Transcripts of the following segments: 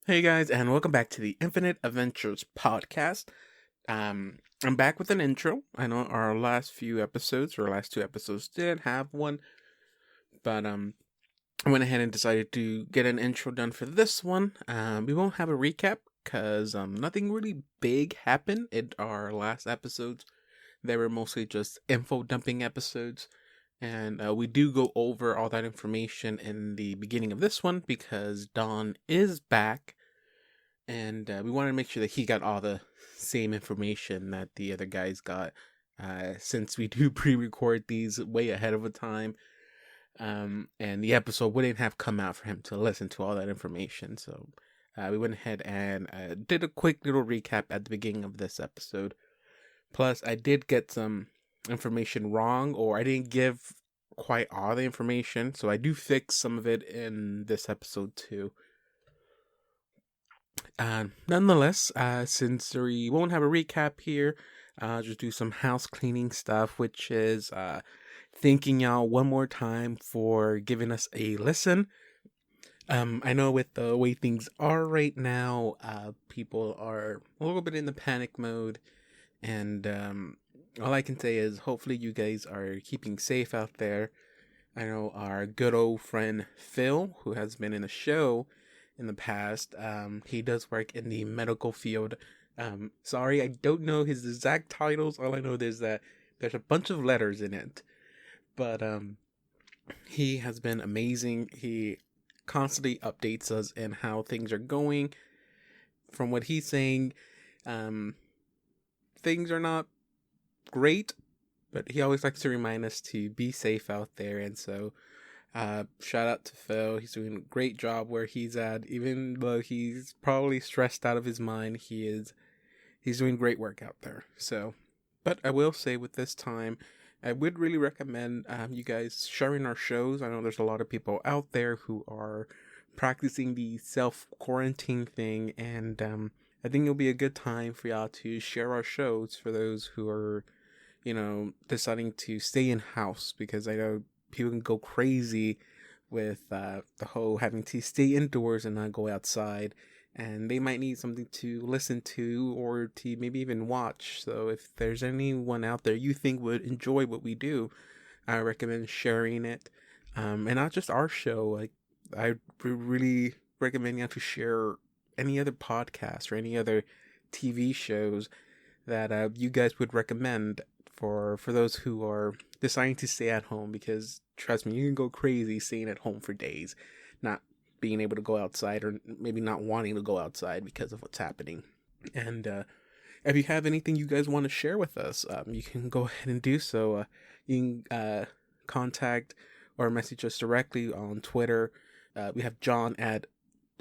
Hey guys, and welcome back to the Infinite Adventures podcast. I'm back with an intro. I know our last few episodes, or last two episodes, did have one, but I went ahead and decided to get an intro done for this one. We won't have a recap because nothing really big happened in our last episodes. They were mostly just info dumping episodes. And we do go over all that information in the beginning of this one because Don is back, and we wanted to make sure that he got all the same information that the other guys got, since we do pre-record these way ahead of a time, and the episode wouldn't have come out for him to listen to all that information. So we went ahead and did a quick little recap at the beginning of this episode. Plus, I did get some information wrong, or I didn't give quite all the information, so I do fix some of it in this episode too. Nonetheless, since we won't have a recap here, I'll just do some house cleaning stuff, which is thanking y'all one more time for giving us a listen. I know with the way things are right now, people are a little bit in the panic mode, and all I can say is hopefully you guys are keeping safe out there. I know our good old friend Phil, who has been in the show in the past, he does work in the medical field. Sorry, I don't know his exact titles. All I know is that there's a bunch of letters in it. But he has been amazing. He constantly updates us in how things are going. From what he's saying, things are not great, but he always likes to remind us to be safe out there. And so shout out to Phil. He's doing a great job where he's at. Even though he's probably stressed out of his mind, he's doing great work out there. So, but I will say with this time, I would really recommend you guys sharing our shows. I know there's a lot of people out there who are practicing the self-quarantine thing, and I think it'll be a good time for y'all to share our shows for those who are, deciding to stay in house, because I know people can go crazy with the whole having to stay indoors and not go outside, and they might need something to listen to or to maybe even watch. So if there's anyone out there you think would enjoy what we do, I recommend sharing it. And not just our show. Like, I really recommend you to share any other podcasts or any other TV shows that you guys would recommend for those who are deciding to stay at home, because trust me, you can go crazy staying at home for days, not being able to go outside, or maybe not wanting to go outside because of what's happening. And if you have anything you guys want to share with us, you can go ahead and do so. You can contact or message us directly on Twitter. We have John at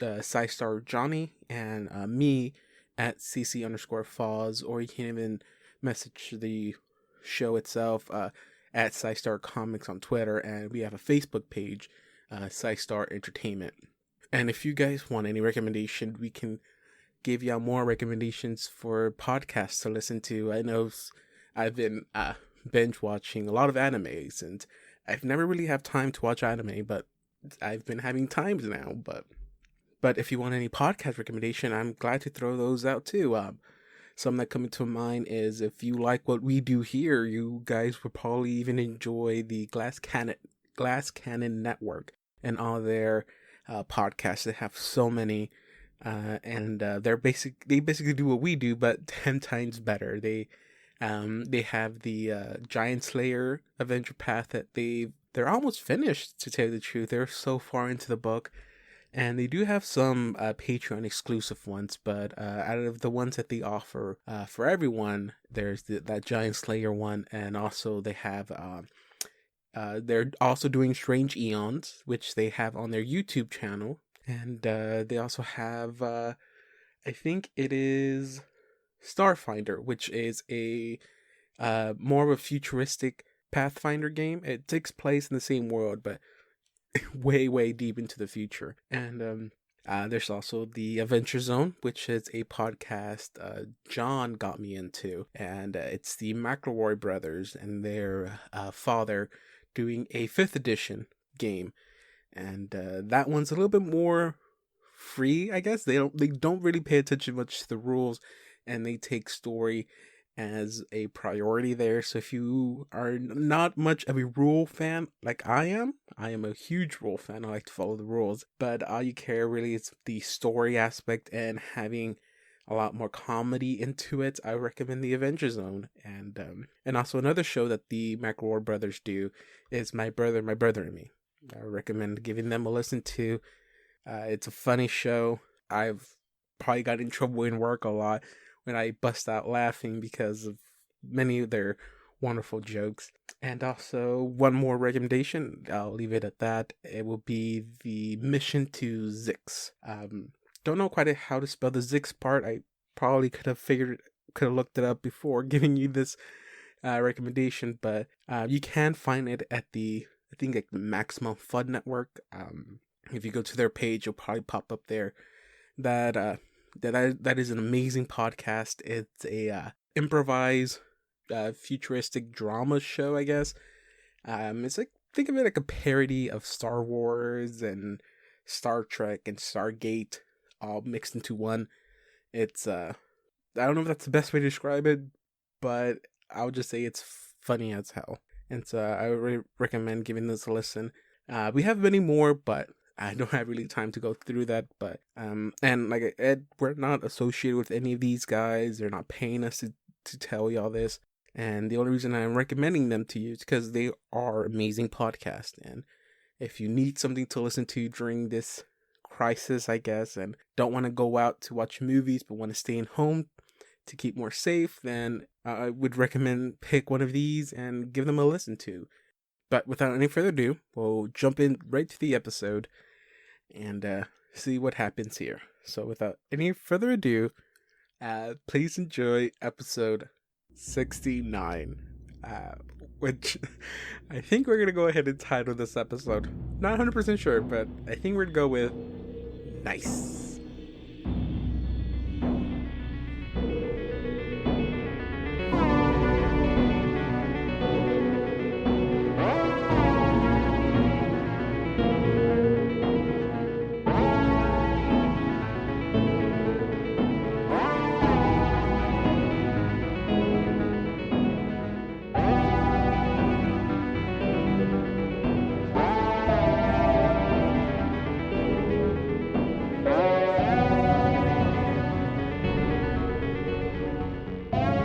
Sci-Star Johnny, and me at CC_Foz, or you can even message the show itself at Sci-Star Comics on Twitter, and we have a Facebook page, Sci-Star Entertainment. And if you guys want any recommendation, we can give y'all more recommendations for podcasts to listen to. I know I've been binge watching a lot of animes, and I've never really had time to watch anime, but I've been having times now. But if you want any podcast recommendation, I'm glad to throw those out too. Something that coming to mind is, if you like what we do here, you guys would probably even enjoy the Glass Cannon Network and all their podcasts. They have so many, and they basically do what we do, but 10 times better. They have the Giant Slayer Adventure Path that they're almost finished, to tell you the truth. They're so far into the book. And they do have some Patreon exclusive ones, but out of the ones that they offer for everyone, there's that Giant Slayer one, and also they have they're also doing Strange Aeons, which they have on their YouTube channel, and they also have I think it is Starfinder, which is a more of a futuristic Pathfinder game. It takes place in the same world, but way deep into the future. And there's also the Adventure Zone, which is a podcast John got me into, and it's the McElroy brothers and their father doing a 5th edition game, and that one's a little bit more free, I guess. They don't really pay attention much to the rules, and they take story as a priority there. So if you are not much of a rule fan like I am a huge rule fan. I like to follow the rules, but all you care really is the story aspect and having a lot more comedy into it. I recommend the Adventure Zone, and also another show that the McElroy brothers do is My Brother and Me. I recommend giving them a listen to. It's a funny show. I've probably got in trouble in work a lot when I bust out laughing because of many of their wonderful jokes. And also, one more recommendation, I'll leave it at that. It will be the Mission to Zix. Don't know quite how to spell the Zix part. I probably could have looked it up before giving you this recommendation, but you can find it at the Maximum Fun Network. If you go to their page, you'll probably pop up there. That is an amazing podcast. It's a improvised futuristic drama show, I guess. It's like, think of it like a parody of Star Wars and Star Trek and Stargate all mixed into one. It's I don't know if that's the best way to describe it, but I would just say it's funny as hell. And so I would recommend giving this a listen. We have many more, but I don't have really time to go through that. But and like I said, we're not associated with any of these guys. They're not paying us to tell y'all this. And the only reason I'm recommending them to you is because they are amazing podcasts. And if you need something to listen to during this crisis, I guess, and don't want to go out to watch movies but want to stay in home to keep more safe, then I would recommend pick one of these and give them a listen to. But without any further ado, we'll jump in right to the episode and see what happens here. So without any further ado, please enjoy episode 69, which I think we're going to go ahead and title this episode. Not 100% sure, but I think we're going to go with Nice.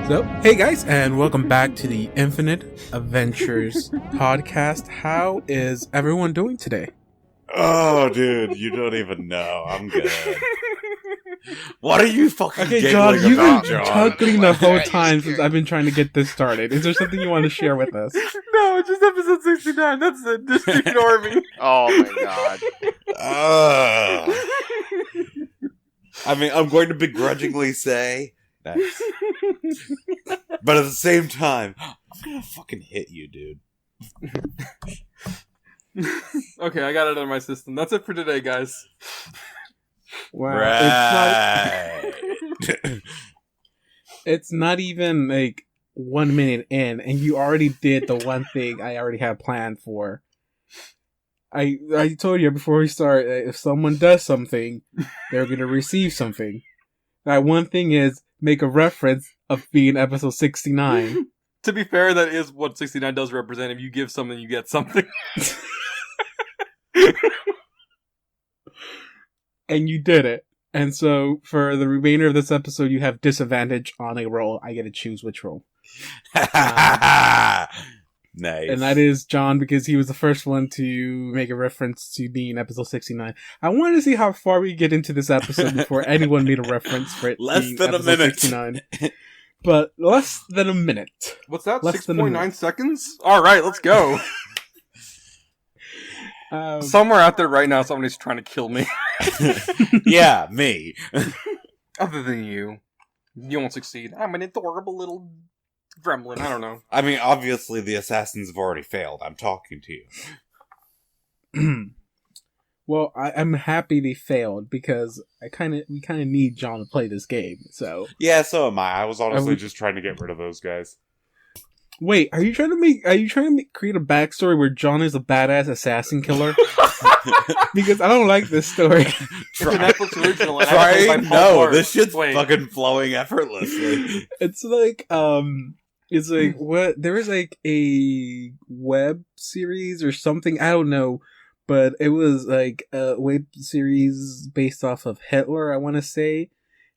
So, hey guys, and welcome back to the Infinite Adventures podcast. How is everyone doing today? Oh, dude, you don't even know. I'm good. What are you fucking Okay, giggling John, you've about, been John? chuckling the whole time since I've been trying to get this started. Is there something you want to share with us? No, it's just episode 69. That's it. Just ignore me. Oh my god. I mean, I'm going to begrudgingly say that. But at the same time, I'm gonna fucking hit you, dude. Okay, I got it out of my system. That's it for today, guys. Wow. Right. It's not even like 1 minute in, and you already did the one thing I already had planned for. I told you before we start, if someone does something, they're going to receive something. That one thing is make a reference of being episode 69. To be fair, that is what 69 does represent. If you give something, you get something. And you did it. And so, for the remainder of this episode, you have disadvantage on a roll. I get to choose which roll. Nice. And that is John, because he was the first one to make a reference to being episode 69. I wanted to see how far we get into this episode before anyone made a reference for it Less being than a episode minute. 69. But less than a minute. What's that? Less than a 6.9 minute. seconds? Alright, let's go. Somewhere out there right now, somebody's trying to kill me. Yeah, me. Other than you. You won't succeed. I'm an adorable little gremlin. I don't know. I mean, obviously the assassins have already failed. I'm talking to you. Well, I'm happy they failed, because we kind of need John to play this game. So Yeah, so am I. I was honestly just trying to get rid of those guys. Wait, are you trying to create a backstory where John is a badass assassin killer? Because I don't like this story. It's a Netflix original. And Try adapted by Paul no, Blart. this shit's Wait. fucking flowing effortlessly. It's like what there was like a web series or something, I don't know, but it was like a web series based off of Hitler, I want to say,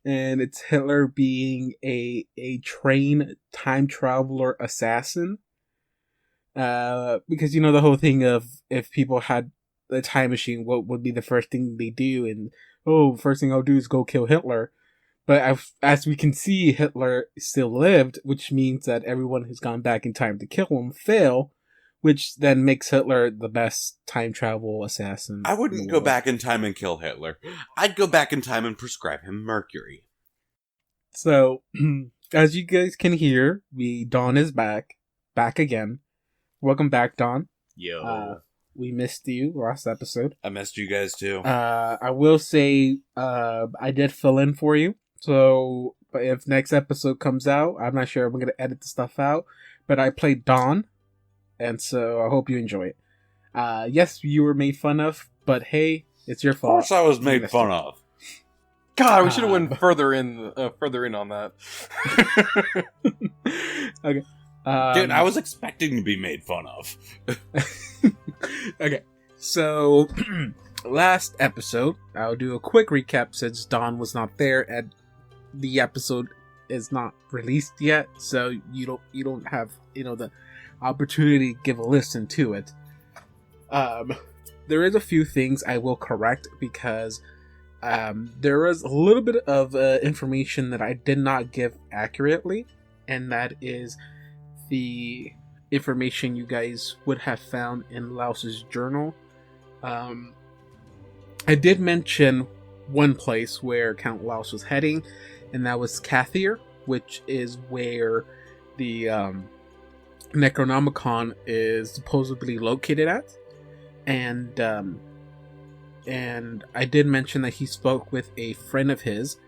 and it's Hitler being a trained time traveler assassin. Because you know the whole thing of if people had a time machine, what would be the first thing they do? And first thing I'll do is go kill Hitler. But as we can see, Hitler still lived, which means that everyone who's gone back in time to kill him fail, which then makes Hitler the best time travel assassin. I wouldn't go back in time and kill Hitler. I'd go back in time and prescribe him mercury. So, as you guys can hear, Dawn is back again. Welcome back, Dawn. Yo. We missed you last episode. I missed you guys too. I will say, I did fill in for you. So, if next episode comes out, I'm not sure I'm going to edit the stuff out, but I played Dawn, and so I hope you enjoy it. Yes, you were made fun of, but hey, it's your Of fault. course I was made fun of. God, we should have went further in on that. Okay. Dude, I was expecting to be made fun of. Okay, so last episode, I'll do a quick recap since Dawn was not there and the episode is not released yet, so you don't have the opportunity to give a listen to it. There is a few things I will correct because there was a little bit of information that I did not give accurately, and that is the information you guys would have found in Laos's journal. I did mention one place where Count Laos was heading, and that was Kathir, which is where the Necronomicon is supposedly located at. And I did mention that he spoke with a friend of his,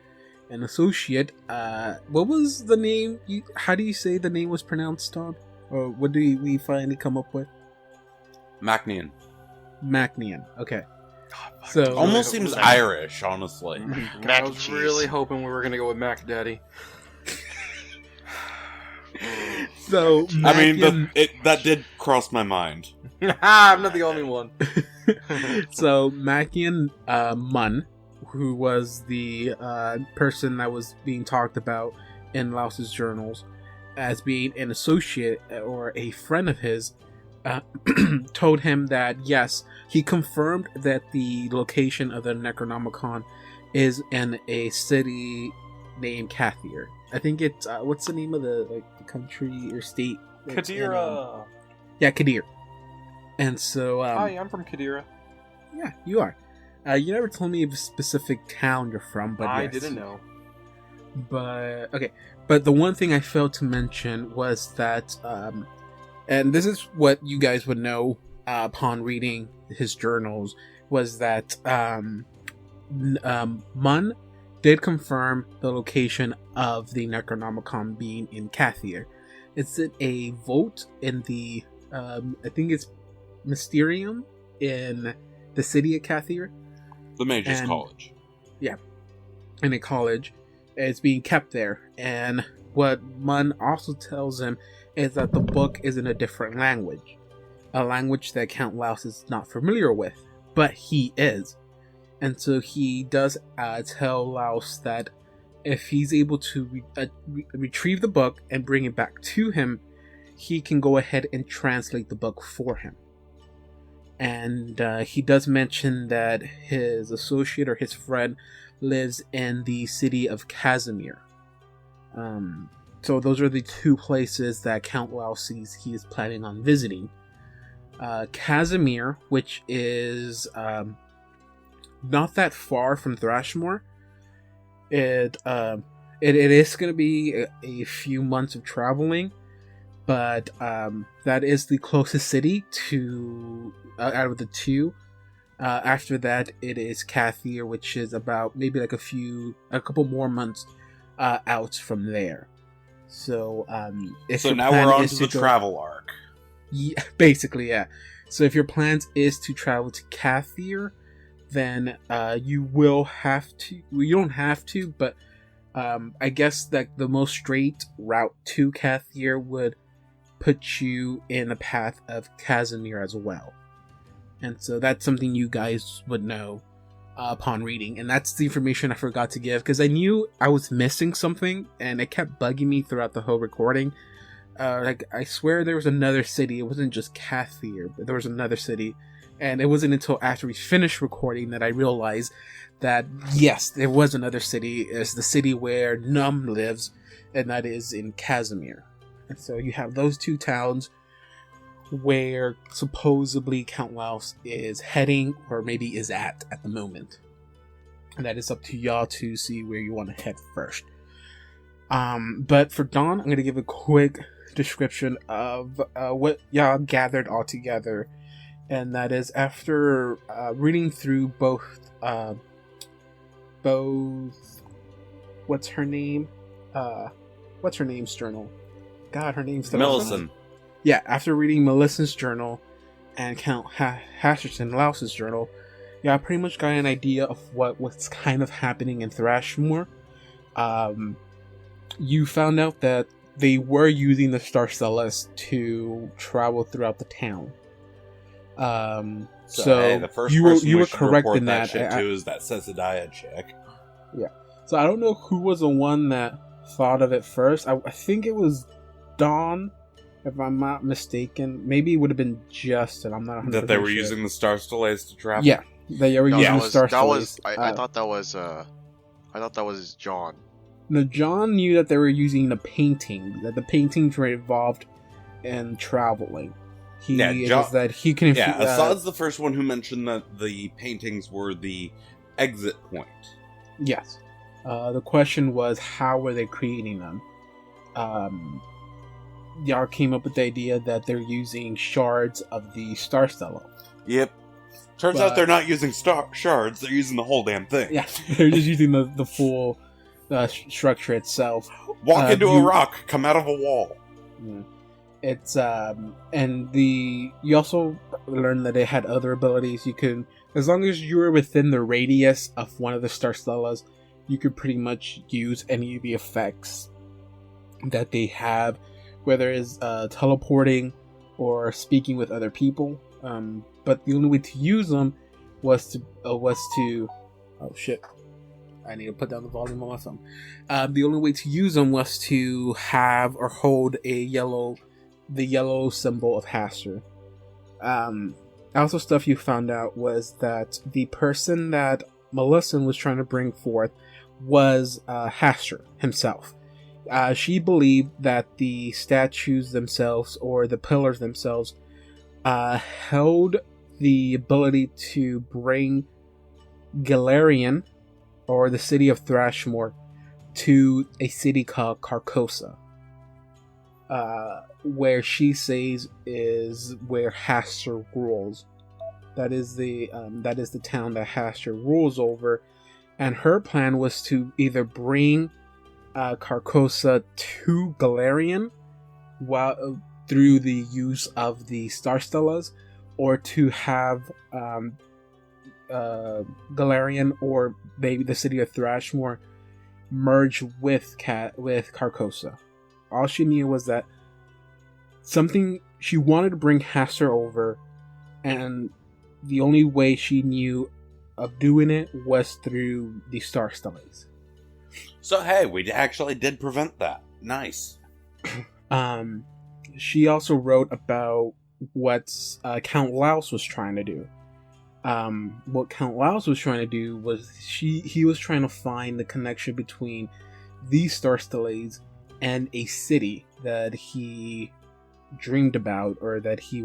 an associate. What was the name? How do you say the name was pronounced, Tom? Or what do we finally come up with? Macnian. Okay. So Almost seems Irish, honestly. God, I was really hoping we were gonna go with Mac Daddy. So I mean, that did cross my mind. I'm not the only one. So Macian Mun, who was the person that was being talked about in Laos's journals as being an associate or a friend of his, told him that yes, he confirmed that the location of the Necronomicon is in a city named Kathir. I think it's what's the name of the country or state? Kadira. Yeah, Kadir. And so Hi, I'm from Kadira. yeah, you are. You never told me of a specific town you're from, but I yes. didn't know. But okay, but the one thing I failed to mention was that, and this is what you guys would know upon reading his journals, was that Mun did confirm the location of the Necronomicon being in Kathir. It's a vote in the I think it's Mysterium in the city of Kathir. The Mage's And- College. Yeah, in a college. It's being kept there, and what Mun also tells him is that the book is in a different language, a language that Count Laos is not familiar with, but he is. And so he does tell Laos that if he's able to retrieve the book and bring it back to him, he can go ahead and translate the book for him. And he does mention that his associate or his friend lives in the city of Casimir. So those are the two places that Count Laos sees he is planning on visiting. Casimir, which is not that far from Thrushmoor. It is going to be a few months of traveling, but that is the closest city to out of the two. After that, it is Kathir, which is about maybe like a couple more months out from there. So, if So your now plan we're on is to the go- travel arc. Yeah, basically, yeah. So if your plans is to travel to Kathir, then you will have to. Well, you don't have to, but I guess that the most straight route to Kathir would put you in the path of Casimir as well. And so that's something you guys would know upon reading. And that's the information I forgot to give because I knew I was missing something and it kept bugging me throughout the whole recording. Like, I swear there was another city. It wasn't just Kathir, but there was another city. And it wasn't until after we finished recording that I realized that, yes, there was another city. It's the city where Num lives, and that is in Casimir. And so you have those two towns where supposedly Count Laos is heading, or maybe is at the moment. And that is up to y'all to see where you want to head first. But for Dawn, I'm going to give a quick description of what y'all gathered all together. And that is after reading through both what's her name's journal? God, her name's Millicent. Yeah, after reading Melissa's journal and Count Hasherton Laos's journal, yeah, I pretty much got an idea of what's kind of happening in Thrushmoor. You found out that they were using the Star Stellas to travel throughout the town. So hey, the first you person were we should correct report in that. shit to is that Cesadaya chick. Yeah. So I don't know who was the one that thought of it first. I think it was Dawn, if I'm not mistaken. Maybe it would have been Justin. I'm not 100% That they were sure. using the Star Stellates to travel? Yeah. They were using the Star that was. Stellates. I thought that was. I thought that was John. No, John knew that they were using the painting. That the paintings were involved in traveling. That he can. Yeah, Assad's the first one who mentioned that the paintings were the exit point. Yes. The question was, how were they creating them? Y'all came up with the idea that they're using shards of the Star Stella. Yep. Turns out they're not using shards, they're using the whole damn thing. Yeah, they're just using the full structure itself. Walk into a rock, come out of a wall. Yeah. It's and you also learned that it had other abilities. You can, as long as you were within the radius of one of the Star Stellas, you could pretty much use any of the effects that they have, whether it's teleporting or speaking with other people. But the only way to use them was to oh shit, I need to put down the volume on my phone. The only way to use them was to have or hold the yellow symbol of Haster. Also, stuff you found out was that the person that Melissa was trying to bring forth was Haster himself. She believed that the statues themselves, or the pillars themselves, held the ability to bring Galarian, or the city of Thrushmoor, to a city called Carcosa, where she says is where Haster rules. That is the town that Haster rules over, and her plan was to either bring Carcosa to Galarian through the use of the Star Stellas, or to have Galarian, or maybe the city of Thrushmoor, merge with Carcosa. All she knew was that she wanted to bring Haster over, and the only way she knew of doing it was through the Star Stellates. So hey, we actually did prevent that. Nice. She also wrote about what Count Laos was trying to do. What Count Laos was trying to do was he was trying to find the connection between these Star Stellates and a city that he dreamed about, or that he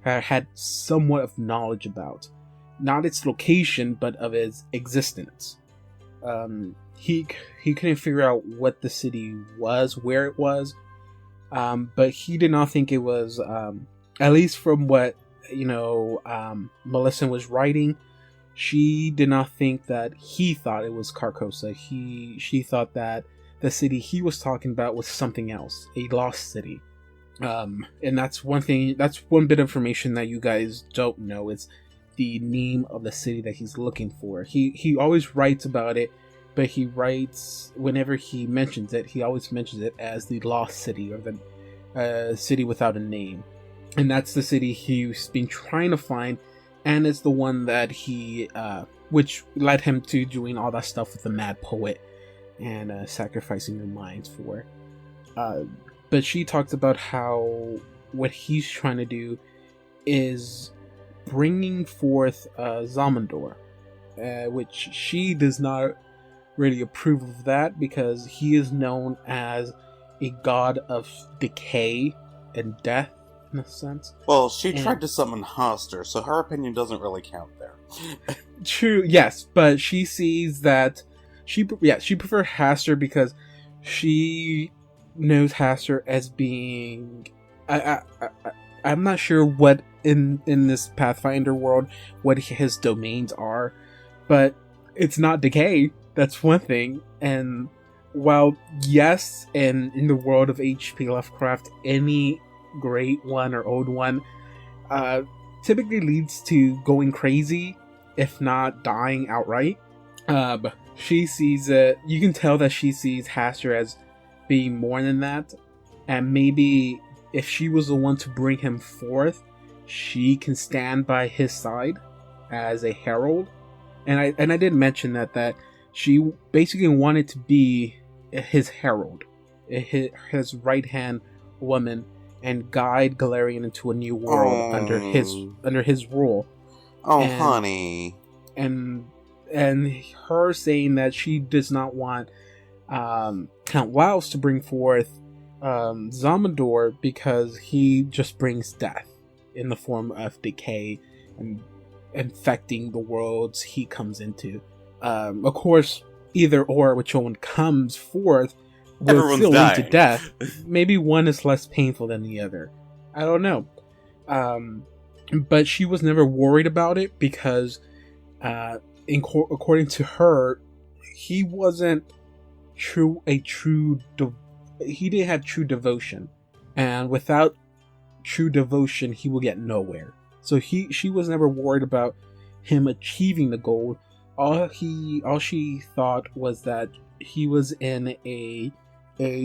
had somewhat of knowledge about. Not its location, but of its existence. He couldn't figure out what the city was, where it was, but he did not think it was, at least from what Melissa was writing, she did not think that he thought it was Carcosa. She thought that the city he was talking about was something else, a lost city. And that's one thing. That's one bit of information that you guys don't know. It's the name of the city that he's looking for. He always writes about it, but he writes whenever he mentions it. He always mentions it as the lost city or the city without a name, and that's the city he's been trying to find, and it's the one that he which led him to doing all that stuff with the mad poet and sacrificing their minds for. But she talks about how what he's trying to do is bringing forth Zamindor, which she does not really approve of that because he is known as a god of decay and death, in a sense. Well, she tried to summon Hoster, so her opinion doesn't really count there. True, yes, but she sees that she prefers Haster because she knows Haster as being I'm not sure what in this Pathfinder world what his domains are, but it's not decay. That's one thing. And while yes, and in the world of H.P. Lovecraft, any great one or old one typically leads to going crazy, if not dying outright. She sees it. You can tell that she sees Haster as being more than that, and maybe if she was the one to bring him forth, she can stand by his side as a herald. And I did mention that she basically wanted to be his herald, his right hand woman, and guide Galarian into a new world under his rule. Oh, honey. And her saying that she does not want Count Wiles to bring forth Zamindor because he just brings death in the form of decay and infecting the worlds he comes into. Of course, either or which one comes forth will Everyone's still lead to dying. death. Maybe one is less painful than the other. I don't know. But she was never worried about it because according to her, he wasn't he didn't have true devotion, and without true devotion he will get nowhere. So she was never worried about him achieving the goal. All she thought was that he was in a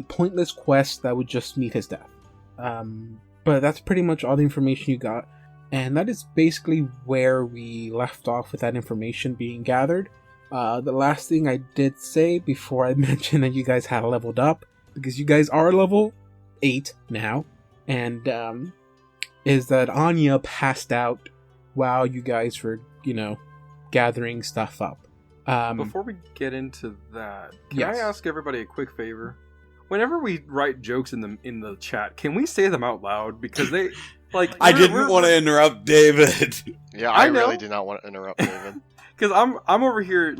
pointless quest that would just meet his death. But that's pretty much all the information you got, and that is basically where we left off with that information being gathered. The last thing I did say before I mentioned that you guys had leveled up, because you guys are level 8 now, and is that Anya passed out while you guys were, gathering stuff up. Before we get into that, can Yes. I ask everybody a quick favor? Whenever we write jokes in the chat, can we say them out loud? Because they I didn't want to interrupt David. Yeah, I I know. really did not want to interrupt David. Because I'm over here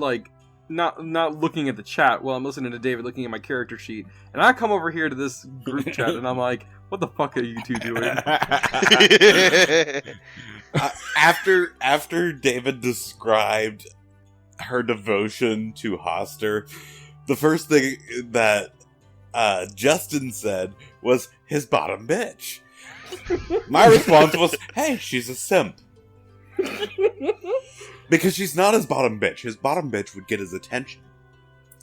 not looking at the chat while I'm listening to David looking at my character sheet, and I come over here to this group chat and I'm like, what the fuck are you two doing? After David described her devotion to Hoster, the first thing that Justin said was his bottom bitch. My response was, hey, she's a simp. Because she's not his bottom bitch. His bottom bitch would get his attention.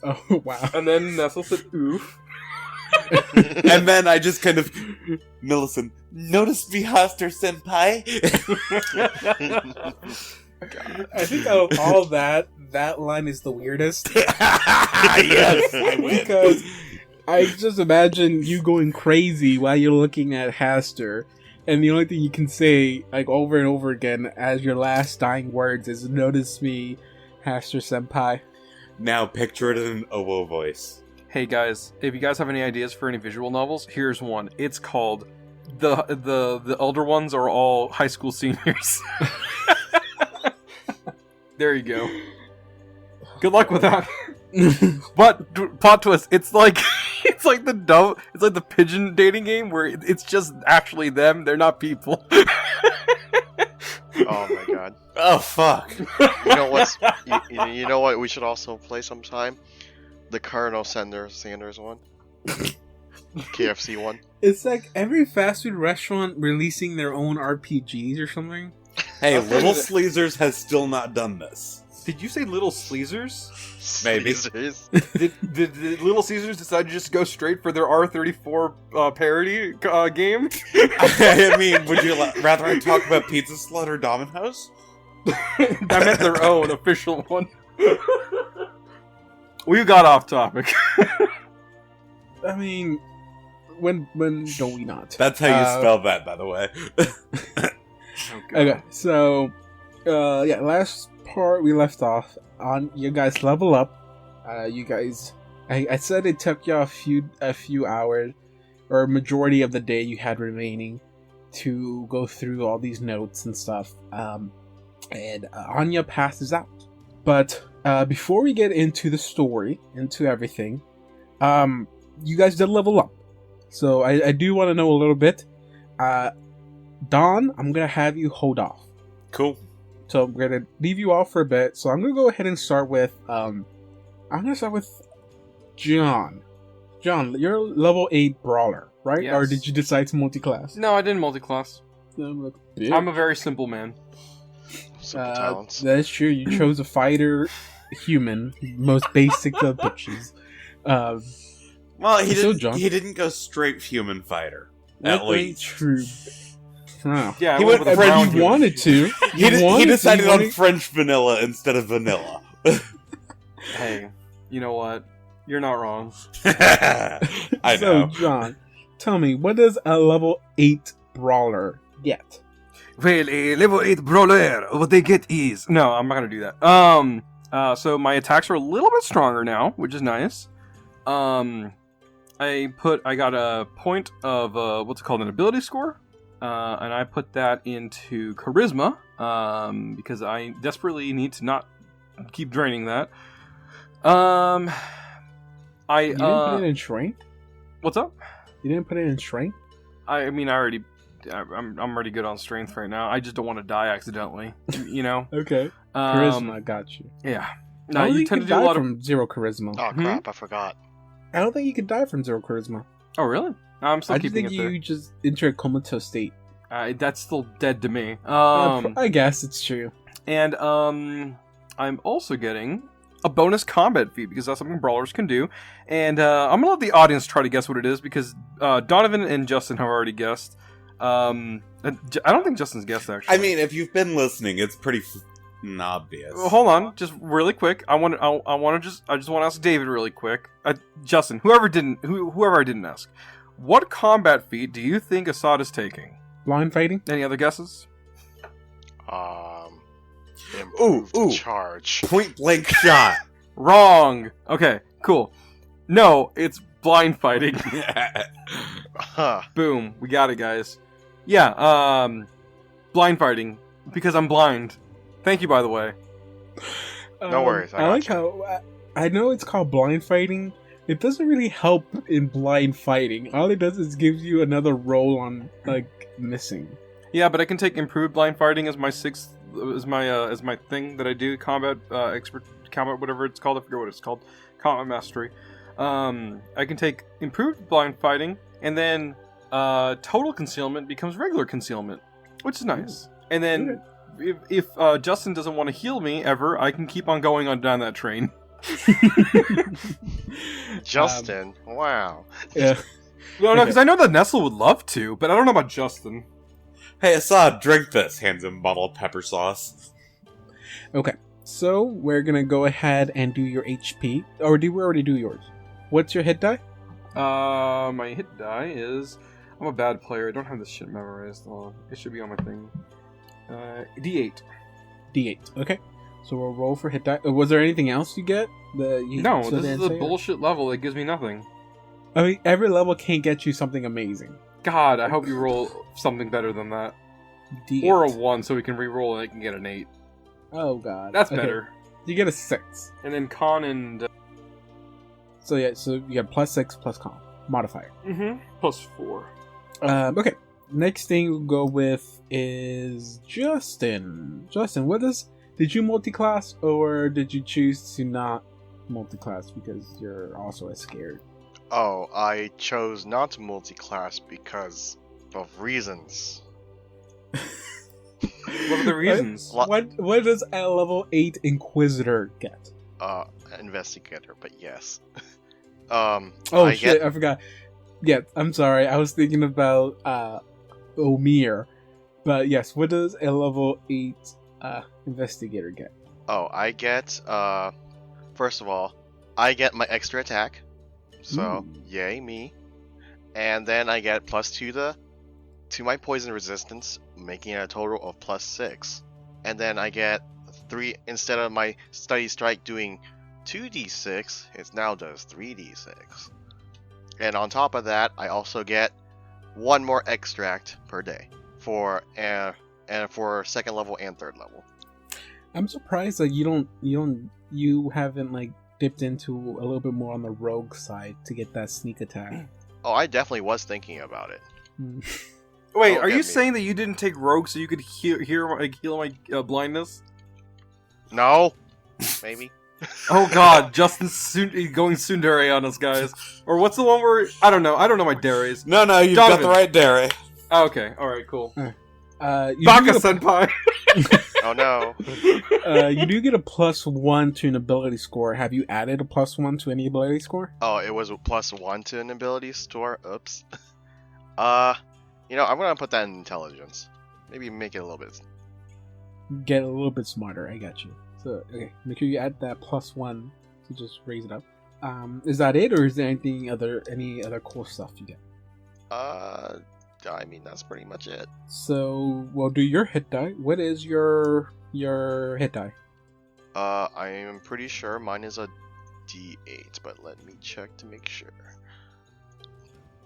Oh, wow. And then Nestle said, oof. And then I just kind of, Millicent, notice me, Hoster senpai? I think out of all that line is the weirdest. Yes, I win. Because I just imagine you going crazy while you're looking at Haster, and the only thing you can say, over and over again, as your last dying words is, notice me, Haster senpai. Now picture it in an oboe voice. Hey guys, if you guys have any ideas for any visual novels, here's one. It's called The Elder Ones Are All High School Seniors. There you go. Good luck with that. But plot twist, it's like the pigeon dating game where it's just actually them, they're not people. Oh my god. Oh, fuck. You know what we should also play sometime? The Colonel Sanders one. KFC one. It's like every fast food restaurant releasing their own RPGs or something. Hey, Little Sleezers has still not done this. Did you say Little Sleezers? Maybe. did Little Caesars decide to just go straight for their R34 parody game? I mean, would you rather I talk about Pizza Slut or Domino's? I meant their own official one. We got off topic. I mean, when don't we not? That's how you spell that, by the way. Okay, so yeah, last part we left off on you guys level up. You guys, I said it took you a few hours, or majority of the day you had remaining, to go through all these notes and stuff. And Anya passes out. But before we get into the story, into everything, you guys did level up. So I do want to know a little bit. Dawn, I'm gonna have you hold off. Cool. So I'm gonna leave you off for a bit. So I'm gonna go ahead and start with John. John, you're level 8 brawler, right? Yes. Or did you decide to multi-class? No, I didn't multi-class. Yeah. I'm a very simple man. Simple talents. That's true. You chose a fighter, human, most basic of bitches. Well, he So, didn't. John. He didn't go straight human fighter. That's At very least true. Wow. Yeah, He I went with a French brown You dude. wanted to. he decided on French vanilla instead of vanilla. Hey, you know what? You're not wrong. I So, know. John, tell me, what does a level 8 brawler get? Well, a level 8 brawler, what they get is... No, I'm not gonna do that. So my attacks are a little bit stronger now, which is nice. I got a point of, what's it called, an ability score. And I put that into Charisma, because I desperately need to not keep draining that. You didn't put it in strength? What's up? You didn't put it in strength? I mean, I'm already good on strength right now. I just don't want to die accidentally, you know? Okay. Charisma, got you. Yeah. I No, don't you think tend you to do a can die lot of... from 0 charisma. Oh crap! I forgot. I don't think you can die from 0 charisma. Oh, really? I'm still I just keeping think it there. you just enter a comatose state. That's still dead to me. I guess it's true. And I'm also getting a bonus combat feat because that's something brawlers can do. And I'm gonna let the audience try to guess what it is because Donovan and Justin have already guessed. I don't think Justin's guessed actually. I mean, if you've been listening, it's pretty obvious. Well, hold on, just really quick. I just want to ask David really quick. Justin, whoever I didn't ask, what combat feat do you think Assad is taking? Blind fighting? Any other guesses? Ooh. Charge. Point blank shot. Wrong. Okay, cool. No, it's blind fighting. Huh. Boom, we got it, guys. Yeah, blind fighting because I'm blind. Thank you, by the way. No worries, I I got like you. how I know it's called blind fighting. It doesn't really help in blind fighting. All it does is gives you another roll on like missing. Yeah, but I can take improved blind fighting as my as my thing that I do combat expert combat whatever it's called. I forget what it's called. Combat mastery. I can take improved blind fighting and then total concealment becomes regular concealment, which is nice. And then if Justin doesn't want to heal me ever, I can keep on going on down that train. Justin. Wow. Yeah. No, because I know that Nestle would love to, but I don't know about Justin. Hey, Assad, drink this. Hands him a bottle of pepper sauce. Okay. So we're gonna go ahead and do your HP, or did we already do yours? What's your hit die? My hit die is... I'm a bad player. I don't have this shit memorized. It should be on my thing. D8. D8. Okay. So we'll roll for hit die. Was there anything else you get? No, this is a bullshit level that gives me nothing. I mean, every level can't get you something amazing. God, I hope you roll something better than that. D8. Or a 1 so we can re-roll and I can get an 8. Oh god. That's Okay. better. You get a 6. And then con and... So yeah, so you get +6 plus con modifier. Plus 4. Okay. Next thing we'll go with is Justin. Justin, did you multi-class or did you choose to not multi-class because you're also as scared? Oh, I chose not to multi-class because of reasons. What are the reasons? What does a level 8 Inquisitor get? Investigator, but yes. Oh I shit, get- I forgot. Yeah, I'm sorry. I was thinking about Omir. But yes, what does a level 8 Investigator get? Oh, I get, first of all, I get my extra attack. So, yay me. And then I get +2 to my poison resistance, making it a total of +6. And then I get 3, instead of my Study Strike doing 2d6, it now does 3d6. And on top of that, I also get 1 more extract per day for and for 2nd level and 3rd level. I'm surprised that you haven't like dipped into a little bit more on the rogue side to get that sneak attack. Oh, I definitely was thinking about it. Wait, Don't are get you me. saying that you didn't take rogue so you could heal my blindness? No, maybe. Oh god, Justin's soon going tsundere on us, guys. Or what's the one where I don't know my dares. No, you've Donovan. got the right dairy. Oh, okay, all right, cool. You Baka do, get senpai. Oh no. you do get a +1 to an ability score. Have you added a +1 to any ability score? Oh, it was a +1 to an ability store. Oops. I'm gonna put that in intelligence. Maybe make it a little bit. Get a little bit smarter. I got you. So okay, make sure you add that +1 to just raise it up. Is that it, or is there any other cool stuff you get? I mean that's pretty much it. So we'll do your hit die. What is your hit die? I am pretty sure mine is a D8, but let me check to make sure.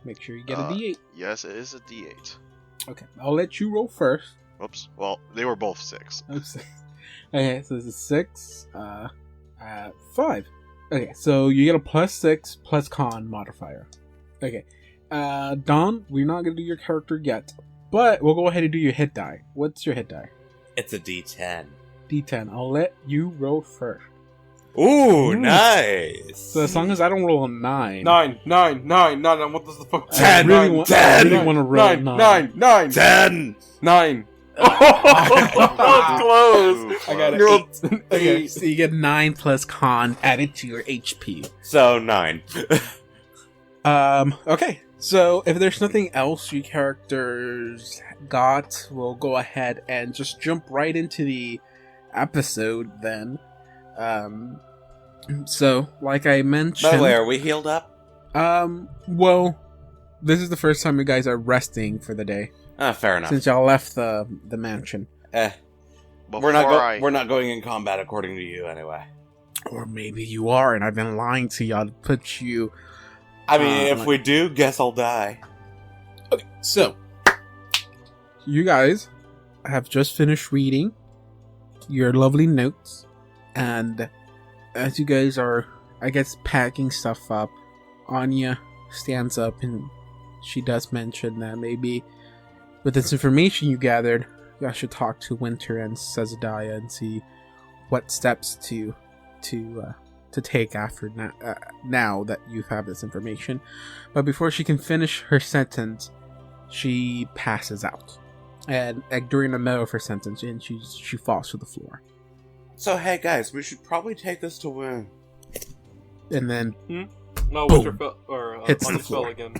Make sure you get a D8. Yes, it is a D8. Okay, I'll let you roll first. Oops. Well, they were both 6. Oops. Okay, so this is 6, 5. Okay, so you get a +6 plus con modifier. Okay, Don, we're not gonna do your character yet, but we'll go ahead and do your hit die. What's your hit die? It's a D10. D10. I'll let you roll first. Ooh, Ooh. nice. So as long as I don't roll a 9. 9. What does the fuck? I really want to roll 9. 9. 10. 9. Oh, Close. I got You're an all- 8. Okay, so you get 9 plus con added to your HP. So 9. Okay. So if there's nothing else you characters got, we'll go ahead and just jump right into the episode then. So like I mentioned, By the way, are we healed up? well, this is the first time you guys are resting for the day Fair enough. since y'all left the mansion. We're not going in combat according to you anyway. Or maybe you are, and I've been lying to y'all to put you. I mean, if like- we do, guess I'll die. Okay, so you guys have just finished reading your lovely notes, and as you guys are, I guess, packing stuff up, Anya stands up and she does mention that maybe with this information you gathered, you should talk to Winter and Sezadiah and see what steps to take after now that you have this information. But before she can finish her sentence, she passes out, and during the middle of her sentence, and she falls to the floor. So, hey guys, we should probably take this to win. And then No, Boom. Winter fell, or Hits Anya the floor. fell again.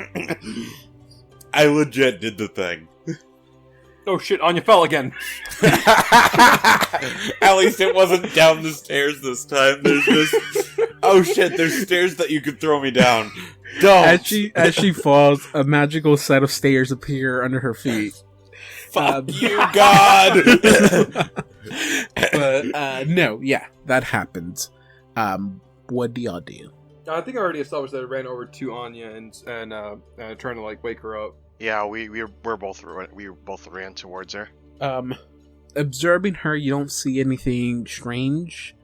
I legit did the thing. Oh shit, Anya fell again. At least it wasn't down the stairs this time. There's this. Oh shit! There's stairs that you could throw me down. Don't. as she falls, a magical set of stairs appear under her feet. Fuck you, God. But no, yeah, that happens. What do y'all do? I think I already established that I ran over to Anya and trying to like wake her up. Yeah, we both ran towards her. Observing her, you don't see anything strange.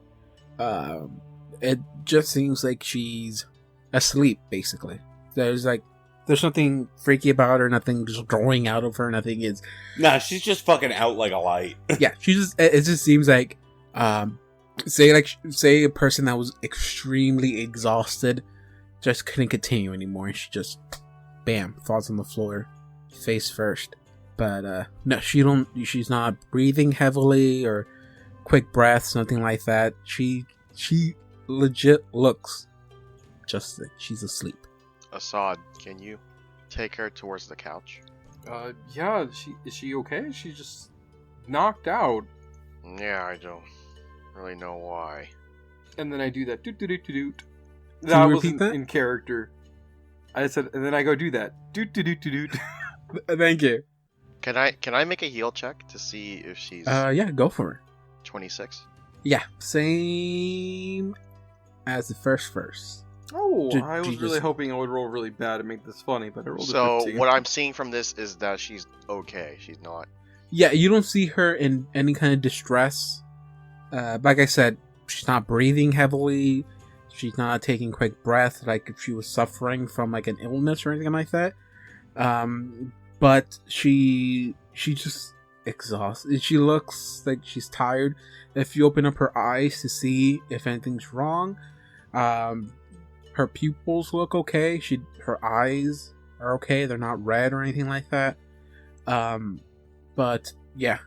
It just seems like she's asleep, basically. There's nothing freaky about her, nothing just growing out of her, nothing is... Nah, she's just fucking out like a light. Yeah, it just seems like, say a person that was extremely exhausted just couldn't continue anymore, and she just bam falls on the floor, face first. But no, she's not breathing heavily or quick breaths, nothing like that. She legit looks just like she's asleep. Assad, can you take her towards the couch? Yeah, is she okay? She's just knocked out. Yeah, I don't really know why. And then I do that. Doot, doot, doot, doot, doot. Can That you wasn't repeat that? in character. I said, and then I go do that. Doot, doot, doot, doot, doot. Thank you. Can I make a heal check to see if she's Yeah, go for it. 26? Yeah, same as the first. Oh, Did I was you really just- hoping I would roll really bad to make this funny, but I rolled a So 15. what I'm seeing from this is that she's okay. She's not. Yeah, you don't see her in any kind of distress. Like I said, she's not breathing heavily. She's not taking quick breaths like if she was suffering from like an illness or anything like that. But she just exhausted. She looks like she's tired. If you open up her eyes to see if anything's wrong, her pupils look okay. Her eyes are okay. They're not red or anything like that. But yeah,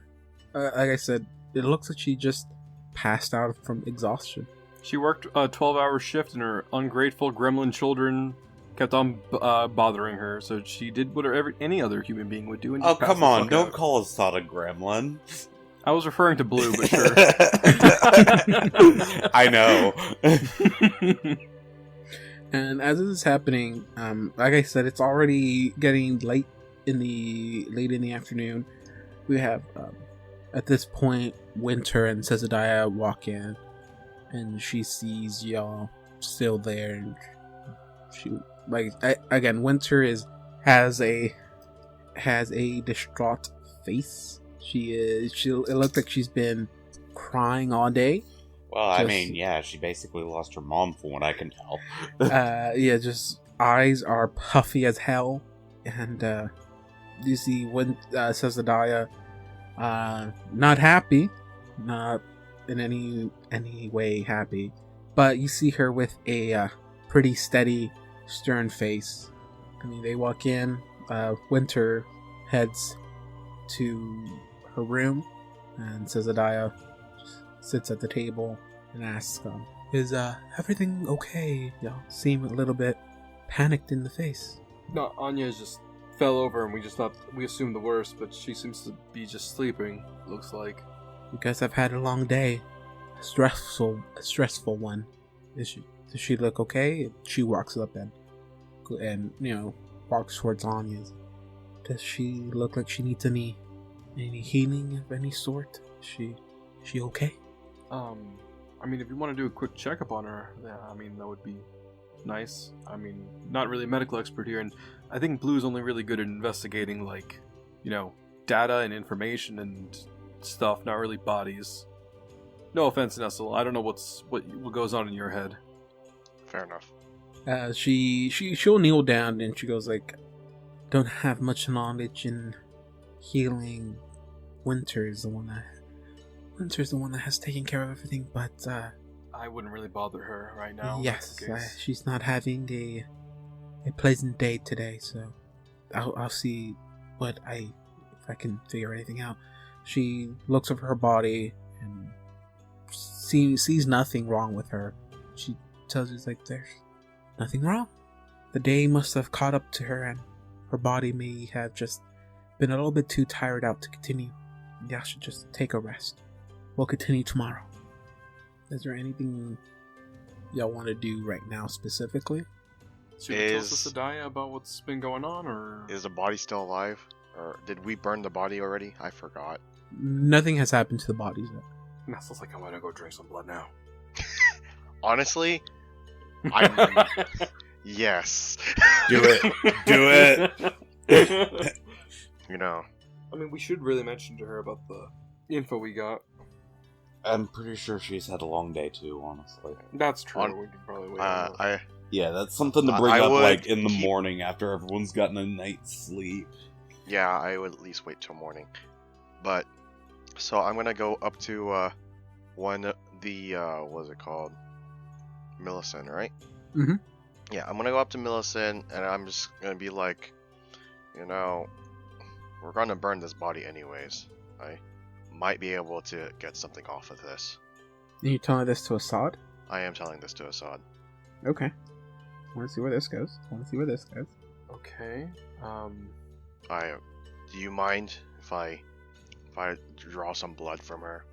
like I said, it looks like she just passed out from exhaustion. She worked a 12-hour shift, and her ungrateful gremlin children kept on bothering her, so she did what any other human being would do. And Oh, just passed come the on. fuck Don't out. call Assad a gremlin. I was referring to Blue, but sure. I know. And as this is happening, like I said, it's already getting late in the afternoon. We have at this point Winter and Cezadiah walk in, and she sees y'all still there, and she again. Winter has a distraught face. It looks like she's been crying all day. Well, I Just- mean, yeah, she basically lost her mom from what I can tell. Yeah, just eyes are puffy as hell, and you see when Cezadiah not happy, not in any way happy, but you see her with a pretty steady, stern face. I mean, they walk in. Winter heads to her room, and Cezadiah sits at the table and asks, "Is everything okay? Y'all seem a little bit panicked in the face." No, Anya just fell over, and we assumed the worst, but she seems to be just sleeping. Looks like. You guys have had a long day, a stressful one. Does she look okay? She walks up and walks towards Anya's. Does she look like she needs any healing of any sort? Is she okay? I mean, if you want to do a quick checkup on her, yeah, I mean, that would be nice. I mean, not really a medical expert here, and I think Blue's only really good at investigating, like, data and information and stuff, not really bodies. No offense, Nestle. I don't know what goes on in your head. Fair enough. She'll kneel down and she goes like, "Don't have much knowledge in healing. Winter's the one that has taken care of everything, but I wouldn't really bother her right now. if yes, that's the case. she's not having a pleasant day today, so I'll see if I can figure anything out." She looks over her body and sees nothing wrong with her. She tells you like, "There's nothing wrong. The day must have caught up to her, and her body may have just been a little bit too tired out to continue. Y'all should just take a rest. We'll continue tomorrow." Is there anything y'all want to do right now specifically? Should we tell Is- Cezadiah about what's been going on, or Is the body still alive? Or did we burn the body already? I forgot. Nothing has happened to the bodies yet. Nestle's like, I want to go drink some blood now. Honestly, I'm... yes. Do it. Do it. I mean, we should really mention to her about the info we got. I'm pretty sure she's had a long day too, honestly. That's true. On- We could probably wait. a little. I Yeah, that's something to I- bring I up would like in the keep- morning after everyone's gotten a night's sleep. Yeah, I would at least wait till morning. But so I'm gonna go up to the what is it called? Millicent, right? Mhm. Yeah, I'm gonna go up to Millicent and I'm just gonna be like, you know, we're gonna burn this body anyways. I might be able to get something off of this. And you telling this to Assad? I am telling this to Assad. Okay. Want to see where this goes? Okay. Do you mind if I draw some blood from her?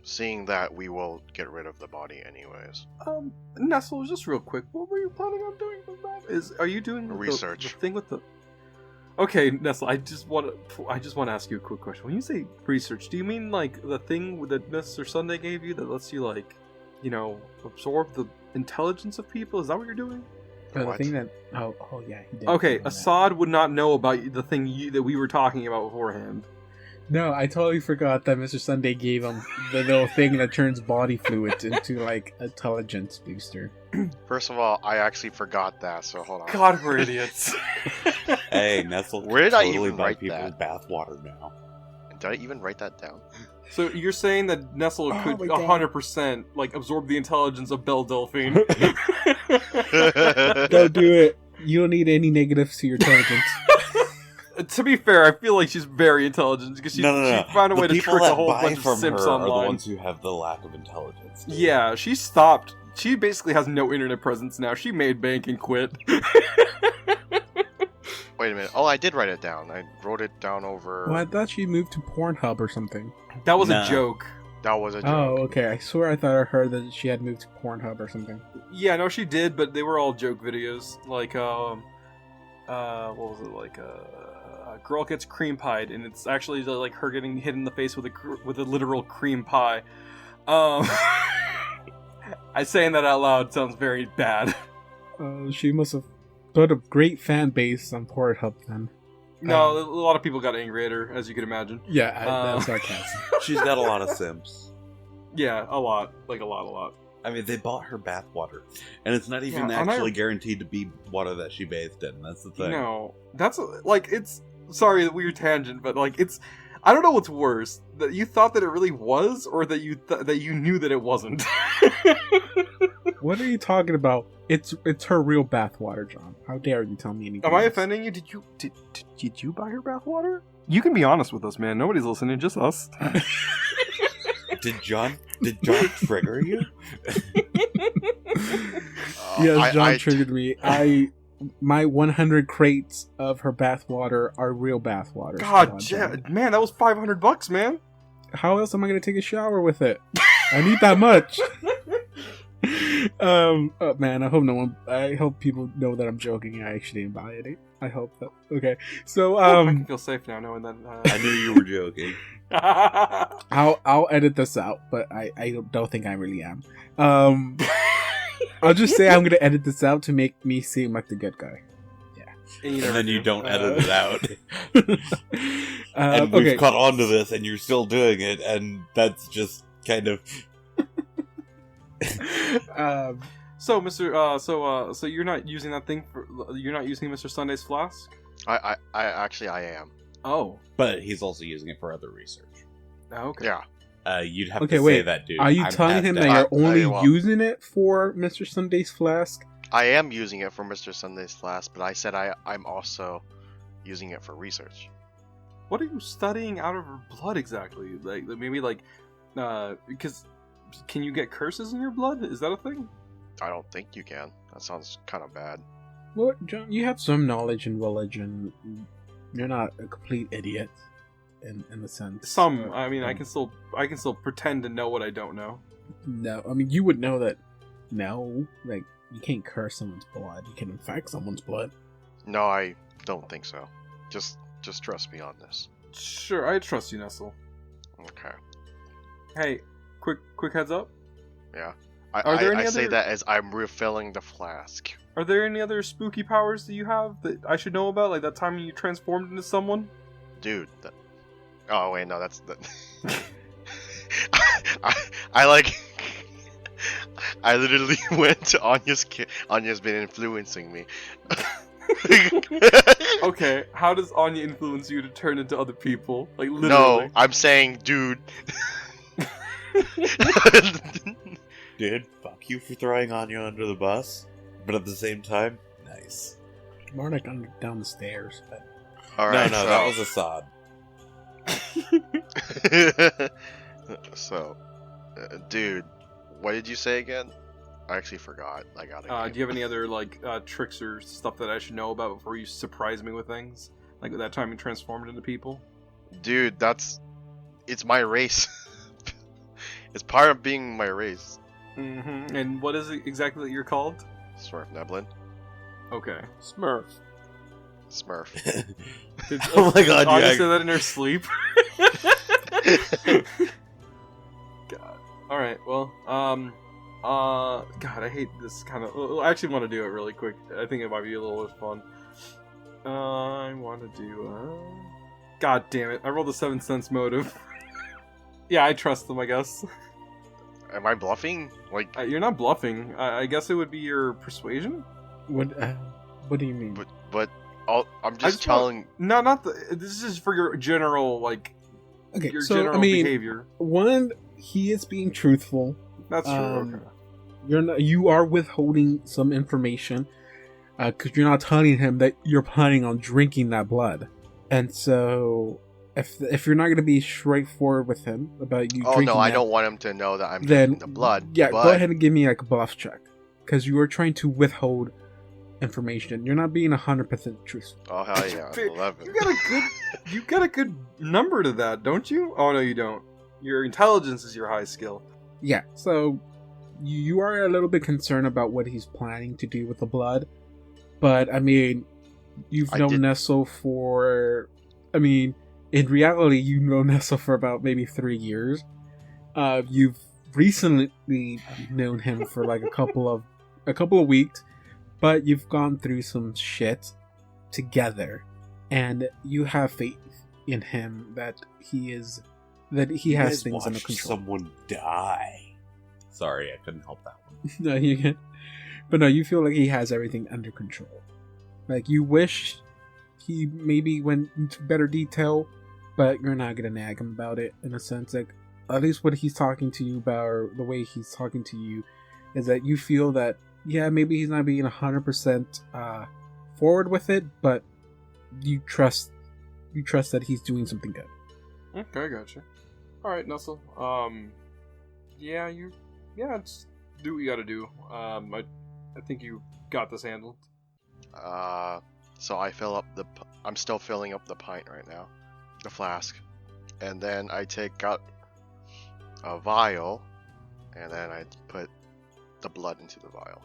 Seeing that we will get rid of the body anyways. Nestle, just real quick, what were you planning on doing with that? Are you doing Research. The thing with the? Okay, Nestle, I just want to ask you a quick question. When you say research, do you mean like the thing that Mr. Sunday gave you that lets you like, absorb the intelligence of people? Is that what you're doing? The What? thing that oh yeah, he did. Okay, do that. Assad would not know about the thing that we were talking about beforehand. No, I totally forgot that Mr. Sunday gave him the little thing that turns body fluid into like intelligence booster. First of all, I actually forgot that, so hold on. God, we're idiots. Hey, Nestle. Where did I totally even buy write people that? bathwater now. Did I even write that down? So you're saying that Nestle Oh could my God. 100% like absorb the intelligence of Belle Delphine? Don't do it. You don't need any negatives to your intelligence. To be fair, I feel like she's very intelligent because she found a way to people trick a that whole buy bunch of from simps her are the online. ones who have the lack of intelligence. dude. Yeah, she stopped. She basically has no internet presence now. She made bank and quit. Wait a minute. Oh, I did write it down. I wrote it down over. Well, I thought she moved to Pornhub or something. That was Nah. a joke. That was a joke. Oh, okay. I swear I thought I heard that she had moved to Pornhub or something. Yeah, no, she did, but they were all joke videos. Like, what was it? Like, a girl gets cream pied, and it's actually like her getting hit in the face with a literal cream pie. I saying that out loud sounds very bad. She must have built a great fan base on Pornhub then. No, a lot of people got angry at her, as you can imagine. Yeah, that's sarcasm. She's got a lot of simps. Yeah, a lot. Like, a lot. I mean, they bought her bathwater, and it's not even Yeah, and actually guaranteed to be water that she bathed in. That's the thing. No, that's, like, it's... Sorry, weird tangent, but, like, it's... I don't know what's worse, that you thought that it really was, or that you that you knew that it wasn't. What are you talking about? It's her real bathwater, John. How dare you tell me anything? Am I else? offending you? Did you buy her bathwater? You can be honest with us, man. Nobody's listening, just us. Did John trigger you? Yes, John triggered me. My 100 crates of her bathwater are real bathwater. God, man, that was $500, man. How else am I going to take a shower with it? I need that much. Oh man, I hope people know that I'm joking. I actually didn't buy it. I hope that. Okay, so I can feel safe now knowing that. I knew you were joking. I'll edit this out, but I don't think I really am. I'll just say I'm gonna edit this out to make me seem like the good guy. And then you don't edit it out. And And we've caught on to this, and you're still doing it, and that's just kind of. So, so you're not using that thing you're not using Mr. Sunday's flask? I am. Oh. But he's also using it for other research. Okay. Yeah. You'd have Okay, to wait. say that, dude. Are you I'm telling past him that. that you're only well. using it for Mr. Sunday's flask? I am using it for Mr. Sunday's flask, but I said I'm also using it for research. What are you studying out of her blood exactly? Like maybe because can you get curses in your blood? Is that a thing? I don't think you can. That sounds kind of bad. Well, John, you have some knowledge in religion. You're not a complete idiot, in a sense. Some. I mean, I can still pretend to know what I don't know. No, I mean you would know that. No, like you can't curse someone's blood. You can infect someone's blood. No, I don't think so. Just trust me on this. Sure, I trust you, Nestle. Okay. Hey, quick heads up. Yeah. Are there any I say other- that as I'm refilling the flask. Are there any other spooky powers that you have that I should know about? Like that time you transformed into someone? Dude, oh wait, no, that's the. I like. I literally went to Anya's been influencing me. Okay, how does Anya influence you to turn into other people? Like literally. No, I'm saying, dude. Dude, fuck you for throwing Anya under the bus. But at the same time, nice. More like down the stairs. But... All right. No, that was Assad. So, dude, what did you say again? I actually forgot. I got it. Do you have any other like tricks or stuff that I should know about before you surprise me with things? Like that time you transformed into people? Dude, it's my race. It's part of being my race. Mm-hmm. And what is it exactly that you're called? Smurf Neblin. Okay. Smurf. Smurf. Oh my god, Anya yeah. said that in her sleep. God. All right. Well, God, I hate this kind of. I actually want to do it really quick. I think it might be a little bit fun. I want to do. God damn it! I rolled a 7 sense motive. Yeah, I trust them. I guess. Am I bluffing? Like You're not bluffing. I guess it would be your persuasion. What do you mean? but I'm just just telling. No, not the. This is for your general like. Okay, Your so general I mean, behavior. one, he is being truthful. That's true. Okay. You are withholding some information because you're not telling him that you're planning on drinking that blood, and so if you're not going to be straightforward with him about you, Oh drinking no, I that, don't want him to know that I'm then drinking the blood. Yeah, but go ahead and give me like a bluff check because you are trying to withhold information. You're not being 100% truthful. Oh hell yeah, Dude, 11. You got a good number to that, don't you? Oh no, you don't. Your intelligence is your high skill. Yeah, so you are a little bit concerned about what he's planning to do with the blood, but I mean, you've I known did- Nestle for, I mean, in reality, you've known Nestle for about maybe 3 years. You've recently known him for like a couple of weeks, but you've gone through some shit together, and you have faith in him that he has guys things under watched control. Someone die. Sorry, I couldn't help that one. No, you can. But no, you feel like he has everything under control. Like you wish he maybe went into better detail, but you're not gonna nag him about it in a sense. Like at least what he's talking to you about, or the way he's talking to you, is that you feel that yeah, maybe he's not being 100% forward with it, but you trust that he's doing something good. Okay, gotcha. All right, Nestle. Just do what you got to do. I think you got this handled. So I'm still filling up the pint right now, the flask, and then I take out a vial, and then I put the blood into the vial.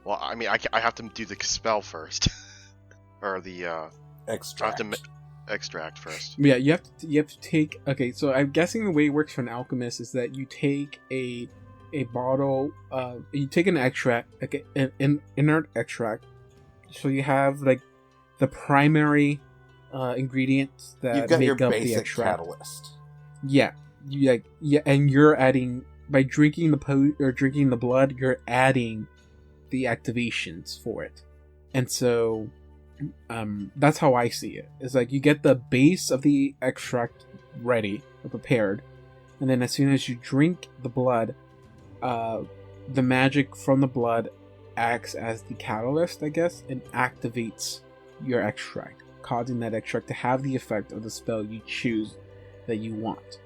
Well, I mean, I have to do the spell first, or the Extract. I have to extract first. Yeah, you have to take. Okay, so I'm guessing the way it works for an alchemist is that you take a bottle. You take an extract, like an inert extract. So you have like the primary ingredients that You've got make your up the basic extract. catalyst. Yeah, and you're adding by drinking drinking the blood. You're adding the activations for it, and so that's how I see it. It's like you get the base of the extract ready or prepared, and then as soon as you drink the blood, the magic from the blood acts as the catalyst, I guess, and activates your extract, causing that extract to have the effect of the spell you choose that you want.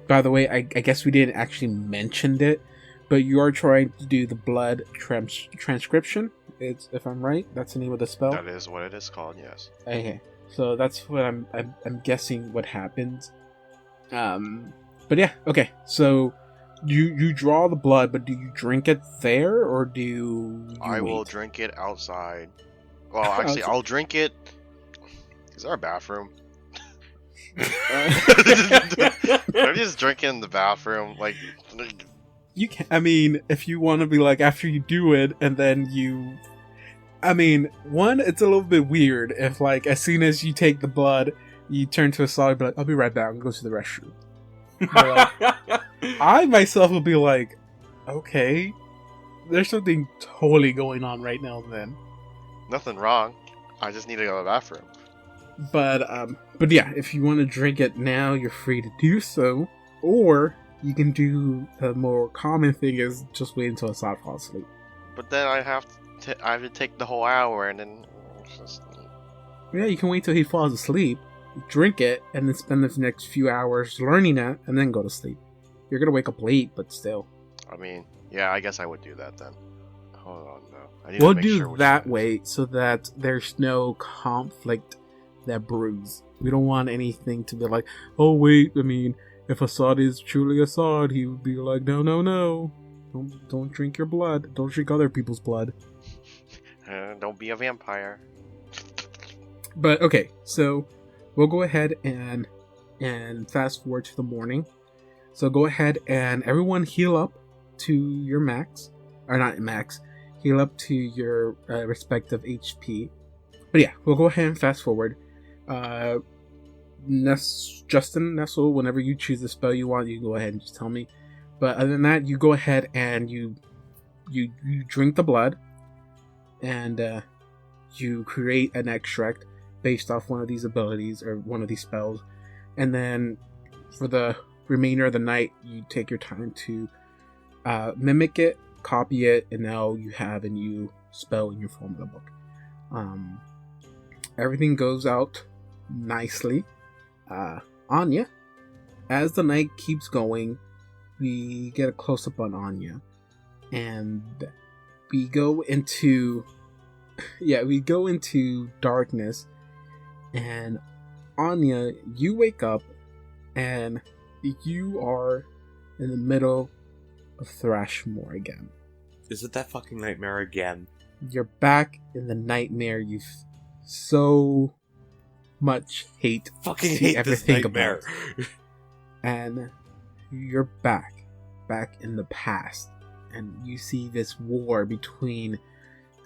By the way, I guess we didn't actually mention it, but you are trying to do the blood transcription. It's, if I'm right, that's the name of the spell. That is what it is called. Yes. Okay, so that's what I'm guessing what happens. But yeah, okay. So you draw the blood, but do you drink it there or do you I will wait? drink it outside. Well, actually, I'll drink it. Is there a bathroom? I'm just drinking in the bathroom, like. You can. I mean, if you want to be like after you do it, and then you. I mean, one, it's a little bit weird if like as soon as you take the blood, you turn to a solid, be like, "I'll be right back and go to the restroom." I myself will be like, "Okay, there's something totally going on right now." Then, Nothing wrong. I just need to go to the bathroom. but yeah, if you want to drink it now, you're free to do so, or you can do the more common thing is just wait until Assad falls asleep. But then I have to take the whole hour and then just... Yeah, you can wait till he falls asleep, drink it, and then spend the next few hours learning it, and then go to sleep. You're gonna wake up late, but still. I mean, yeah, I guess I would do that then. Hold on, though. I need We'll to make do sure which that one it is. way so that there's no conflict that brews. We don't want anything to be like, oh wait, I mean, if Assad is truly Assad, he would be like, no, no, no. Don't drink your blood. Don't drink other people's blood. Don't be a vampire. But okay, so we'll go ahead and fast forward to the morning. So go ahead and everyone heal up to your max, or not max, heal up to your respective HP. But yeah, we'll go ahead and fast forward. Justin, Nestle, whenever you choose the spell you want, you go ahead and just tell me. But other than that, you go ahead and you drink the blood, and you create an extract based off one of these abilities or one of these spells, and then for the remainder of the night, you take your time to mimic it, copy it, and now you have a new spell in your form of the book. Everything goes out nicely. Anya, as the night keeps going, we get a close-up on Anya, and we go into darkness, and Anya, you wake up and you are in the middle of Thrushmoor again. Is it that fucking nightmare again? You're back in the nightmare you've so much hate. Fucking to hate ever this think nightmare. about. And you're back in the past, and you see this war between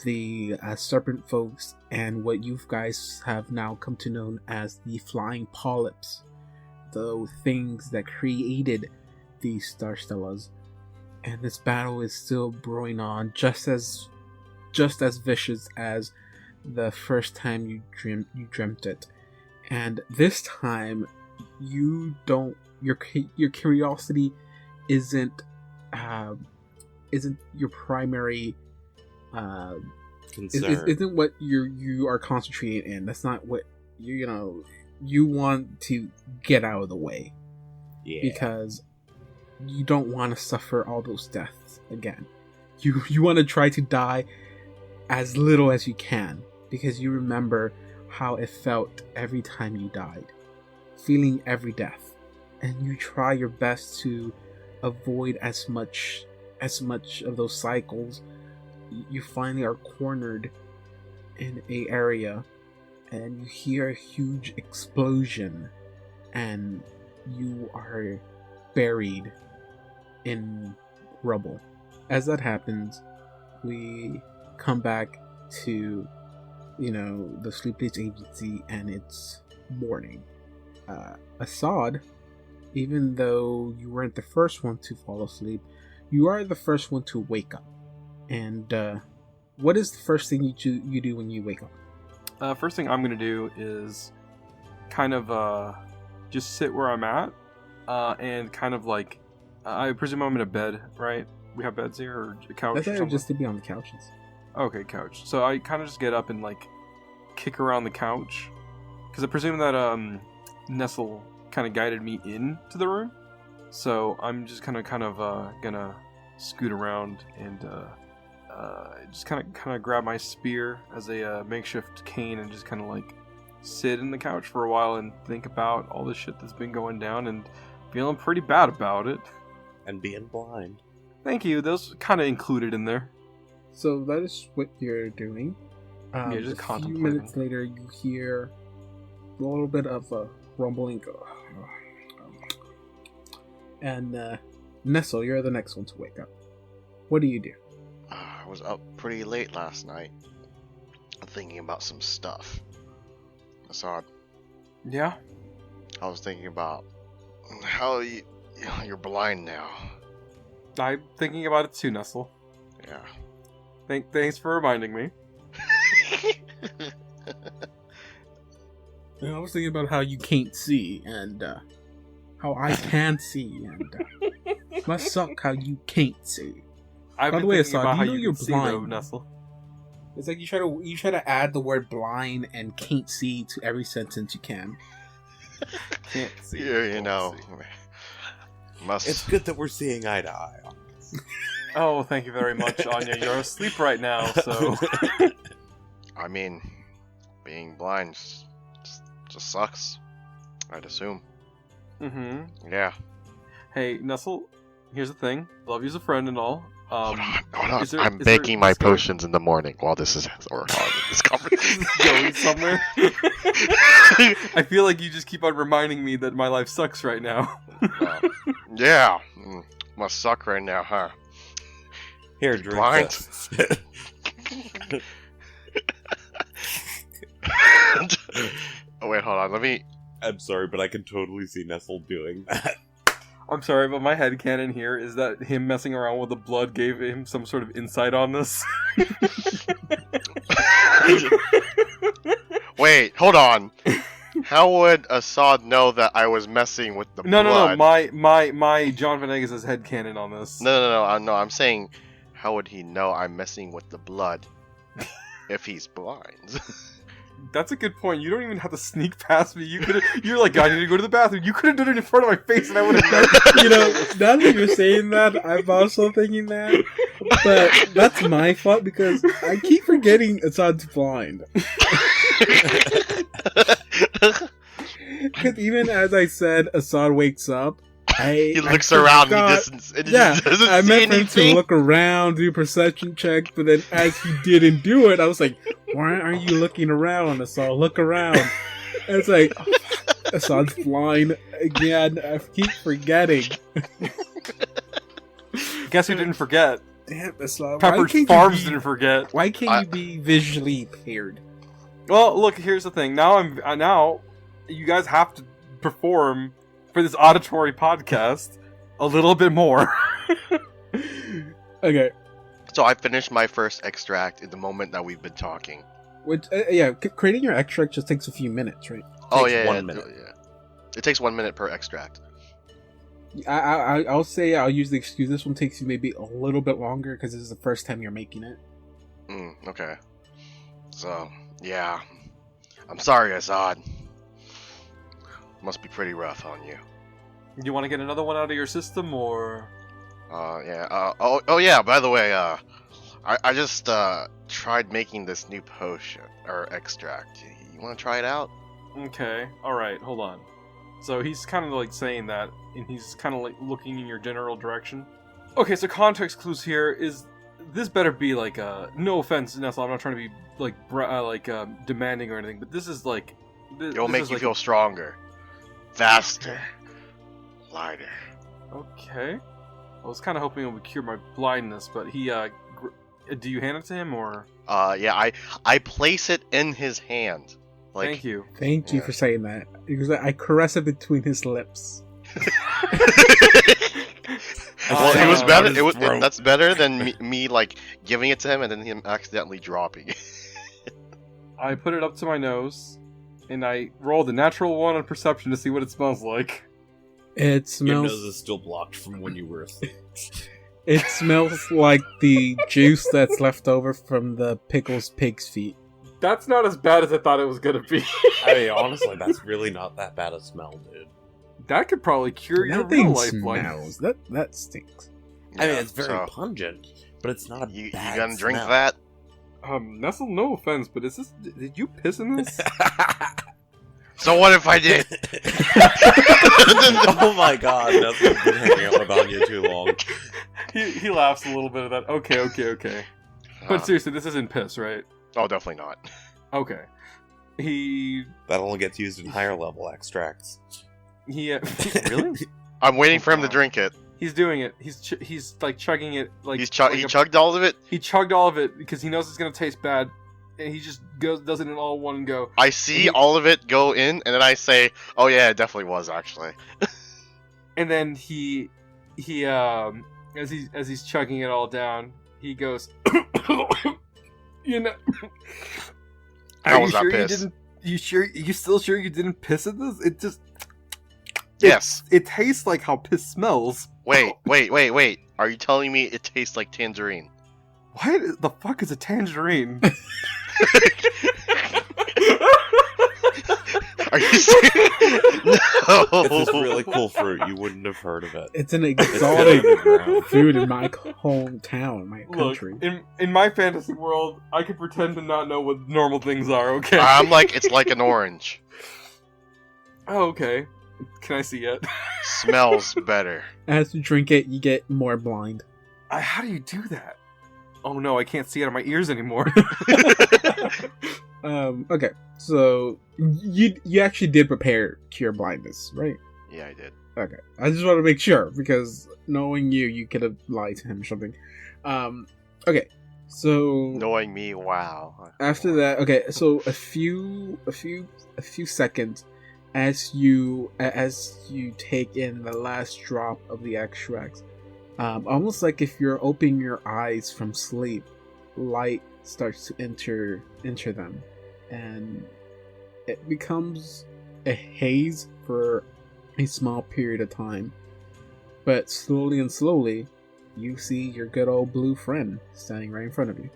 the serpent folks and what you guys have now come to know as the flying polyps, the things that created these star stellas. And this battle is still brewing on, just as vicious as the first time you dreamt it. And this time, you don't. Your curiosity isn't your primary Concern. isn't what you are concentrating in. That's not what you want to get out of the way. Yeah. Because you don't want to suffer all those deaths again. You want to try to die as little as you can, because you remember how it felt every time you died, feeling every death, and you try your best to avoid as much of those cycles. You finally are cornered in a area, and you hear a huge explosion, and you are buried in rubble. As that happens, we come back to the Sleepless Agency, and it's morning. Assad, even though you weren't the first one to fall asleep, you are the first one to wake up. And what is the first thing you do when you wake up? First thing I'm gonna do is kind of just sit where I'm at, and kind of like, I presume I'm in a bed, right? We have beds here, or a couch? I or thought it something? just to be on the couches. Okay, couch. So I kind of just get up and like kick around the couch, because I presume that Nestle kind of guided me into the room. So I'm just kind of gonna scoot around and just kind of grab my spear as a makeshift cane and just kind of like sit in the couch for a while and think about all the shit that's been going down and feeling pretty bad about it. And being blind. Thank you. Those kind of included in there. So that is what you're doing. Yeah, just a few contemplating. minutes later, you hear a little bit of a rumbling. And Nestle, you're the next one to wake up. What do you do? I was up pretty late last night, thinking about some stuff. Assad, Yeah. I was thinking about how you're blind now. I'm thinking about it too, Nestle. Yeah. Thanks for reminding me. I was thinking about how you can't see, and how I can see, and must suck how you can't see. I've By been the way, thinking Assad, about you how know you you're can see, though, blind. Nestle. It's like you try to add the word blind and can't see to every sentence you can. Can't see. Yeah, you can't know. see. Must. It's good that we're seeing eye to eye on this. Oh, thank you very much, Anya. You're asleep right now, so... I mean, being blind just sucks. I'd assume. Mm-hmm. Yeah. Hey, Nestle, here's the thing. Love you as a friend and all. Hold on. is there- I'm is there making my this guy- potions in the morning while this is this conversation. Going somewhere. I feel like you just keep on reminding me that my life sucks right now. Yeah. Must suck right now, huh? Here, drink Blind. this. Oh wait, hold on. Let me. I'm sorry, but I can totally see Nestle doing that. I'm sorry, but my headcanon here is that him messing around with the blood gave him some sort of insight on this. Wait, hold on. How would Assad know that I was messing with the No, blood? my John Venegas' headcanon on this. No. I'm saying, how would he know I'm messing with the blood if he's blind? That's a good point. You don't even have to sneak past me. You're like, I need to go to the bathroom. You could have done it in front of my face, and I would have known. You know, now that you're saying that, I'm also thinking that. But that's my fault because I keep forgetting Assad's blind. Because even as I said, Assad wakes up. He looks around. He doesn't. Yeah, doesn't I see meant for him to anything. look around, do a perception check, but then as he didn't do it, I was like, why aren't you looking around, Assad? Look around. And it's like, Assad's blind again. I keep forgetting. Guess who didn't forget? Damn, Assad. Pepperidge Farms didn't forget. Why can't you be visually impaired? Well, look. Here's the thing. Now you guys have to perform for this auditory podcast a little bit more. Okay. So I finished my first extract in the moment that we've been talking. Which, creating your extract just takes a few minutes, right? Oh Takes yeah, 1 yeah, minute. yeah. It takes 1 minute per extract. I'll say I'll use the excuse this one takes you maybe a little bit longer because this is the first time you're making it. Okay. So yeah, I'm sorry, Assad. Must be pretty rough on you. You want to get another one out of your system, or? Yeah. Oh yeah. By the way, I just tried making this new potion or extract. You want to try it out? Okay. All right. Hold on. So he's kind of like saying that, and he's kind of like looking in your general direction. Okay. So context clues here is this better be like no offense, Nestle. I'm not trying to be like demanding or anything, but this is like. It'll make you feel stronger, faster, lighter. Okay. I was kind of hoping it would cure my blindness, but he, do you hand it to him, or? Yeah, I place it in his hand. Like, Thank you. Thank you Yeah. for saying that. Because I caress it between his lips. Well, it was Oh, better. his It was throat. that's better than me like giving it to him and then him accidentally dropping it. I put it up to my nose, and I rolled a natural one on perception to see what it smells like. It Your smells. nose is still blocked from when you were asleep. It smells like the juice that's left over from the pickles pig's feet. That's not as bad as I thought it was gonna be. I mean, honestly, that's really not that bad a smell, dude. That could probably cure your That real thing life smells. blindness. That stinks. I mean, Yeah, it's very so, pungent, but it's not a You bad gonna drink smell. that? Nestle, no offense, but is this? Did you piss in this? So what if I did? Oh my god, Nestle's been hanging out with Anya too long. he laughs a little bit at that. Okay. But seriously, this isn't piss, right? Oh, definitely not. Okay. He That only gets used in higher level extracts. really? I'm waiting for him to drink it. He's doing it. He's like chugging it. Like He like chugged all of it. He chugged all of it because he knows it's gonna taste bad, and he just does it in all one go. I see all of it go in, and then I say, "Oh yeah, it definitely was actually." And then he as he's chugging it all down, he goes, you know, How was that piss? You still sure you didn't piss at this? It just Yes. It tastes like how piss smells. Wait. Are you telling me it tastes like tangerine? What the fuck is a tangerine? Are you serious? No. It's this really cool fruit. You wouldn't have heard of it. It's an It's exotic underground. food in my hometown, my country. Look, in my fantasy world, I can pretend to not know what normal things are. Okay. I'm like, it's like an orange. Oh, okay. Can I see it? Smells better. As you drink it, you get more blind. How do you do that? Oh no, I can't see out of my ears anymore. Okay, so you actually did prepare to your blindness, right? Yeah, I did. Okay, I just want to make sure because knowing you could have lied to him or something. Okay, so Knowing me, wow. after that, okay, so a few seconds as you take in the last drop of the extracts, almost like if you're opening your eyes from sleep, light starts to enter them, and it becomes a haze for a small period of time. But slowly and slowly, you see your good old blue friend standing right in front of you.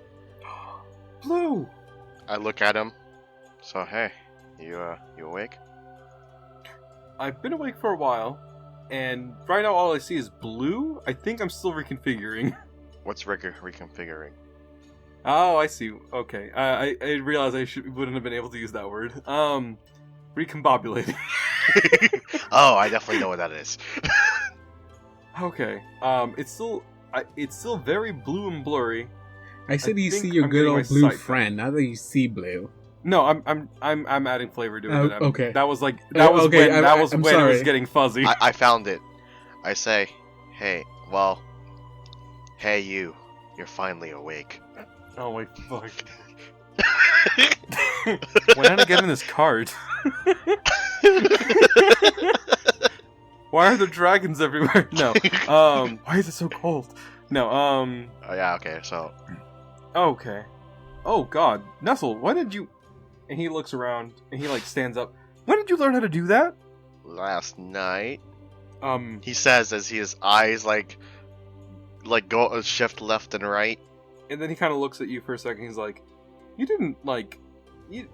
Blue! I look at him. So hey, you awake? I've been awake for a while, and right now all I see is blue. I think I'm still reconfiguring. What's reconfiguring? Oh, I see. Okay. I realized I wouldn't have been able to use that word. Recombobulating. Oh, I definitely know what that is. Okay. It's still very blue and blurry. I said I you think see your I'm good getting old my blue sight back. friend. Now that you see blue. No, I'm adding flavor to it. Oh, I'm- okay. That was like Oh, okay, when I'm it was sorry. getting fuzzy. I found it. I say, hey, you're finally awake. Oh my fuck. When did I get in this card? Why are there dragons everywhere? No. Why is it so cold? No. Oh yeah, okay, so Okay. Oh god, Nestle, when did you? And he looks around and he like stands up. When did you learn how to do that? last night, Um. he says as his eyes like go shift left and right. And then he kind of looks at you for a second. He's like, "You didn't like, you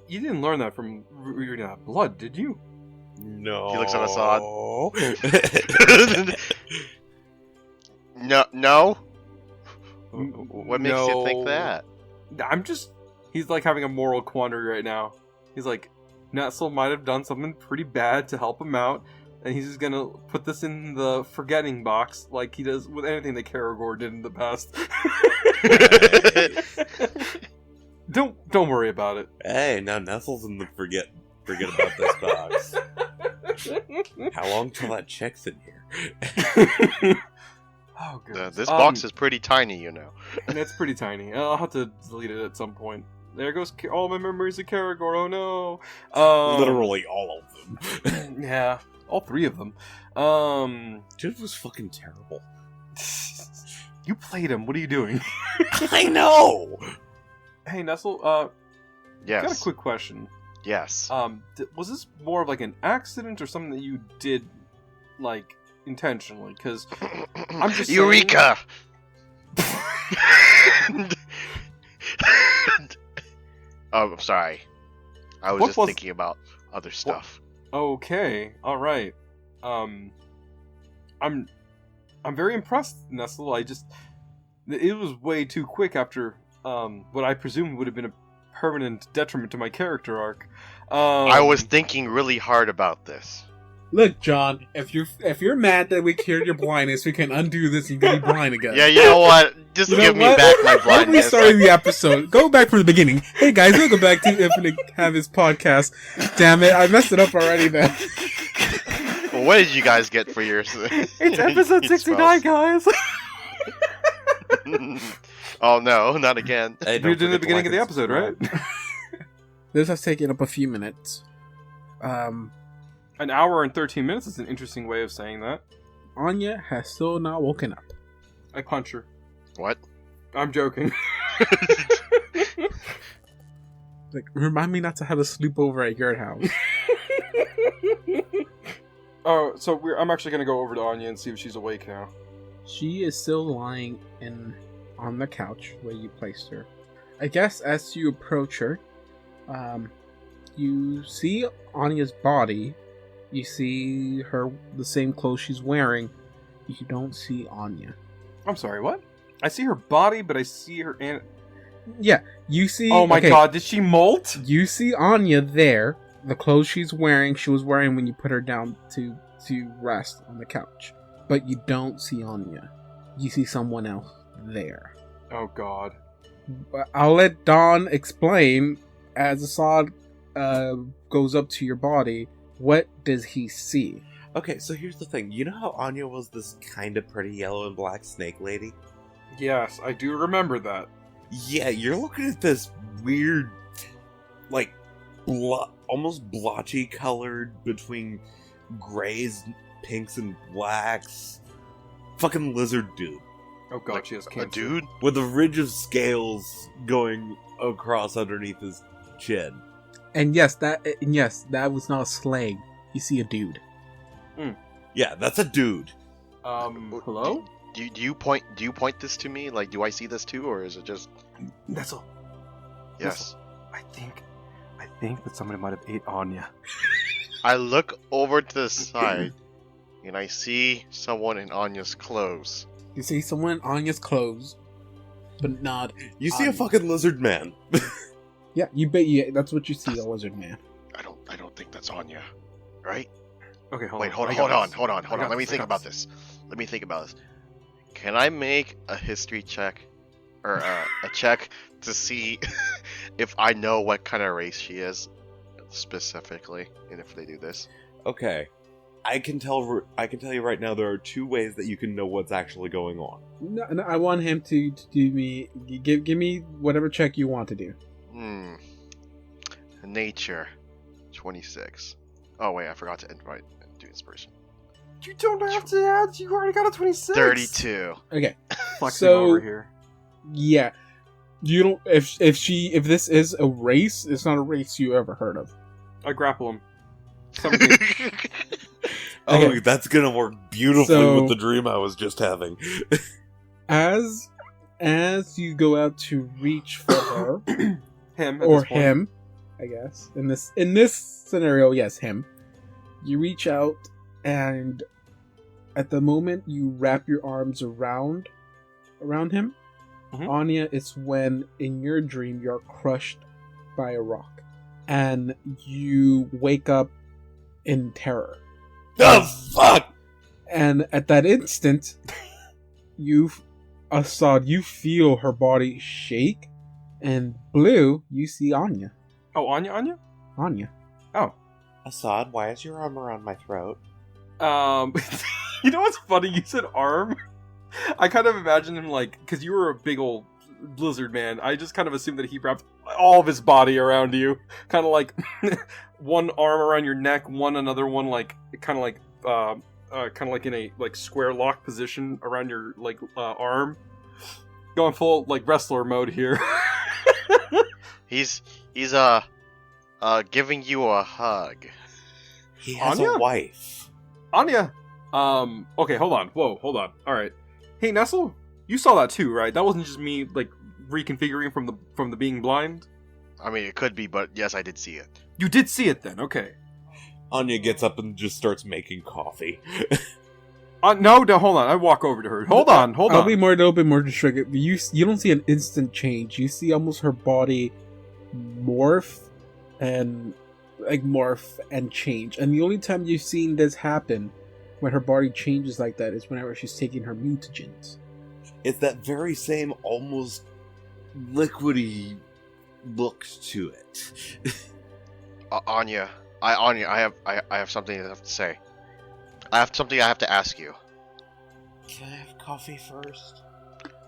didn't learn that from reading that blood, did you?" No. He looks at Assad. No. What makes you think that? I'm just. He's like having a moral quandary right now. He's like, Netzel might have done something pretty bad to help him out, and he's just gonna put this in the forgetting box like he does with anything that Karagor did in the past. Don't worry about it. Hey, now Nestle's in the forget about this box. How long till that check's in here? Oh, goodness. This box is pretty tiny, you know. It's pretty tiny. I'll have to delete it at some point. There goes all my memories of Karagor. Oh no. Literally all of them. Yeah, all three of them. Dude was fucking terrible. You played him. What are you doing? I know. Hey, Nestle. Got a Yes. quick question. Yes. Was this more of like an accident or something that you did, like, intentionally? Because I'm just saying- Eureka! Oh, I'm sorry. I was What just was- thinking about other stuff. Okay, all right. I'm very impressed, Nestle. It was way too quick after what I presume would have been a permanent detriment to my character arc. I was thinking really hard about this. Look, John, if you're mad that we cured your blindness, we can undo this and get you blind again. Yeah, you know what? Just You know give me what? back my When we blindness. started the episode, go back from the beginning. Hey guys, welcome back to Infinite Canvas Podcast. Damn it, I messed it up already then. Well, what did you guys get for yours? It's episode 69, guys. Oh no, not again. Hey, We don't did it at the forget to beginning of like the and episode, right? subscribe. This has taken up a few minutes. An hour and 13 minutes is an interesting way of saying that. Anya has still not woken up. I punch her. What? I'm joking. Like, remind me not to have a sleepover at your house. Oh, so I'm actually gonna go over to Anya and see if she's awake now. She is still lying on the couch where you placed her. I guess as you approach her, you see Anya's body. You see the same clothes she's wearing. You don't see Anya. I'm sorry, what? I see her body, but I see her Yeah, you see... Oh my god, did she molt? You see Anya there. The clothes she was wearing when you put her down to rest on the couch. But you don't see Anya. You see someone else there. Oh god. I'll let Don explain. As Assad goes up to your body, what does he see? Okay, so here's the thing. You know how Anya was this kind of pretty yellow and black snake lady? Yes, I do remember that. Yeah, you're looking at this weird, like, almost blotchy colored between grays, pinks, and blacks. Fucking lizard dude. Oh god, Like she has a cancer. dude? With a ridge of scales going across underneath his chin. And yes, that was not a slag. You see a dude. Yeah, that's a dude. Hello? Do you point this to me? Like, do I see this too, or is it just Nestle. yes? I think that somebody might have ate Anya. I look over to the side, and I see someone in Anya's clothes. You see someone in Anya's clothes, but not. You see a fucking lizard man. Yeah, you bet. Yeah, that's what you see, a lizard man. I don't think that's Anya, right? Okay, hold Wait, on. hold on. I got Let me this, think I got about this. this. Let me think about this. Can I make a history check, or a check to see if I know what kind of race she is specifically, and if they do this? Okay. I can tell you right now there are two ways that you can know what's actually going on. No, I want him to do me. Give me whatever check you want to do. Nature, 26. Oh wait, I forgot to do inspiration. You don't have to add. You already got a 26. 32. Okay. Flexing So- over here. Yeah. You don't. If this is a race, it's not a race you ever heard of. I grapple him. 17. Oh, Okay. that's gonna work beautifully So- with the dream I was just having. As you go out to reach for her Him. At or this point. him, I guess in this scenario, yes, him. You reach out, and at the moment you wrap your arms around him, Mhm. Anya, it's when in your dream you're crushed by a rock, and you wake up in terror. Oh, fuck! And at that instant, Assad, you feel her body shake, and Blue, you see Anya. Oh, Anya? Anya. Oh. Assad, why is your arm around my throat? You know what's funny? You said arm. I kind of imagine him like, because you were a big old lizard man. I just kind of assumed that he wrapped all of his body around you, kind of like one arm around your neck, another one like kind of like in a like square lock position around your like arm. Going full like wrestler mode here. He's giving you a hug. He has Anya? a wife. Anya. Okay, hold on. Whoa, hold on. All right. Hey, Nestle, you saw that too, right? That wasn't just me like reconfiguring from the being blind. I mean, it could be, but yes, I did see it. You did see it then. Okay. Anya gets up and just starts making coffee. No, hold on. I walk over to her. Hold on. I'll be a little bit more distracted. You don't see an instant change. You see almost her body morph and change. And the only time you've seen this happen when her body changes like that is whenever she's taking her mutagens. It's that very same almost liquidy look to it. Anya, I have something I have to say. I have something I have to ask you. Can I have coffee first?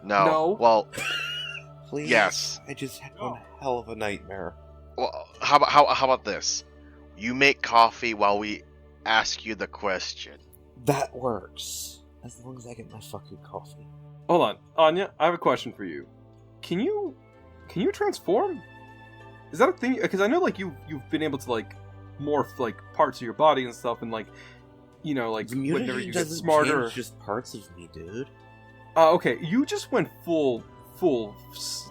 No. Well, Please? yes. I just had one hell of a nightmare. Well, how about this? You make coffee while we ask you the question. That works. As long as I get my fucking coffee. Hold on, Anya. I have a question for you. Can you transform? Is that a thing? Because I know like you've been able to like morph like parts of your body and stuff, and like you know, like The whenever mutagen you get doesn't smarter. change just parts of me, dude. Okay, you just went full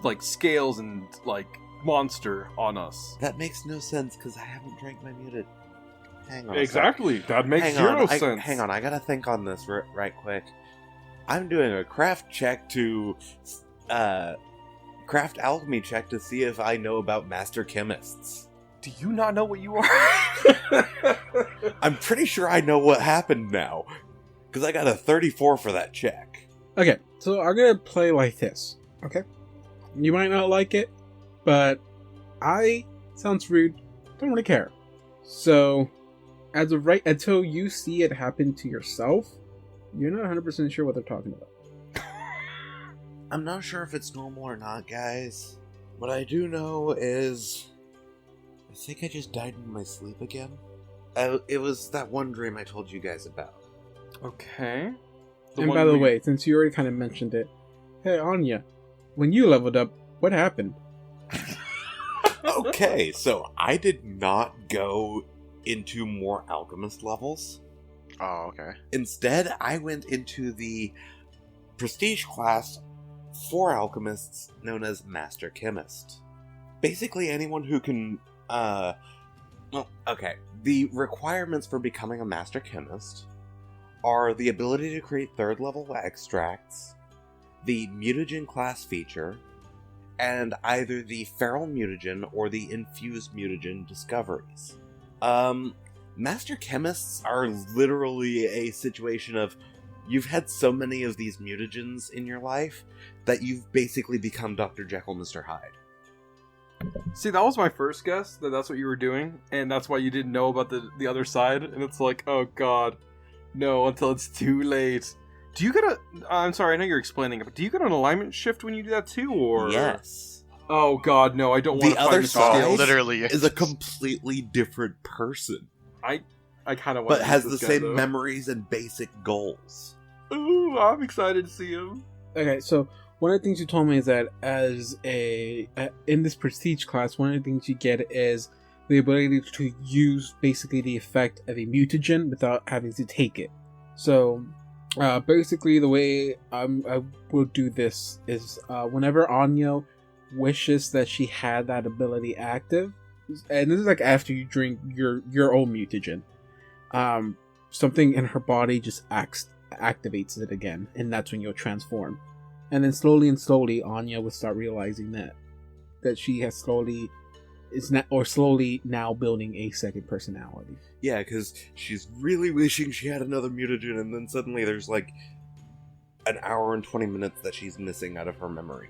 like scales and like monster on us. That makes no sense because I haven't drank my mutant. Hang on. Exactly, that makes Hang zero on, sense. hang on, I gotta think on this right quick. I'm doing a craft check to, craft alchemy check to see if I know about master chemists. Do you not know what you are? I'm pretty sure I know what happened now, because I got a 34 for that check. Okay, so I'm gonna play like this. Okay, you might not like it, but sounds rude. Don't really care. So, as of right until you see it happen to yourself, you're not 100% sure what they're talking about. I'm not sure if it's normal or not, guys. What I do know is, I think I just died in my sleep again. It was that one dream I told you guys about. Okay. And by the way, since you already kind of mentioned it, hey Anya, when you leveled up, what happened? Okay, so I did not go into more alchemist levels. Oh, okay. Instead, I went into the prestige class for alchemists known as Master Chemist. Basically, anyone who can, okay. The requirements for becoming a Master Chemist are the ability to create third level extracts, the mutagen class feature, and either the feral mutagen or the infused mutagen discoveries. Master Chemists are literally a situation of you've had so many of these mutagens in your life that you've basically become Dr. Jekyll, Mr. Hyde. See, that was my first guess, that's what you were doing, and that's why you didn't know about the other side, and it's like, oh god, no, until it's too late. Do you get I'm sorry, I know you're explaining it, but do you get an alignment shift when you do that too, or? Yes. Oh god, no, I don't want The to fight other this side scales. Literally is a completely different person, I kind of want but to has use the this guy, same though. memories and basic goals. Ooh, I'm excited to see him. Okay, so one of the things you told me is that as in this prestige class, one of the things you get is the ability to use basically the effect of a mutagen without having to take it. So basically the way I will do this is whenever Anya wishes that she had that ability active, and this is like after you drink your own mutagen, something in her body just activates it again, and that's when you'll transform. And then slowly, Anya would start realizing that she has slowly now building a second personality. Yeah, because she's really wishing she had another mutagen, and then suddenly there's like an hour and 20 minutes that she's missing out of her memory.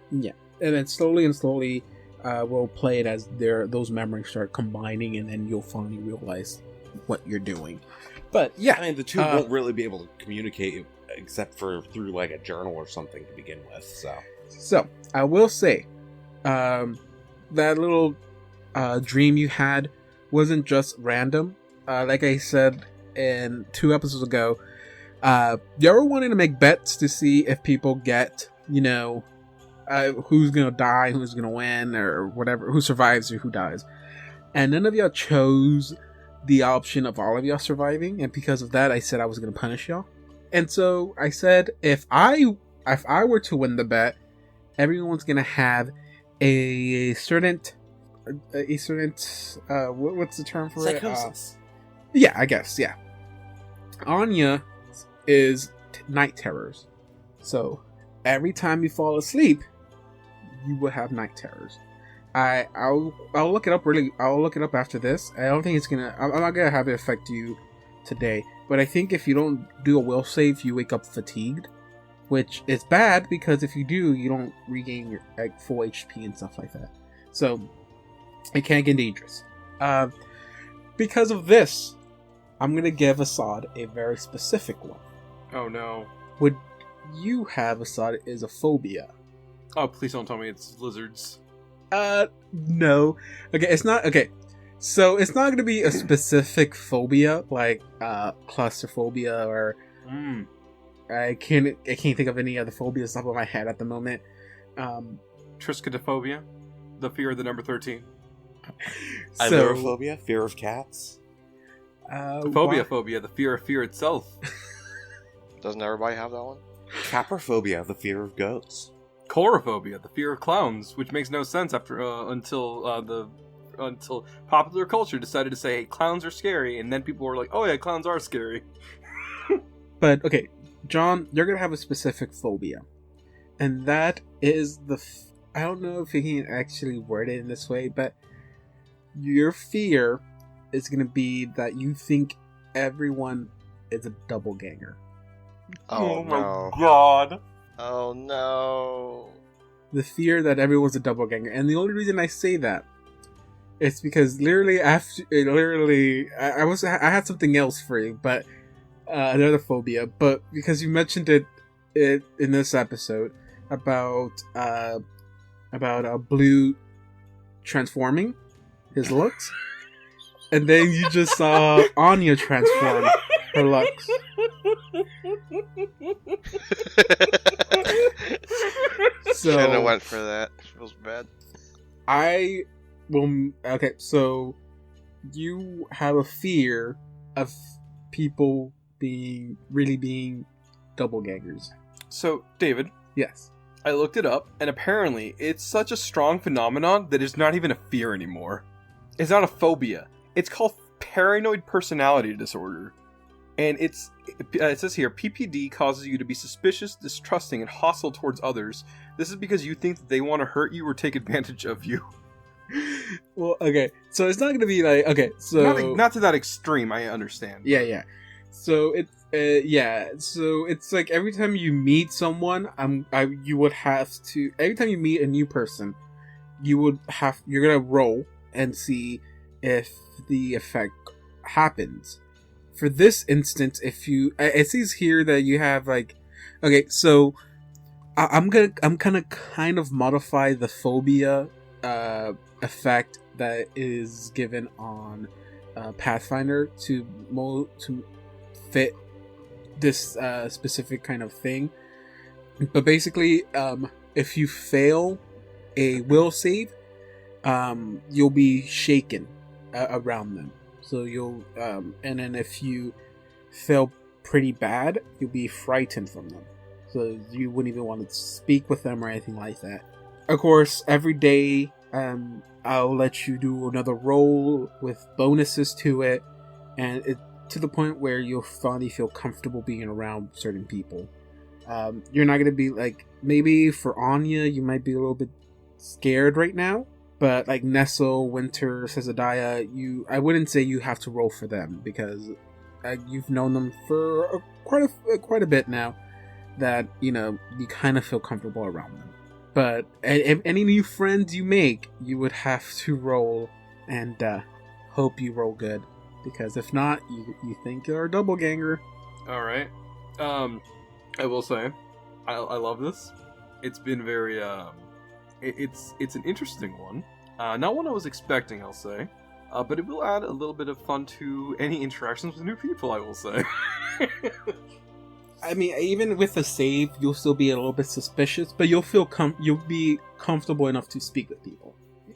Yeah, and then slowly, we'll play it as those memories start combining, and then you'll finally realize what you're doing. But yeah, I mean, the two won't really be able to communicate except for through like a journal or something to begin with. So I will say, that little dream you had wasn't just random. Like I said in 2 episodes ago, you ever wanted to make bets to see if people get, who's gonna die, who's gonna win, or whatever, who survives or who dies, and none of y'all chose the option of all of y'all surviving, and because of that, I said I was gonna punish y'all. And so I said, if I were to win the bet, everyone's gonna have a certain what's the term for Psychosis. it? Yeah, I guess, yeah. Anya is night terrors. So every time you fall asleep, you will have night terrors. I'll look it up I'll look it up after this. I don't think it's gonna I'm not gonna have it affect you today. But I think if you don't do a will save, you wake up fatigued, which is bad because if you do, you don't regain your full HP and stuff like that. So it can get dangerous. Because of this, I'm gonna give Assad a very specific one. Oh no. Would you have, Assad, is a phobia? Oh, please don't tell me it's lizards. No. Okay, it's not. Okay, so it's not gonna be a specific phobia like claustrophobia or. I can't think of any other phobias off of my head at the moment. Triskaidekaphobia, the fear of the number 13. Ailurophobia, fear of cats. Phobia, the fear of fear itself. Doesn't everybody have that one? Caprophobia, the fear of goats. Chorophobia, the fear of clowns, which makes no sense until popular culture decided to say, hey, clowns are scary, and then people were like, oh yeah, clowns are scary. But, okay, John, you're going to have a specific phobia. And that is I don't know if you can actually word it in this way, but your fear is going to be that you think everyone is a doppelganger. Oh, my no. god. Oh no. The fear that everyone's a doppelganger. And the only reason I say that is because literally I had something else for you, but another phobia, but because you mentioned it in this episode about Blue transforming his looks, and then you just saw Anya transform her looks. So Shouldn't have went for that. Feels bad. Okay, so you have a fear of people being doppelgangers. So, David, Yes. I looked it up, and apparently it's such a strong phenomenon that it's not even a fear anymore. It's not a phobia. It's called paranoid personality disorder. And it says here, PPD causes you to be suspicious, distrusting, and hostile towards others. This is because you think that they want to hurt you or take advantage of you. Well, okay, so it's not going to be like, okay, so... Not to that extreme, I understand. Yeah. So so it's like every time you meet someone, you would have to, every time you meet a new person, you're going to roll and see if the effect happens. For this instance, it says here that you have like, okay, so I'm gonna kind of modify the phobia effect that is given on Pathfinder to fit this specific kind of thing. But basically, if you fail a will save, you'll be shaken around them. So you'll, and then if you fail pretty bad, you'll be frightened from them. So you wouldn't even want to speak with them or anything like that. Of course, every day, I'll let you do another roll with bonuses to it, and to the point where you'll finally feel comfortable being around certain people. You're not going to be like, maybe for Anya, you might be a little bit scared right now. But like Nestle, Winter, Sezadiah, I wouldn't say you have to roll for them because you've known them for quite a bit now. That you kind of feel comfortable around them. But if any new friends you make, you would have to roll and hope you roll good, because if not, you think you're a doppelganger. All right. I will say, I love this. It's been very It's an interesting one. Not one I was expecting, I'll say. But it will add a little bit of fun to any interactions with new people, I will say. I mean, even with a save, you'll still be a little bit suspicious, but you'll be comfortable enough to speak with people.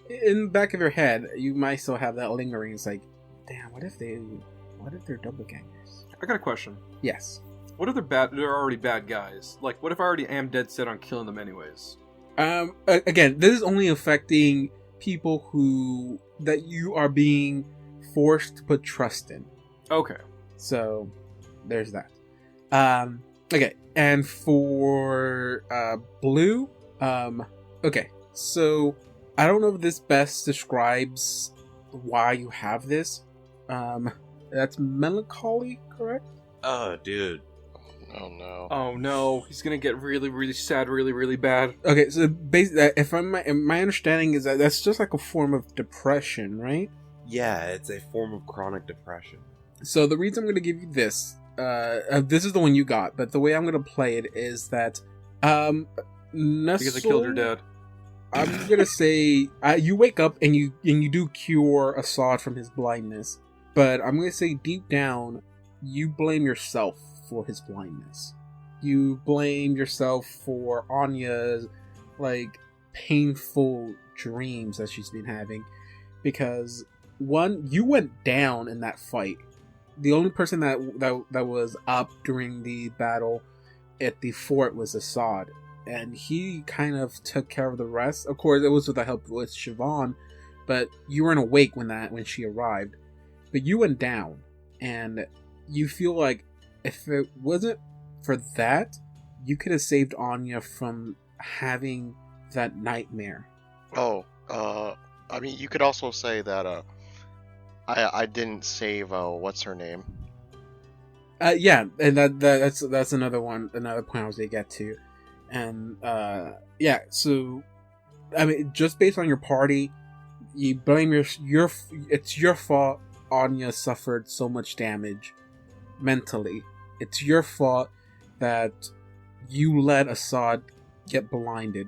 In the back of your head, you might still have that lingering. It's like, damn, what if they're doppelgangers? I got a question. Yes. What if they're already bad guys? Like, what if I already am dead set on killing them anyways? Again, this is only affecting people that you are being forced to put trust in. Okay. So, there's that. Okay, and for Blue, okay, so I don't know if this best describes why you have this. That's melancholy, correct? Oh, dude. Oh no. Oh no, he's gonna get really, really sad, really, really bad. Okay, so basically, my understanding is that that's just like a form of depression, right? Yeah, it's a form of chronic depression. So the reason I'm going to give you this, this is the one you got, but the way I'm going to play it is that, Because I killed your dad. I'm going to say, you wake up and you do cure Assad from his blindness, but I'm going to say deep down, you blame yourself for his blindness. You blame yourself for Anya's, like, painful dreams that she's been having, because one, you went down in that fight, the only person that was up during the battle at the fort was Assad, and he kind of took care of the rest. Of course, it was with the help with Siobhan, but you weren't awake when she arrived. But you went down, and you feel like if it wasn't for that, you could have saved Anya from having that nightmare. Oh, I mean, you could also say that I didn't save what's her name? Yeah, and that's another point I was gonna get to, and yeah. So, I mean, just based on your party, you blame your it's your fault. Anya suffered so much damage mentally. It's your fault that you let Assad get blinded.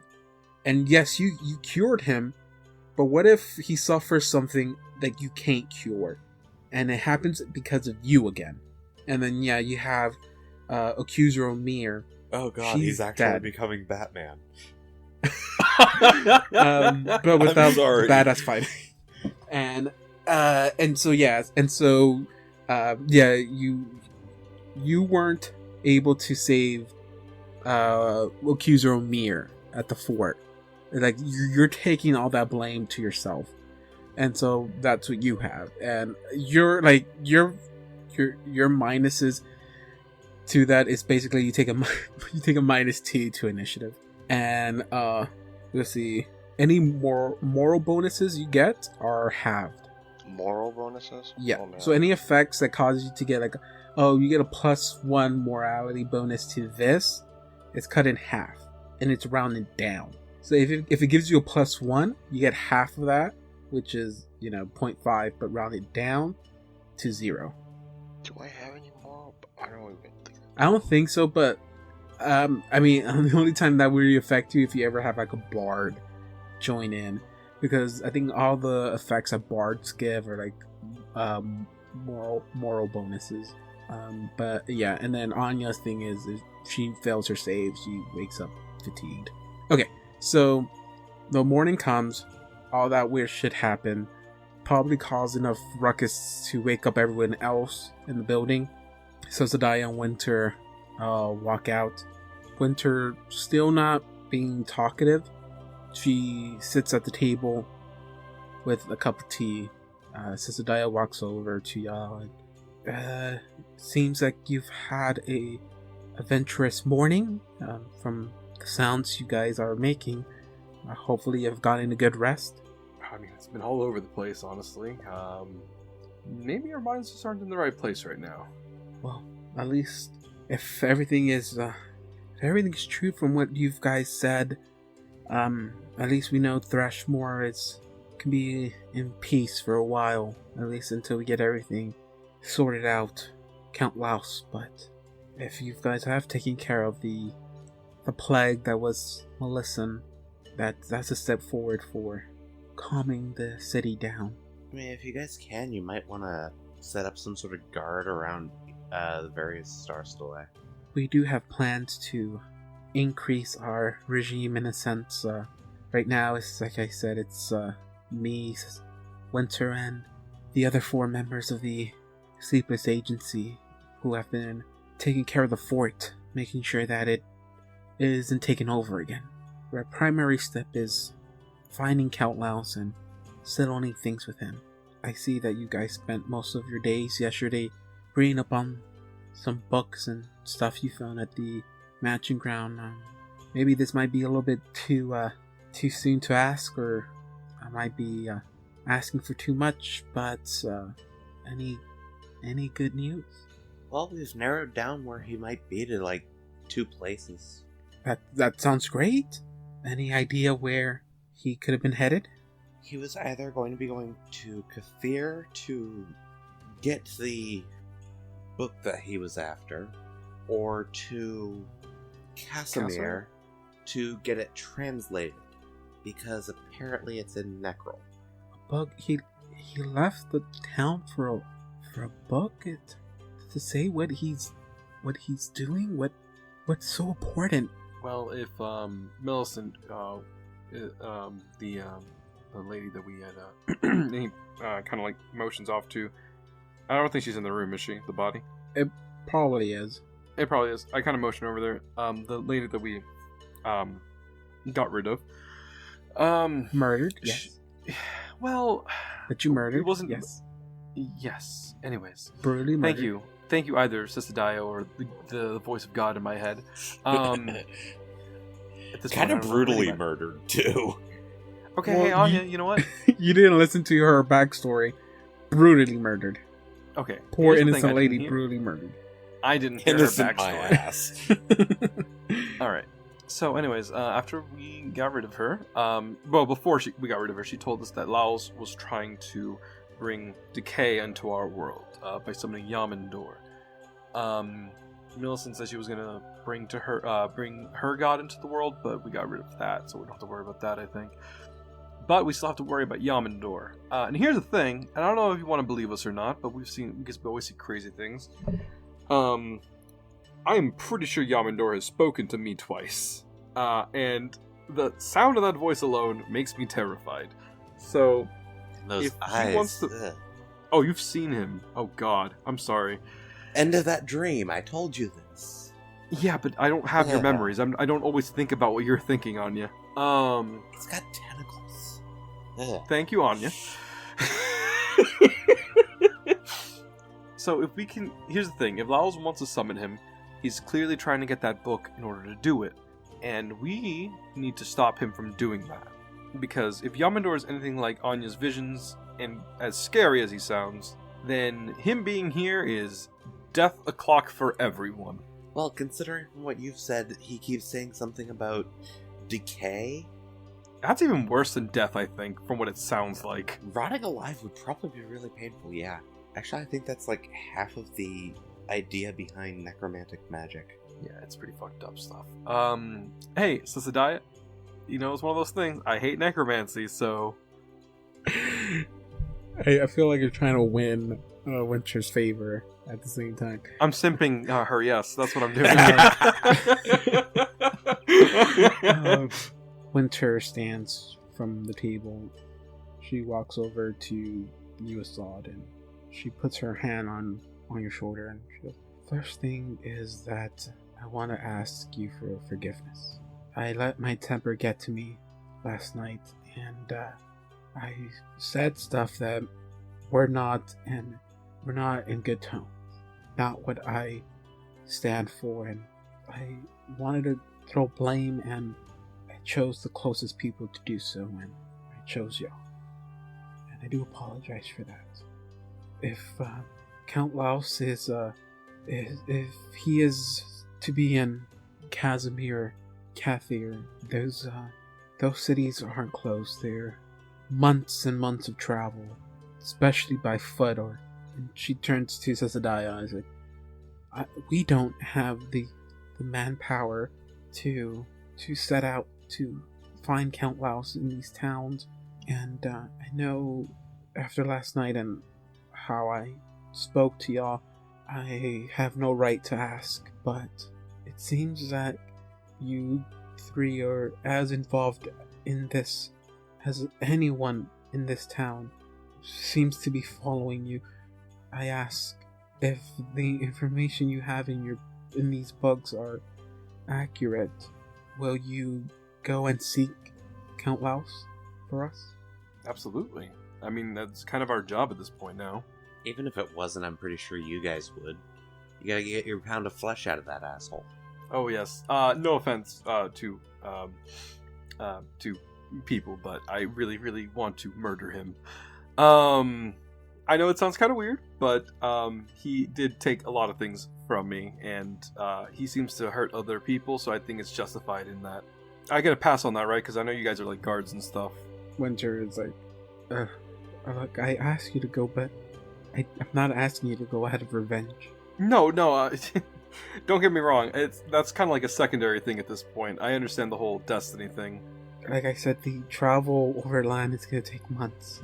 And yes, you cured him, but what if he suffers something that you can't cure, and it happens because of you again? And then yeah, you have Accuser O'Meara. Oh god, he's actually dead. Becoming Batman. But without badass fighting. And so yeah, you weren't able to save Accuser O'Meara at the fort. Like you're taking all that blame to yourself, and so that's what you have. And your minuses to that is basically you take a -2 to initiative. And let's see, any more moral bonuses you get are halved. Moral bonuses? Yeah. Oh, so any effects that cause you to get like, oh, you get a +1 morality bonus to this, it's cut in half, and it's rounded down. So if it gives you a +1, you get half of that, which is 0.5, but rounded down to 0. Do I have any moral? I don't even think. I don't think so, but I mean, the only time that would really affect you if you ever have like a bard join in, because I think all the effects that bards give are like moral bonuses. But yeah, and then Anya's thing is if she fails her save, she wakes up fatigued. Okay, so the morning comes, all that weird shit happened, probably caused enough ruckus to wake up everyone else in the building. So Zadiah and Winter walk out. Winter still not being talkative. She sits at the table with a cup of tea. So Zadiah walks over to y'all. Seems like you've had a adventurous morning. From the sounds you guys are making, hopefully you've gotten a good rest. I mean, it's been all over the place, honestly. Maybe our minds just aren't in the right place right now. Well, at least if everything is true from what you guys said, at least we know Thrushmoor can be in peace for a while, at least until we get everything sorted out, Count Laos. But if you guys have taken care of the plague that was Melissan, that's a step forward for calming the city down. I mean, if you guys can, you might want to set up some sort of guard around the various stars still. We do have plans to increase our regime in a sense. Right now, it's like I said, it's me, Winter, and the other 4 members of the Sleepless Agency who have been taking care of the fort, making sure that it isn't taken over again. Our primary step is finding Count Laos and settling things with him. I see that you guys spent most of your days yesterday reading up on some books and stuff you found at the matching ground. Maybe this might be a little bit too soon to ask, or I might be asking for too much, but any good news? Well, we've narrowed down where he might be to like 2 places. That sounds great. Any idea where he could have been headed? He was either going to be going to Kathir to get the book that he was after, or to Casimir to get it translated, because apparently it's in Necrol. A book? He left the town for a book? To say what he's doing? What's so important? Well, if Millicent, the lady that we had kind of like motions off to, I don't think she's in the room, is she? The body? Probably is. It probably is. I kind of motion over there. The lady that we got rid of. Murdered? Yes. Well, That you murdered? it wasn't. Yes. Yes. Anyways, Brutally murdered. thank you, either Sister Dio or the voice of God in my head. At this Kind point, of I don't know brutally anybody. murdered, too. Okay, Well, hey Anya, you know what? You didn't listen to her backstory. Brutally murdered. Okay, Poor here's the thing innocent I lady didn't hear. brutally murdered. I didn't hear Innocent her my backstory. ass. All right. So, anyways, after we got rid of her, well, before we got rid of her, she told us that Laos was trying to bring decay into our world by summoning Yamandor. Millicent said she was gonna bring her god into the world, but we got rid of that, so we don't have to worry about that, I think. But we still have to worry about Yamandor. And here's the thing, and I don't know if you want to believe us or not, but we always see crazy things. I am pretty sure Yamandor has spoken to me twice. And the sound of that voice alone makes me terrified. So, Those if eyes. he wants to... ugh. Oh, you've seen him. Oh god, I'm sorry. End of that dream. I told you this. Yeah, but I don't have your Yeah. memories. I don't always think about what you're thinking, Anya. It's got tentacles. Ugh. Thank you, Anya. So if we can... Here's the thing. If Laos wants to summon him, he's clearly trying to get that book in order to do it. And we need to stop him from doing that. Because if Yamandor is anything like Anya's visions, and as scary as he sounds, then him being here is death o'clock for everyone. Well, considering from what you've said, he keeps saying something about decay. That's even worse than death, I think, from what it sounds like. Rotting alive would probably be really painful, yeah. Actually, I think that's like half of the idea behind necromantic magic. Yeah, it's pretty fucked up stuff. Hey, Sister Diet, you know, it's one of those things. I hate necromancy, so... I feel like you're trying to win Winter's favor at the same time. I'm simping her, yes. That's what I'm doing. Winter stands from the table. She walks over to you, Assad, and she puts her hand on your shoulder and she goes, "First thing is that I want to ask you for forgiveness. I let my temper get to me last night, and I said stuff that were not in good tone. Not what I stand for, and I wanted to throw blame, and I chose the closest people to do so, and I chose y'all. And I do apologize for that. If Count Laos is if he is to be in Casimir, Kathir, those cities aren't close. They're months and months of travel, especially by foot." And she turns to Sesadaya and is like, "We don't have the manpower to set out to find Count Laos in these towns. And I know after last night and how I spoke to y'all, I have no right to ask, but it seems that you three are as involved in this as anyone in this town seems to be following you. I ask if the information you have in these books are accurate. Will you go and seek Count Laos for us?" Absolutely. I mean, that's kind of our job at this point now. Even if it wasn't, I'm pretty sure you guys would. You gotta get your pound of flesh out of that asshole. Oh, yes. No offense to people, but I really, really want to murder him. I know it sounds kind of weird, but he did take a lot of things from me, and he seems to hurt other people, so I think it's justified in that. I get a pass on that, right? Because I know you guys are like guards and stuff. Winter is like, look, I asked you to go, but I'm not asking you to go out of revenge. No, don't get me wrong. That's kind of like a secondary thing at this point. I understand the whole destiny thing. Like I said, the travel overland is going to take months.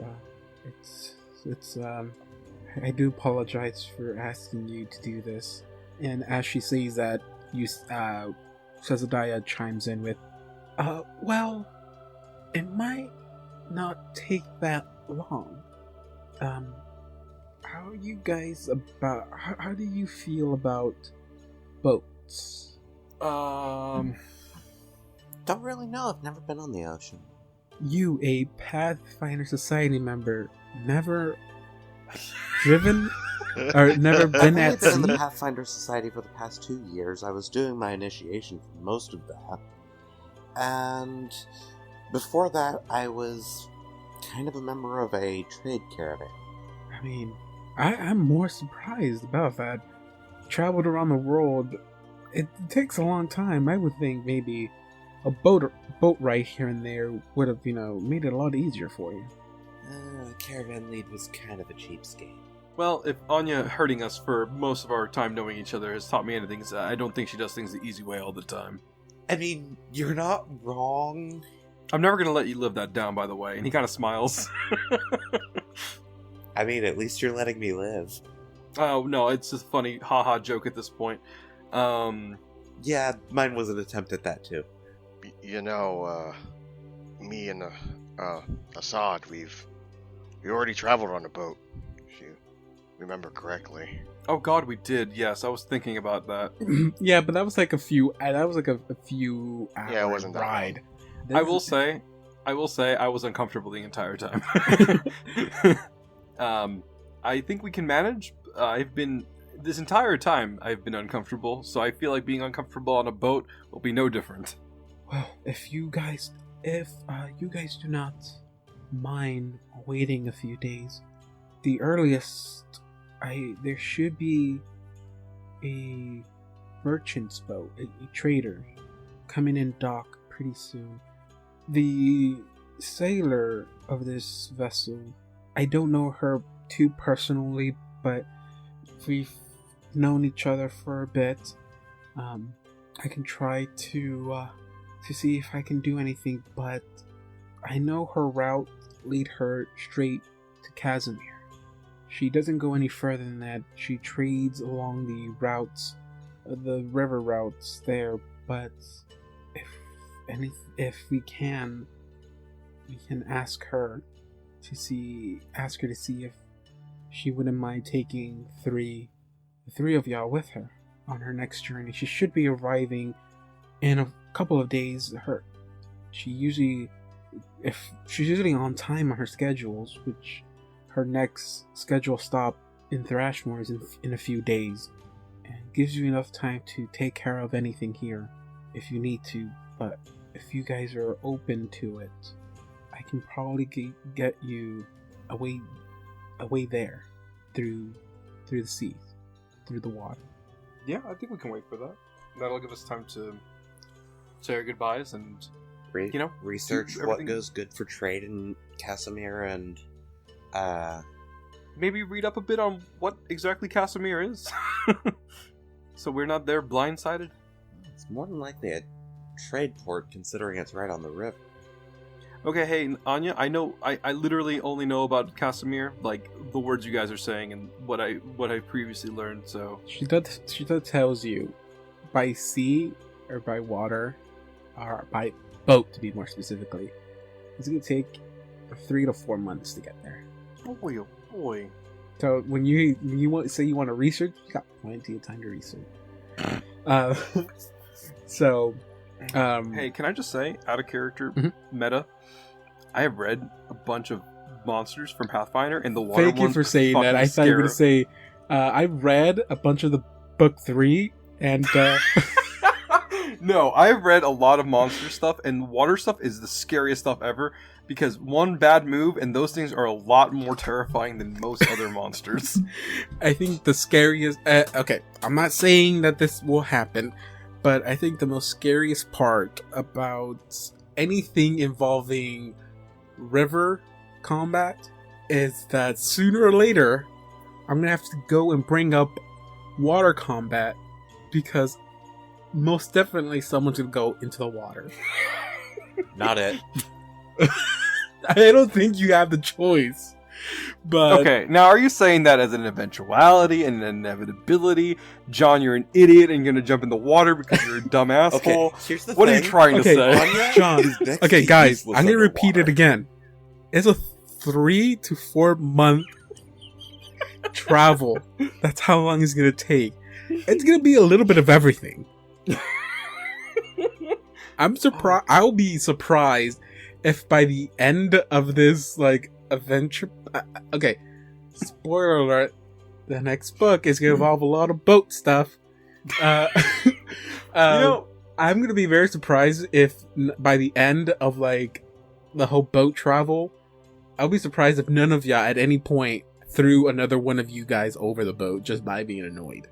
I do apologize for asking you to do this. And as she says that, Sezadiah chimes in with, well, it might not take that long. how are you guys about? How do you feel about boats? Um, Don't really know. I've never been on the ocean. You, a Pathfinder Society member, never driven or never I've been only at been in the sea? Pathfinder Society for the past 2 years. I was doing my initiation for most of that. And before that, I was kind of a member of a trade caravan. I mean, I'm more surprised about that. Traveled around the world. It takes a long time. I would think maybe a boat ride here and there would have, made it a lot easier for you. Caravan lead was kind of a cheapskate. well, if Anya hurting us for most of our time knowing each other has taught me anything, I don't think she does things the easy way all the time. I mean, you're not wrong. I'm never gonna let you live that down, by the way. And he kind of smiles. I mean, at least you're letting me live. Oh no, it's just a funny haha joke at this point. Yeah, mine was an attempt at that too. Me and Assad, we already traveled on a boat, if you remember correctly. Oh god, we did. Yes, I was thinking about that. Yeah, but that was like a few. That was like a few hour Yeah, it wasn't that ride. I will say, I was uncomfortable the entire time. I think we can manage. This entire time I've been uncomfortable, so I feel like being uncomfortable on a boat will be no different. Well, if you guys do not mind waiting a few days, the earliest there should be a merchant's boat, a trader, coming in dock pretty soon. The sailor of this vessel, I don't know her too personally, but we've known each other for a bit. I can try to see if I can do anything, but I know her route lead her straight to Casimir. She doesn't go any further than that. She trades along the routes, the river routes there, but if we can ask her to see if she wouldn't mind taking the three of y'all with her on her next journey. She should be arriving in a couple of days. She's usually on time on her schedules, which her next scheduled stop in Thrushmoor is in a few days, and gives you enough time to take care of anything here if you need to. But if you guys are open to it, I can probably get you away there through the seas, through the water. Yeah, I think we can wait for that. That'll give us time to say our goodbyes and, research do what everything. goes good for trade in Casimir and maybe read up a bit on what exactly Casimir is. So we're not there blindsided. it's more than likely a trade port considering it's right on the river. Okay, hey, Anya, I know, I literally only know about Casimir, like, the words you guys are saying and what I previously learned, so... She does tells you by sea or by water, or by boat to be more specifically, it's going to take 3 to 4 months to get there. Boy, oh boy. So when you want to research, you got plenty of time to research. Hey, can I just say, out of character, meta, I have read a bunch of monsters from Pathfinder, and the water thank you ones for are saying that. fucking I thought you were going to scary. say, I read a bunch of the book 3, and No, I've read a lot of monster stuff, and water stuff is the scariest stuff ever, because one bad move, and those things are a lot more terrifying than most other monsters. I think the scariest... okay, I'm not saying that this will happen, but I think the most scariest part about anything involving river combat is that sooner or later, I'm going to have to go and bring up water combat, because most definitely someone's going to go into the water. Not it. I don't think you have the choice. But Okay, now are you saying that as an eventuality and an inevitability? John, you're an idiot and you're gonna jump in the water because you're a dumb asshole. Okay, here's the What thing. are you trying Okay, to say? Anya John, is next okay, to guys, useless I'm going to repeat it underwater. again. It's a 3 to 4 month travel. That's how long it's gonna take. It's gonna be a little bit of everything. I'm surprised. I'll be surprised if by the end of this like adventure. Okay, spoiler alert: the next book is gonna involve a lot of boat stuff. I'm gonna be very surprised if by the end of like the whole boat travel, I'll be surprised if none of y'all at any point threw another one of you guys over the boat just by being annoyed.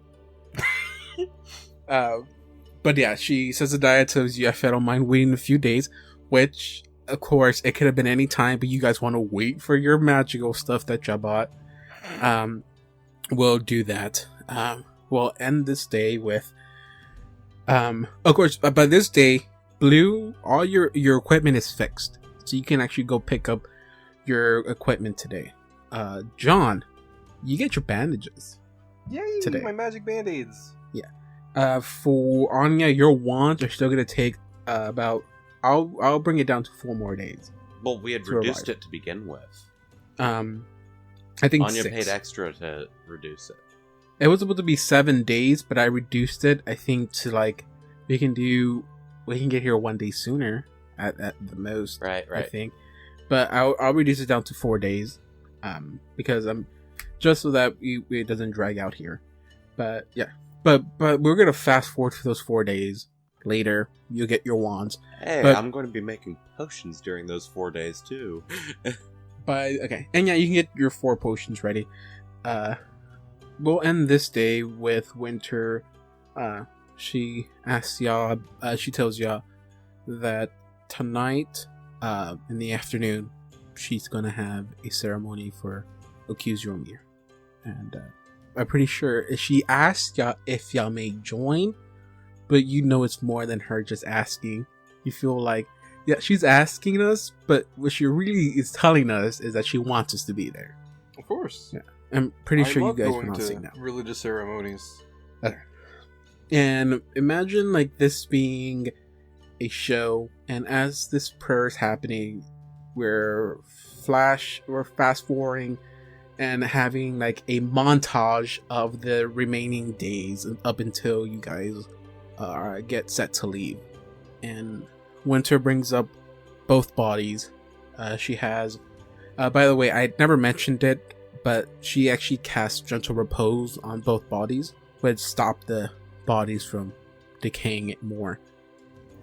But yeah, she says the diet tells you if I don't mind waiting a few days, which of course it could have been any time, but you guys want to wait for your magical stuff that y'all bought. We'll do that. We'll end this day with of course by this day, Blue, all your equipment is fixed. So you can actually go pick up your equipment today. John, you get your bandages. Yay! Today. My magic band-aids. For Anya, your wands are still gonna take about. I'll bring it down to 4 more days. Well, we had To reduced arrive. it to begin with. I think Anya 6. paid extra to reduce it. It was supposed to be 7 days, but I reduced it. I think to like we can get here 1 day sooner at the most. Right. I think, but I'll reduce it down to 4 days, because I'm just so that it doesn't drag out here. But yeah, but we're gonna fast forward for those 4 days. Later, you'll get your wands. Hey, But- I'm going to be making potions during those 4 days too. But okay, and yeah, you can get your 4 potions ready. We'll end this day with Winter. She asks y'all. She tells y'all that tonight, in the afternoon, she's gonna have a ceremony for Okuzuromir, and I'm pretty sure she asked y'all if y'all may join, but you know it's more than her just asking. You feel like, yeah, she's asking us, but what she really is telling us is that she wants us to be there. Of course. Yeah. I'm pretty I sure you love guys going can all to sing now. religious ceremonies. And imagine like this being a show, and as this prayer is happening, we're fast forwarding and having like a montage of the remaining days up until you guys get set to leave. And Winter brings up both bodies. She has, by the way, I never mentioned it, but she actually casts Gentle Repose on both bodies, which stopped the bodies from decaying it more.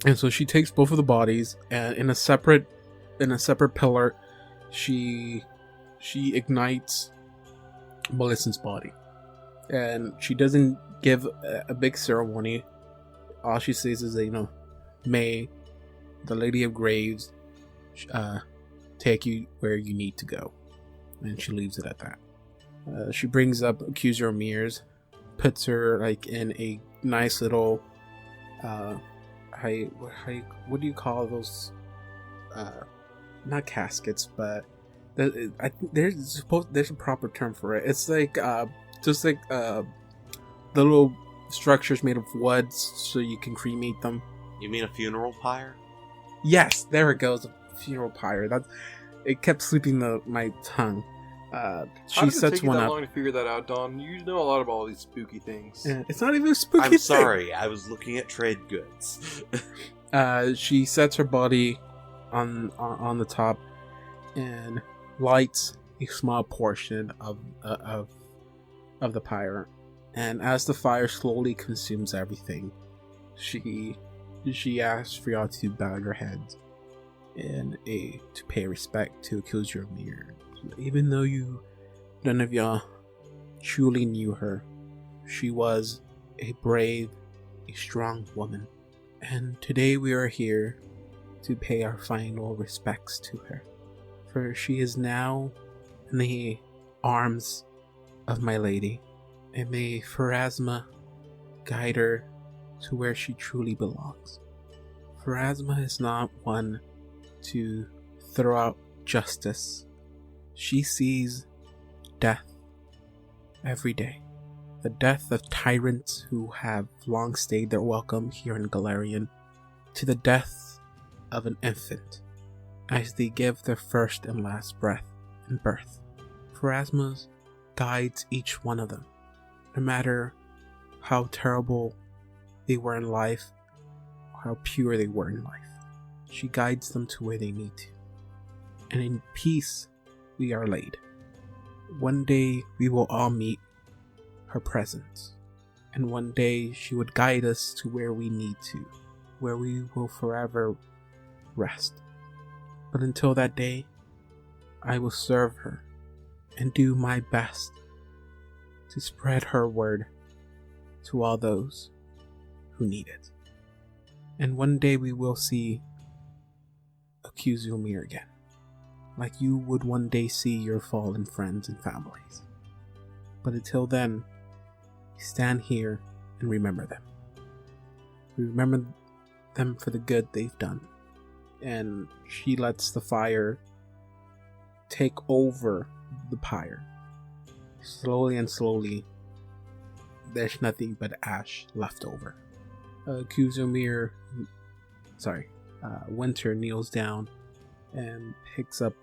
And so she takes both of the bodies, and in a separate pillar, she ignites Millicent's body, and she doesn't give a big ceremony. All she says is that, may the Lady of Graves take you where you need to go, and she leaves it at that. She brings up Accuser Mirrors, puts her like in a nice little what do you call those? Not caskets, but I think there's a proper term for it. It's like just like the little structures made of wood, so you can cremate them. You mean a funeral pyre? Yes, there it goes. A funeral pyre. It kept slipping my tongue. How She did it sets take you one that up. long to figure that out, Don? You know a lot about all these spooky things. Yeah, it's not even a spooky I'm thing. sorry, I was looking at trade goods. She sets her body on the top and lights a small portion of the pyre. And as the fire slowly consumes everything, she asks for y'all to bow your heads and to pay respect to Killjoy Mir. Even though none of y'all truly knew her, she was a brave, a strong woman. And today we are here to pay our final respects to her. For she is now in the arms of my lady. And may Pharasma guide her to where she truly belongs. Pharasma is not one to throw out justice. She sees death every day. The death of tyrants who have long stayed their welcome here in Galarian, to the death of an infant as they give their first and last breath in birth. Pharasma's guides each one of them. No matter how terrible they were in life, or how pure they were in life. She guides them to where they need to. And in peace we are laid. One day we will all meet her presence. And one day she would guide us to where we need to, where we will forever rest. But until that day, I will serve her and do my best to spread her word to all those who need it. And one day we will see Thrushmoor again, like you would one day see your fallen friends and families. But until then, we stand here and remember them. We remember them for the good they've done. And she lets the fire take over the pyre. Slowly and slowly, there's nothing but ash left over. Winter kneels down and picks up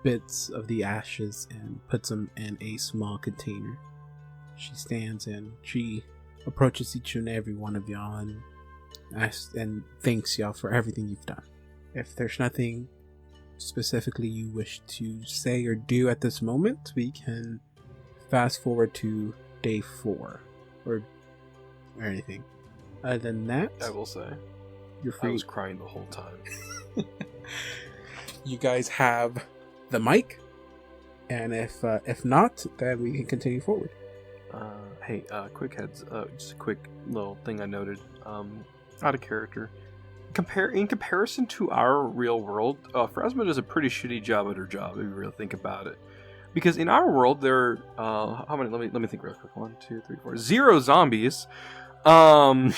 bits of the ashes and puts them in a small container. She stands and she approaches each and every one of y'all and asks and thanks y'all for everything you've done. If there's nothing specifically you wish to say or do at this moment, we can fast forward to day 4 or anything. Other than that, I will say, you're free. I was crying the whole time. You guys have the mic, and if not, then we can continue forward. Quick heads. Just a quick little thing I noted. Out of character. In comparison to our real world, Phrasma does a pretty shitty job at her job, if you really think about it. Because in our world, there are how many? Let me think real quick. 1, 2, 3, 4. 0 zombies. And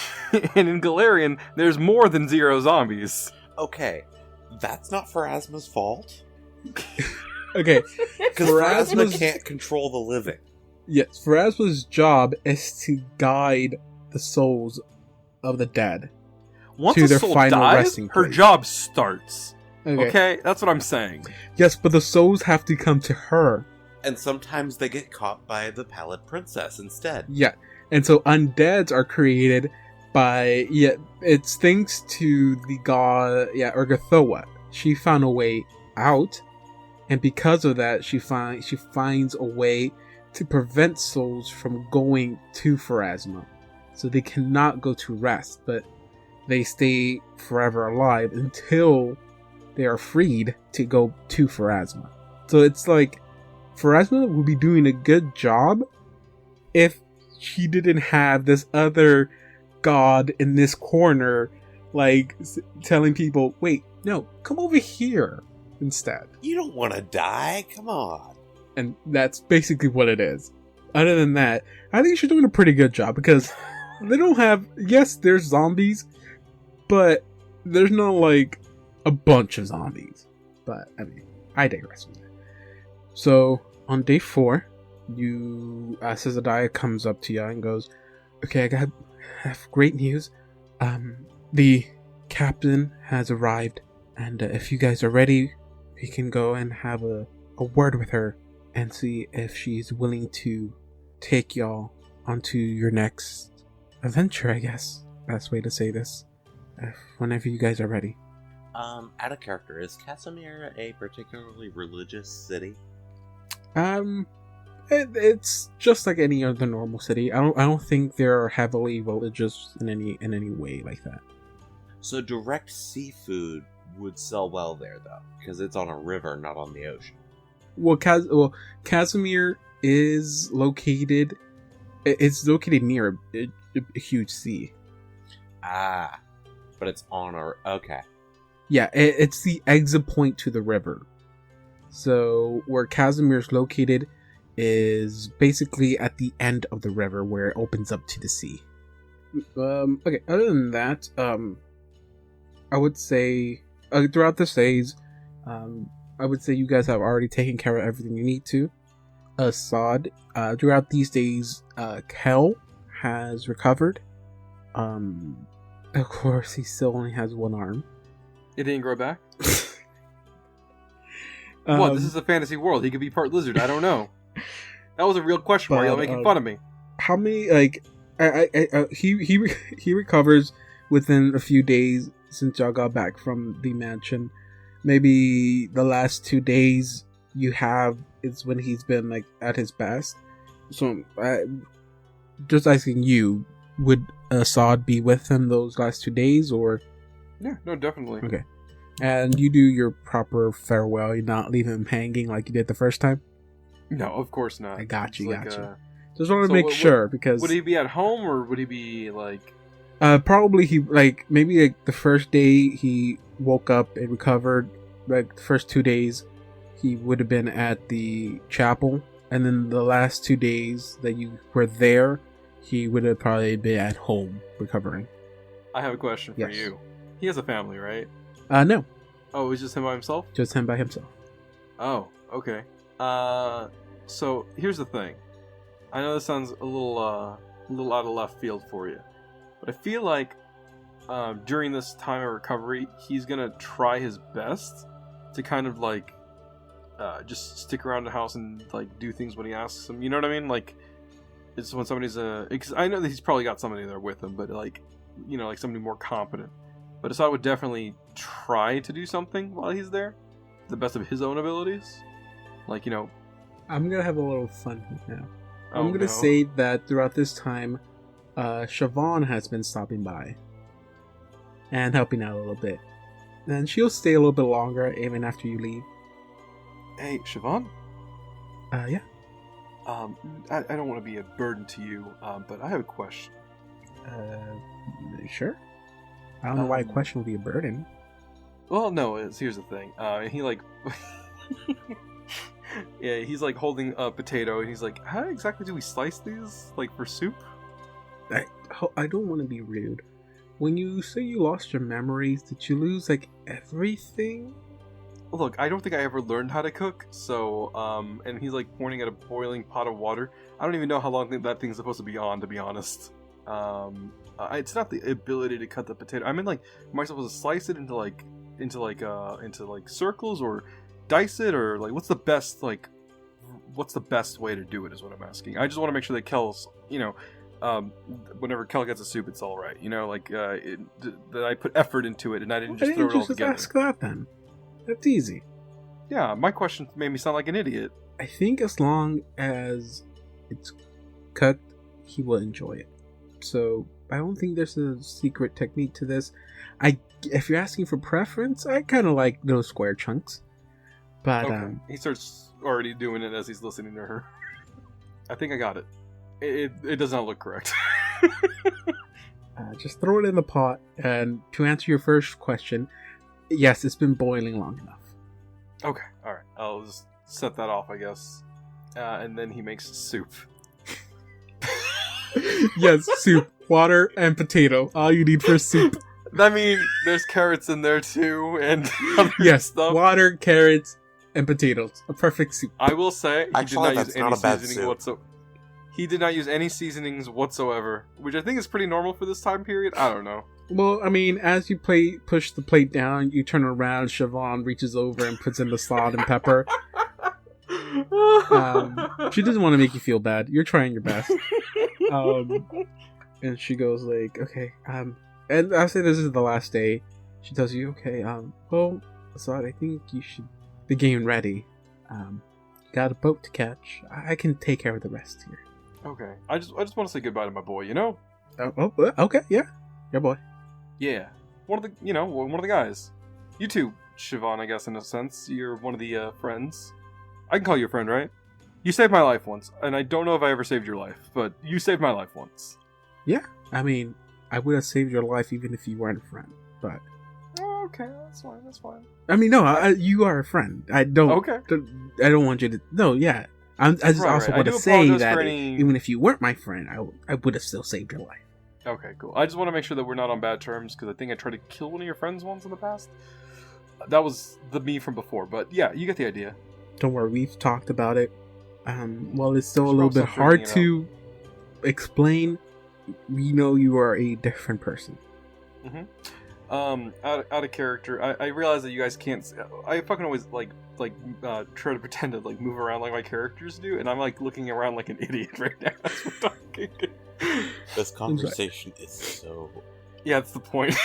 in Galarian, there's more than 0 zombies. Okay, that's not Pharasma's fault. Okay, Because Pharasma can't control the living. yes, Phrasma's job is to guide the souls of the dead. Once To a their soul final dies, resting her place. job starts. Okay, that's what I'm saying. Yes, but the souls have to come to her. And sometimes they get caught by the Pallid Princess instead. Yeah, and so undeads are created by it's thanks to the god Urgathoa. She found a way out, and because of that, she finds a way to prevent souls from going to Pharasma, so they cannot go to rest, but they stay forever alive until they are freed to go to Pharasma. So it's like Pharasma would be doing a good job if she didn't have this other god in this corner, like telling people, "Wait, no, come over here instead." You don't want to die, come on. And that's basically what it is. Other than that, I think she's doing a pretty good job because they don't have. Yes, there's zombies, but there's not like a bunch of zombies. But I mean, I digress from that. So on day 4, Sazadiah comes up to you and goes, "Okay, I have great news. The captain has arrived, and if you guys are ready, we can go and have a word with her and see if she's willing to take y'all onto your next adventure, I guess. Best way to say this. Whenever you guys are ready." Out of character, is Casimir a particularly religious city? It's just like any other normal city. I don't think they're heavily religious in any way like that. So direct seafood would sell well there, though, because it's on a river, not on the ocean. Well, Casimir is located. It's located near a huge sea. Ah, but it's on a... Okay. Yeah, it's the exit point to the river. So where Casimir's located is basically at the end of the river where it opens up to the sea. Okay, other than that, I would say throughout this phase, I would say you guys have already taken care of everything you need to. Assad, throughout these days, Kel has recovered. Of course, he still only has one arm. It didn't grow back? What? This is a fantasy world. He could be part lizard. I don't know. That was a real question. Are you making fun of me? How many he recovers within a few days since y'all got back from the mansion. Maybe the last 2 days you have is when he's been like at his best. So just asking you, would Assad be with him those last 2 days or? Yeah, no, definitely. Okay. And you do your proper farewell, you not leave him hanging like you did the first time? No, of course not. I got you, It's got like, you. Just wanted to make sure because... Would he be at home or would he be like... Probably he, like, maybe like the first day he woke up and recovered, like the first 2 days he would have been at the chapel. And then the last 2 days that you were there, he would have probably been at home recovering. I have a question for you. He has a family, right? No. Oh, it's just him by himself? Just him by himself. Oh, okay. So here's the thing. I know this sounds a little out of left field for you, but I feel like during this time of recovery, he's gonna try his best to kind of like just stick around the house and like do things when he asks him. You know what I mean? Like it's when somebody's because I know that he's probably got somebody there with him, but like like somebody more competent. But Assad would definitely try to do something while he's there, to the best of his own abilities. Like I'm gonna have a little fun now. Oh, I'm gonna say that throughout this time, Siobhan has been stopping by and helping out a little bit, and she'll stay a little bit longer even after you leave. Hey, Siobhan? Yeah. I don't want to be a burden to you, but I have a question. Sure. I don't know why a question would be a burden. Well, no, here's the thing. He like... yeah, he's like holding a potato, and he's like, how exactly do we slice these? Like, for soup? I don't want to be rude. When you say you lost your memories, did you lose, like, everything? Look, I don't think I ever learned how to cook, so, and he's like pointing at a boiling pot of water. I don't even know how long that thing's supposed to be on, to be honest. It's not the ability to cut the potato. I mean, like, am I supposed to slice it into circles, or dice it, or like what's the best way to do it is what I'm asking. I just want to make sure that Kel's, whenever Kel gets a soup, it's all right. That I put effort into it and I didn't just throw it all together. Just ask that then. That's easy. Yeah, my question made me sound like an idiot. I think as long as it's cooked, he will enjoy it. So I don't think there's a secret technique to this. If you're asking for preference, I kind of like those square chunks. But okay. He starts already doing it as he's listening to her. I think I got it. It does not look correct. Just throw it in the pot. And to answer your first question, yes, it's been boiling long enough. Okay, alright. I'll just set that off, I guess. And then he makes soup. Yes, soup. Water and potato. All you need for soup. I mean, there's carrots in there too, and other yes, stuff. Water, carrots, and potatoes. A perfect soup. I will say, he did not use any seasoning soup. whatsoever. He did not use any seasonings whatsoever, which I think is pretty normal for this time period. I don't know. Well, I mean, as you push the plate down, you turn around, Siobhan reaches over and puts in the salt and pepper. She doesn't want to make you feel bad. You're trying your best. And she goes like, okay, and I'll say this is the last day. She tells you, okay, well, Assad, I think you should be getting ready. Got a boat to catch. I can take care of the rest here. Okay, I just want to say goodbye to my boy. Okay, yeah, your boy. Yeah, one of the guys. You too, Siobhan, I guess in a sense. You're one of the friends. I can call you a friend, right? You saved my life once, and I don't know if I ever saved your life, but you saved my life once. Yeah, I mean, I would have saved your life even if you weren't a friend, but... Oh, okay, that's fine. I mean, no, you are a friend. I don't... Okay. I don't want you to... No, yeah. I just also want to say that even if you weren't my friend, I would have still saved your life. Okay, cool. I just want to make sure that we're not on bad terms, because I think I tried to kill one of your friends once in the past. That was the me from before, but yeah, you get the idea. Don't worry, we've talked about it. Well, it's still a little bit hard to explain. We know you are a different person. Mm-hmm. Out of character, I realize that you guys can't. I fucking always try to pretend to like move around like my characters do, and I'm like looking around like an idiot right now. As we're talking. This conversation is so... Yeah, that's the point.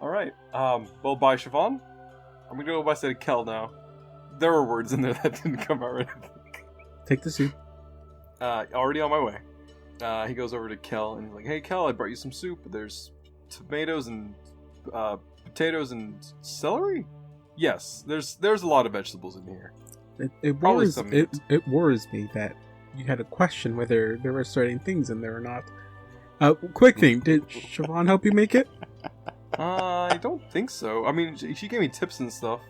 All right. Well, bye, Siobhan. I'm gonna go by side of Kel now. There were words in there that didn't come out right. Take the soup. Already on my way. He goes over to Kel and he's like, "Hey, Kel, I brought you some soup. There's tomatoes and potatoes and celery. Yes, there's a lot of vegetables in here. It worries me that you had a question whether there were certain things in there or not. Quick thing, did Siobhan help you make it? I don't think so. I mean, she gave me tips and stuff.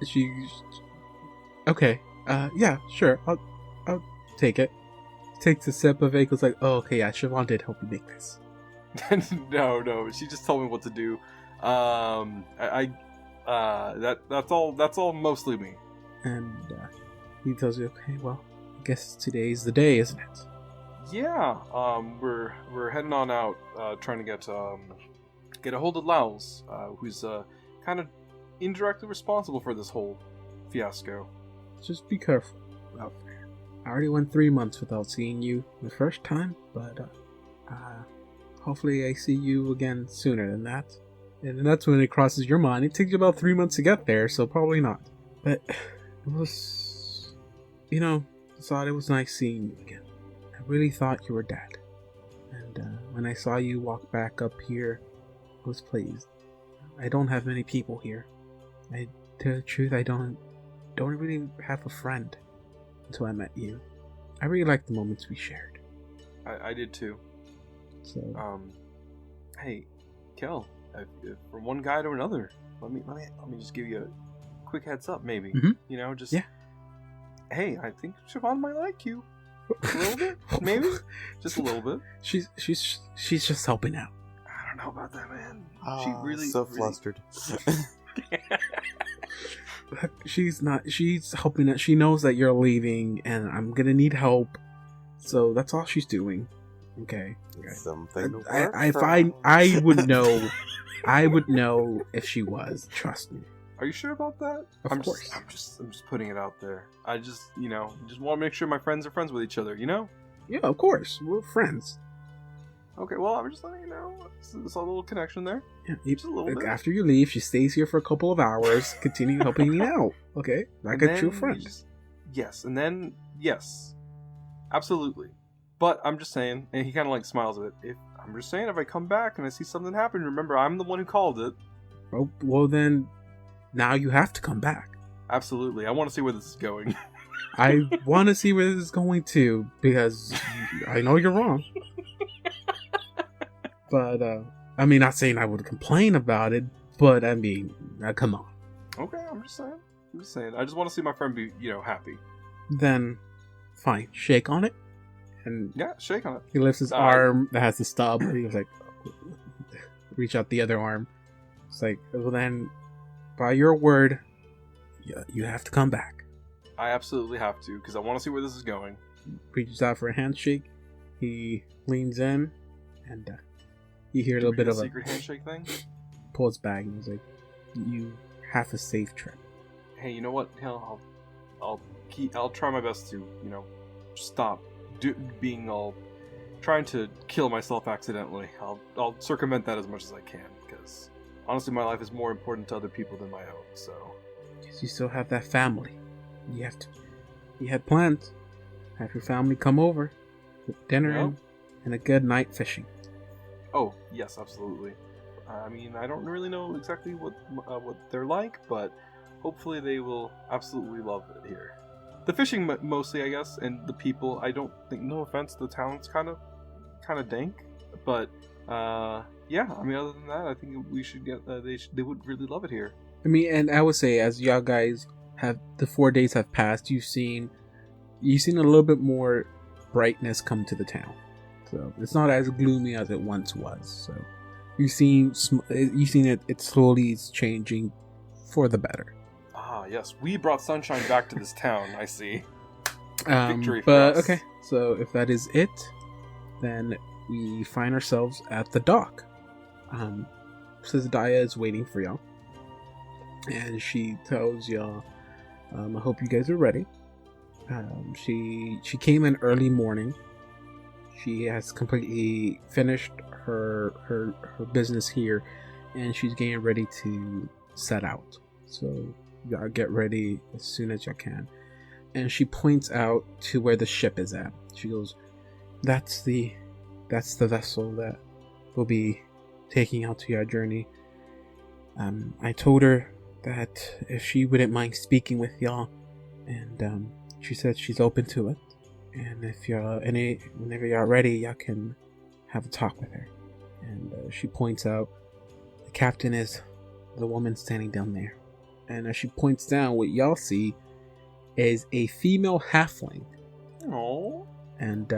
She... Okay. Yeah, sure. I'll take it. Takes a sip of it. Goes like, "Oh, okay. Yeah, Siobhan did help you make this." No. She just told me what to do. That's all mostly me. And he tells you, "Okay, well, I guess today's the day, isn't it?" Yeah. We're heading on out, trying to get a hold of Lowls, who's kind of indirectly responsible for this whole fiasco. Just be careful out there. I already went 3 months without seeing you the first time, but hopefully I see you again sooner than that. And that's when it crosses your mind. It takes you about 3 months to get there, so probably not. But it was... I thought it was nice seeing you again. I really thought you were dead. And when I saw you walk back up here, I was pleased. I don't have many people here. To tell the truth, I don't really have a friend until I met you. I really liked the moments we shared. I did too. So, hey, Kel, from one guy to another, let me just give you a quick heads up, maybe. Mm-hmm. Yeah. Hey, I think Siobhan might like you a little bit, maybe, just a little bit. She's just helping out. I don't know about that, man. She really flustered. She's not. She's helping out. She knows that you're leaving, and I'm gonna need help. So that's all she's doing. Okay. Something. I would know. I would know if she was. Trust me. Are you sure about that? Of course. I'm just putting it out there. I just want to make sure my friends are friends with each other. Yeah, of course. We're friends. Okay, well, I'm just letting you know. There's a little connection there. Yeah, just a little bit. After you leave, she stays here for a couple of hours, continue helping me out. Okay, like a true friend. Yes, and then yes, absolutely. But I'm just saying, and he kind of like smiles a bit. If I come back and I see something happen, remember I'm the one who called it. Oh, well then, now you have to come back. Absolutely, I want to see where this is going. I want to see where this is going to, because I know you're wrong. But, not saying I would complain about it, but come on. Okay, I'm just saying. I just want to see my friend be, happy. Then, fine. Shake on it. And yeah, shake on it. He lifts his arm that has the stub. He was like, reach out the other arm. It's like, well then, by your word, you have to come back. I absolutely have to, because I want to see where this is going. Reaches out for a handshake. He leans in, and you hear a little bit of a secret handshake thing. Pulls back and he's like, "You have a safe trip." Hey, you know what? Hell, I'll try my best to stop being all trying to kill myself accidentally. I'll circumvent that as much as I can, because honestly, my life is more important to other people than my own. So, because you still have that family. You had plans. Have your family come over, with dinner and a good night fishing. Oh yes, absolutely. I don't really know exactly what they're like, but hopefully they will absolutely love it here. The fishing mostly, I guess, and the people. I don't think. No offense, the town's kind of dank, but yeah. Other than that, I think we should get. They would really love it here. And I would say, as y'all guys have the 4 days have passed, you've seen a little bit more brightness come to the town. So it's not as gloomy as it once was. So you've seen it slowly is changing for the better. Ah, yes, we brought sunshine back to this town. I see. Victory for but us. Okay, so if that is it, then we find ourselves at the dock. Says Daya is waiting for y'all, and she tells y'all, "I hope you guys are ready." She came in early morning. She has completely finished her business here, and she's getting ready to set out. So y'all get ready as soon as y'all can. And she points out to where the ship is at. She goes, "That's the vessel that will be taking out to your journey. I told her that if she wouldn't mind speaking with y'all, and she said she's open to it. And if whenever y'all ready, y'all can have a talk with her." And she points out the captain is the woman standing down there. And as she points down, what y'all see is a female halfling. Oh. And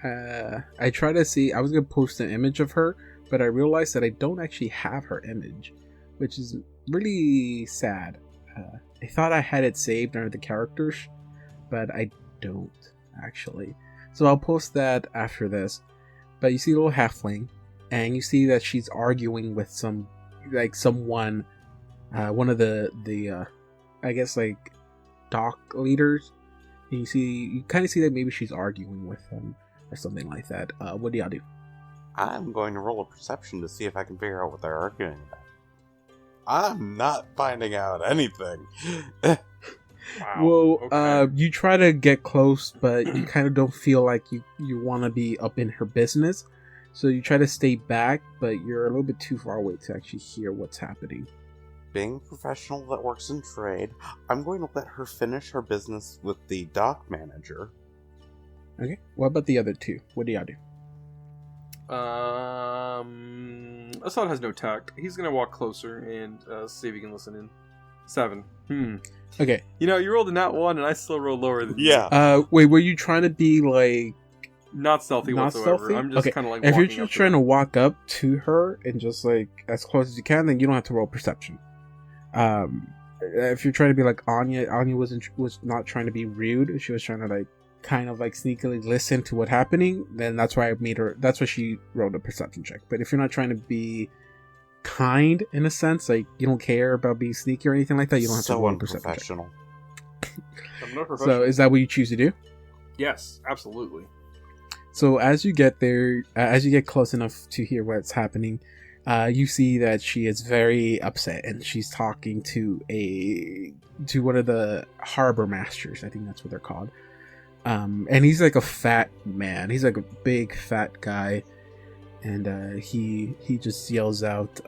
I try to see. I was gonna post an image of her, but I realized that I don't actually have her image, which is really sad. I thought I had it saved under the characters, but I don't actually. So I'll post that after this. But you see a little halfling, and you see that she's arguing with someone, one of the I guess like dock leaders. And you kind of see that maybe she's arguing with him or something like that. What do y'all do? I'm going to roll a perception to see if I can figure out what they're arguing about. I'm not finding out anything. Wow. Well, Okay. you try to get close, but you kind of don't feel like you want to be up in her business. So you try to stay back, but you're a little bit too far away to actually hear what's happening. Being a professional that works in trade, I'm going to let her finish her business with the dock manager. Okay. What about the other two? What do y'all do? Assad has no tact. He's gonna walk closer and see if he can listen in. 7. Okay. You know, you rolled a nat 1 and I still rolled lower than you. Yeah. Wait, were you trying to be like Not stealthy not whatsoever. stealthy? I'm just Okay. kind of like If you're walking up just to trying her. to walk up to her and just like as close as you can, then you don't have to roll perception. If you're trying to be like Anya was not trying to be rude. She was trying to like kind of like sneakily listen to what's happening. Then that's why I made her. That's why she rolled a perception check. But if you're not trying to be kind in a sense, like you don't care about being sneaky or anything like that, you don't have to So roll a perception check. unprofessional. I'm not professional. So is that what you choose to do? Yes, absolutely. So as you get there, as you get close enough to hear what's happening, you see that she is very upset, and she's talking to one of the harbor masters. I think that's what they're called. And he's like a fat man. He's like a big fat guy, and he just yells out.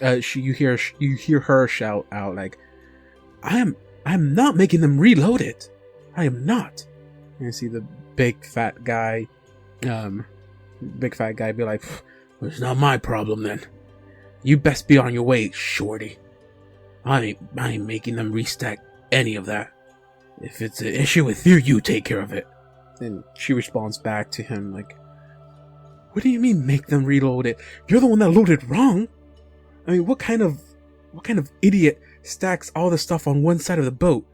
You hear her shout out like, I'm not making them reload it. I am not." And you see the big fat guy be like, "Well, it's not my problem then. You best be on your way, shorty. I ain't making them restack any of that. If it's an issue with you, you take care of it." And she responds back to him like, "What do you mean make them reload it? You're the one that loaded wrong. I mean, what kind of idiot stacks all the stuff on one side of the boat?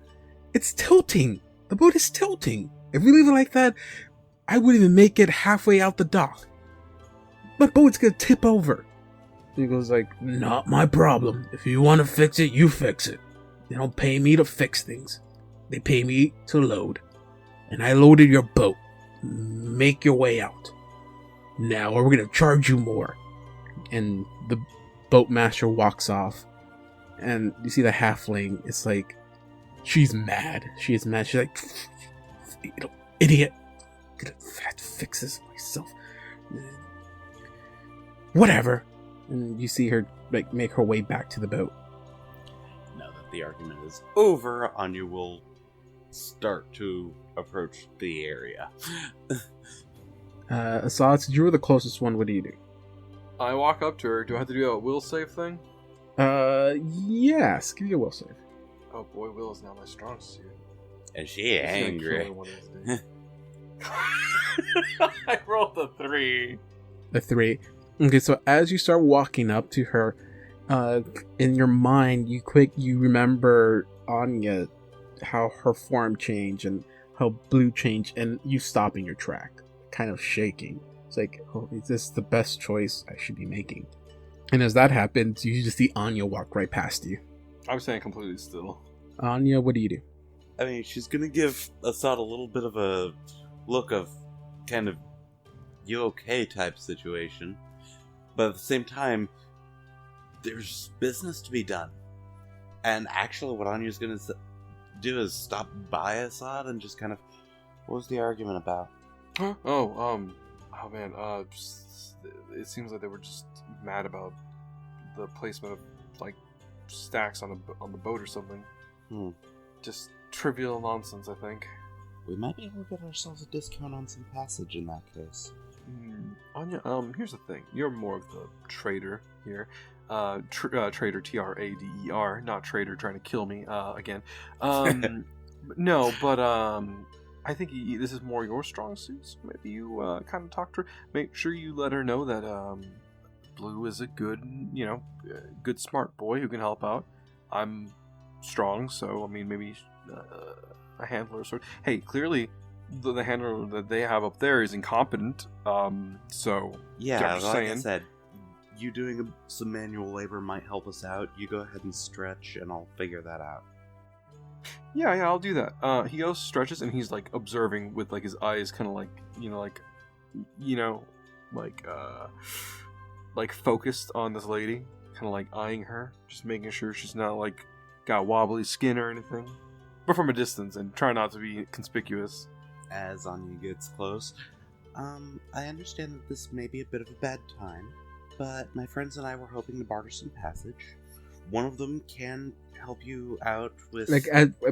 It's tilting. The boat is tilting. If we leave it like that, I wouldn't even make it halfway out the dock. My boat's gonna tip over." He goes like, "Not my problem. If you want to fix it, you fix it. They don't pay me to fix things. They pay me to load. And I loaded your boat. Make your way out. Now, or we're gonna charge you more." And the boatmaster walks off. And you see the halfling, it's like, she's mad. She is mad. She's like, "You know, idiot. I'm gonna have to fix this myself. Whatever." And you see her like make her way back to the boat. Now that the argument is over, Anya will start to approach the area. Assad, since you were the closest one, what do you do? I walk up to her. Do I have to do a will save thing? Yes. Give me a will save. Oh boy, will is not my strong suit. And she He's gonna kill angry. me one of these days. I rolled a 3. A 3. Okay, so as you start walking up to her, in your mind, you remember Anya, how her form changed and how blue changed, and you stop in your track, kind of shaking. It's like, oh, is this the best choice I should be making? And as that happens, you just see Anya walk right past you. I'm staying completely still. Anya, what do you do? I mean, she's gonna give Assad a little bit of a look of kind of you okay type situation, but at the same time, there's business to be done. And actually, what Anya's gonna do is stop by Assad and just kind of, what was the argument about? Oh man, it seems like they were just mad about the placement of like stacks on the boat or something. Just trivial nonsense, I think. We might be able to get ourselves a discount on some passage in that case. Anya, here's the thing. You're more of the trader here. Trader, Trader, not trader trying to kill me again. No, but I think this is more your strong suit. So maybe you kind of talk to her. Make sure you let her know that Blue is a good, good smart boy who can help out. I'm strong, so I mean maybe a handler sort. Hey, clearly the handler that they have up there is incompetent. So yeah, just like saying. I said, you doing some manual labor might help us out. You go ahead and stretch, and I'll figure that out. Yeah, I'll do that. He goes, stretches, and he's like observing with like his eyes kind of like focused on this lady, kind of like eyeing her, just making sure she's not like got wobbly skin or anything, but from a distance and try not to be conspicuous. As Anya gets close, I understand that this may be a bit of a bad time, but my friends and I were hoping to barter some passage. One of them can help you out with...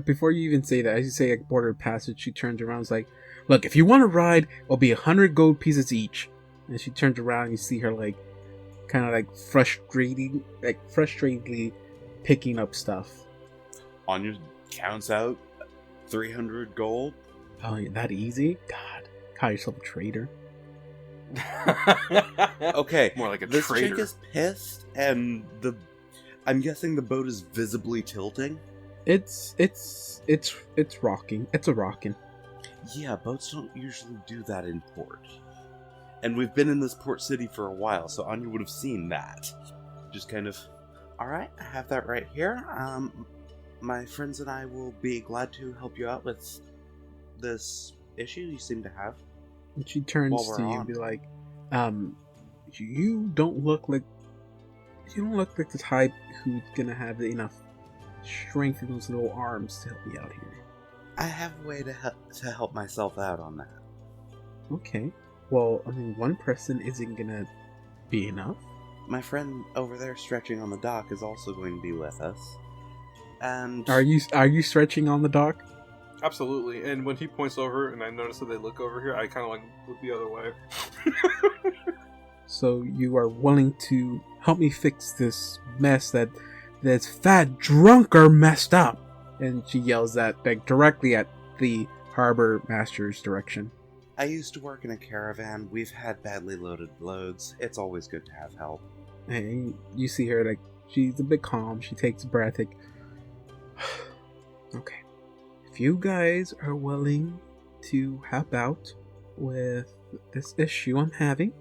Before you even say that, as you say like border passage, she turns around and is like, look, if you want to ride, it'll be 100 gold pieces each. And she turns around and you see her like, kind of like frustratingly picking up stuff. Anya counts out 300 gold. Oh, that easy? God, call yourself a traitor. Okay, more like a this traitor. chick is pissed, and I'm guessing the boat is visibly tilting. It's rocking. It's a rocking. Yeah, boats don't usually do that in port. And we've been in this port city for a while, so Anya would have seen that. Just kind of, alright, I have that right here. My friends and I will be glad to help you out with this issue you seem to have. And she turns to you and be like, you don't look like the type who's gonna have enough strength in those little arms to help me out here. I have a way to help myself out on that. Okay. Well, I mean, one person isn't gonna be enough. My friend over there stretching on the dock is also going to be with us. And Are you stretching on the dock? Absolutely. And when he points over and I notice that they look over here, I kind of like look the other way. So you are willing to help me fix this mess that this fat drunk are messed up. And she yells that like directly at the harbor master's direction. I used to work in a caravan. We've had badly loaded loads. It's always good to have help. And you see her like she's a bit calm. She takes a breath like, okay. If you guys are willing to help out with this issue I'm having,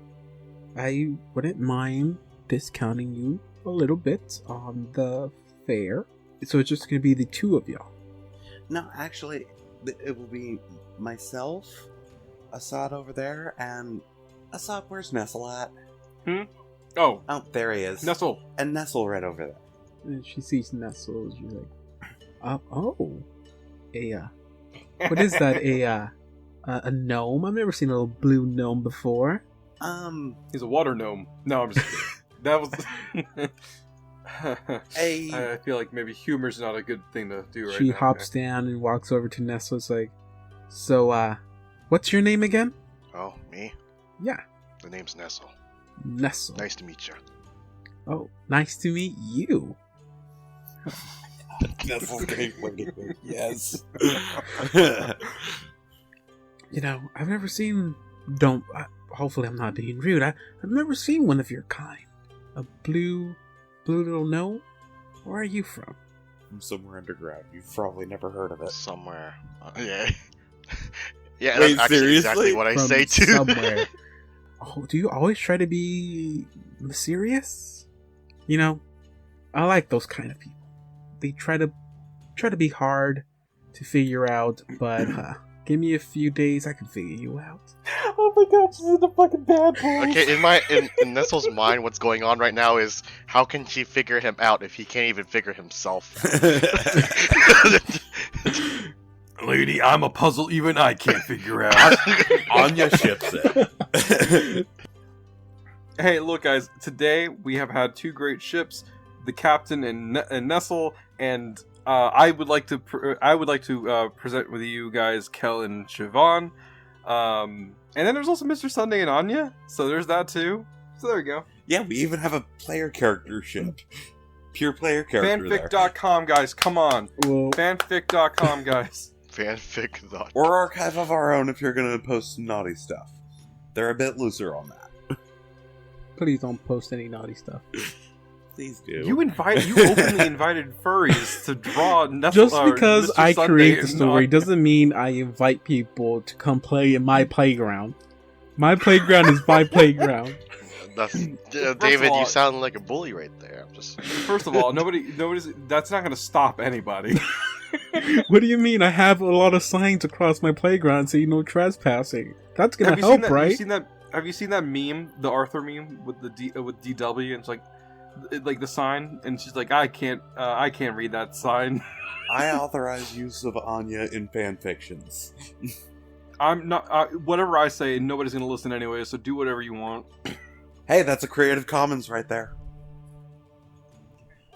I wouldn't mind discounting you a little bit on the fare. So it's just going to be the two of y'all. No, actually, it will be myself, Assad over there, and Assad, where's Nestle at? Oh, There he is. Nestle. And Nestle right over there. And she sees Nestle. She's like, what is that? A gnome? I've never seen a little blue gnome before. He's a water gnome. No, I'm just kidding. That was... I feel like maybe humor's not a good thing to do right now. She hops down and walks over to Nestle. It's like, so, what's your name again? Oh, me? Yeah. The name's Nestle. Nestle. Nice to meet you. Oh, nice to meet you. Nestle's getting waiting. Yes. You know, I've never seen... hopefully I'm not being rude. I've never seen one of your kind. A blue little gnome? Where are you from? From somewhere underground. You've probably never heard of it. Somewhere. Yeah. Yeah, Wait, that's actually seriously? exactly what I From say too. somewhere. Oh, do you always try to be mysterious? You know, I like those kind of people. They try to be hard to figure out, but give me a few days, I can figure you out. Oh my god, she's in the fucking bad place. Okay, in Nestle's mind, what's going on right now is how can she figure him out if he can't even figure himself? Lady, I'm a puzzle even I can't figure out. Anya ships it. Hey, look, guys. Today we have had two great ships, the captain and Nestle, and I would like to present with you guys Kel and Siobhan. And then there's also Mr. Sunday and Anya. So there's that too. So there we go. Yeah, we even have a player character ship. Pure player character Fanfic.com, guys. Come on. Well, Fanfic.com, guys. Fanfic. Or archive of our own if you're going to post some naughty stuff. They're a bit looser on that. please don't post any naughty stuff. Please do. You openly invited furries to draw Nestle. Just because Mr. I Sunday create the and story not- doesn't mean I invite people to come play in my playground. My playground is my playground. That's, of David, all- you sound like a bully right there. I'm just. First of all, nobody's. That's not going to stop anybody. What do you mean? I have a lot of signs across my playground saying no trespassing. That's gonna help, right? Have you seen that meme, the Arthur meme with the with DW, and it's like the sign, and she's like, I can't read that sign. I authorize use of Anya in fan fictions. I'm not. Whatever I say, nobody's gonna listen anyway. So do whatever you want. Hey, that's a Creative Commons right there.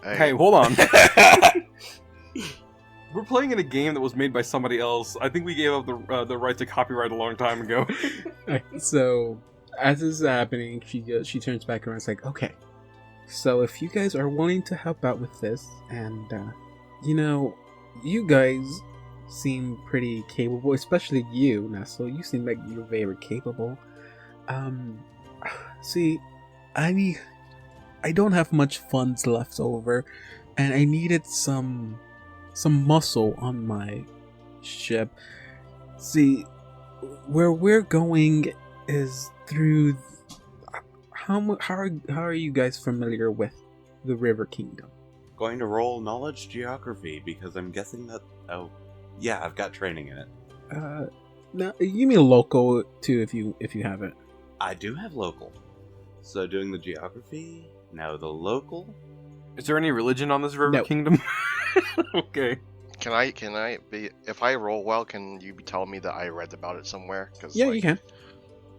Hey, hold on. We're playing in a game that was made by somebody else. I think we gave up the right to copyright a long time ago. So, as this is happening, she turns back around and is like, okay, so if you guys are wanting to help out with this, and, you guys seem pretty capable, especially you, Nestle, you seem like you're very capable. See, I don't have much funds left over, and I needed some muscle on my ship. See, where we're going is through. How are you guys familiar with the River Kingdom? Going to roll knowledge geography because I'm guessing that. Oh, yeah, I've got training in it. No, you mean local too if you have it. I do have local. So doing the geography. Now the local. Is there any religion on this River No. Kingdom? Okay. Can I be? If I roll well, can you be telling me that I read about it somewhere? Cause, Yeah, you can.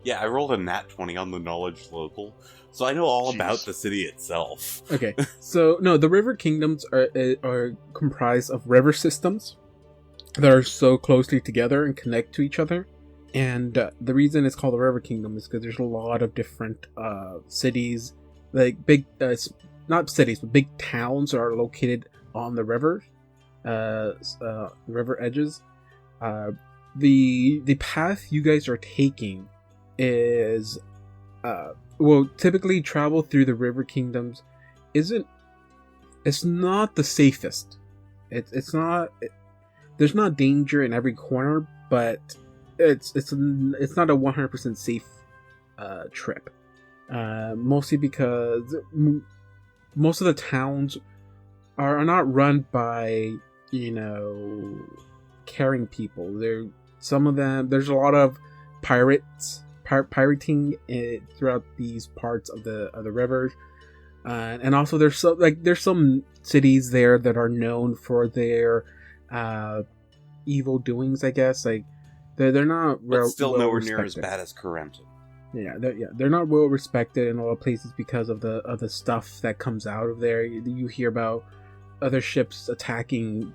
Yeah, I rolled a nat 20 on the knowledge local, so I know all Jeez. about the city itself. Okay, so no, the River Kingdoms are comprised of river systems that are so closely together and connect to each other. And the reason it's called the River Kingdom is because there's a lot of different cities, like big, not cities, but big towns are located on the river, river edges. The path you guys are taking is, typically travel through the River Kingdoms it's not the safest. It's not. There's not danger in every corner, but it's not a 100% safe trip. Mostly because most of the towns are not run by caring people. Some of them. There's a lot of pirating throughout these parts of the rivers, and also there's some cities there that are known for their evil doings. I guess they're not But still well nowhere near as respected. bad as Corentin. They're not well respected in a lot of places because of the stuff that comes out of there. You hear about other ships attacking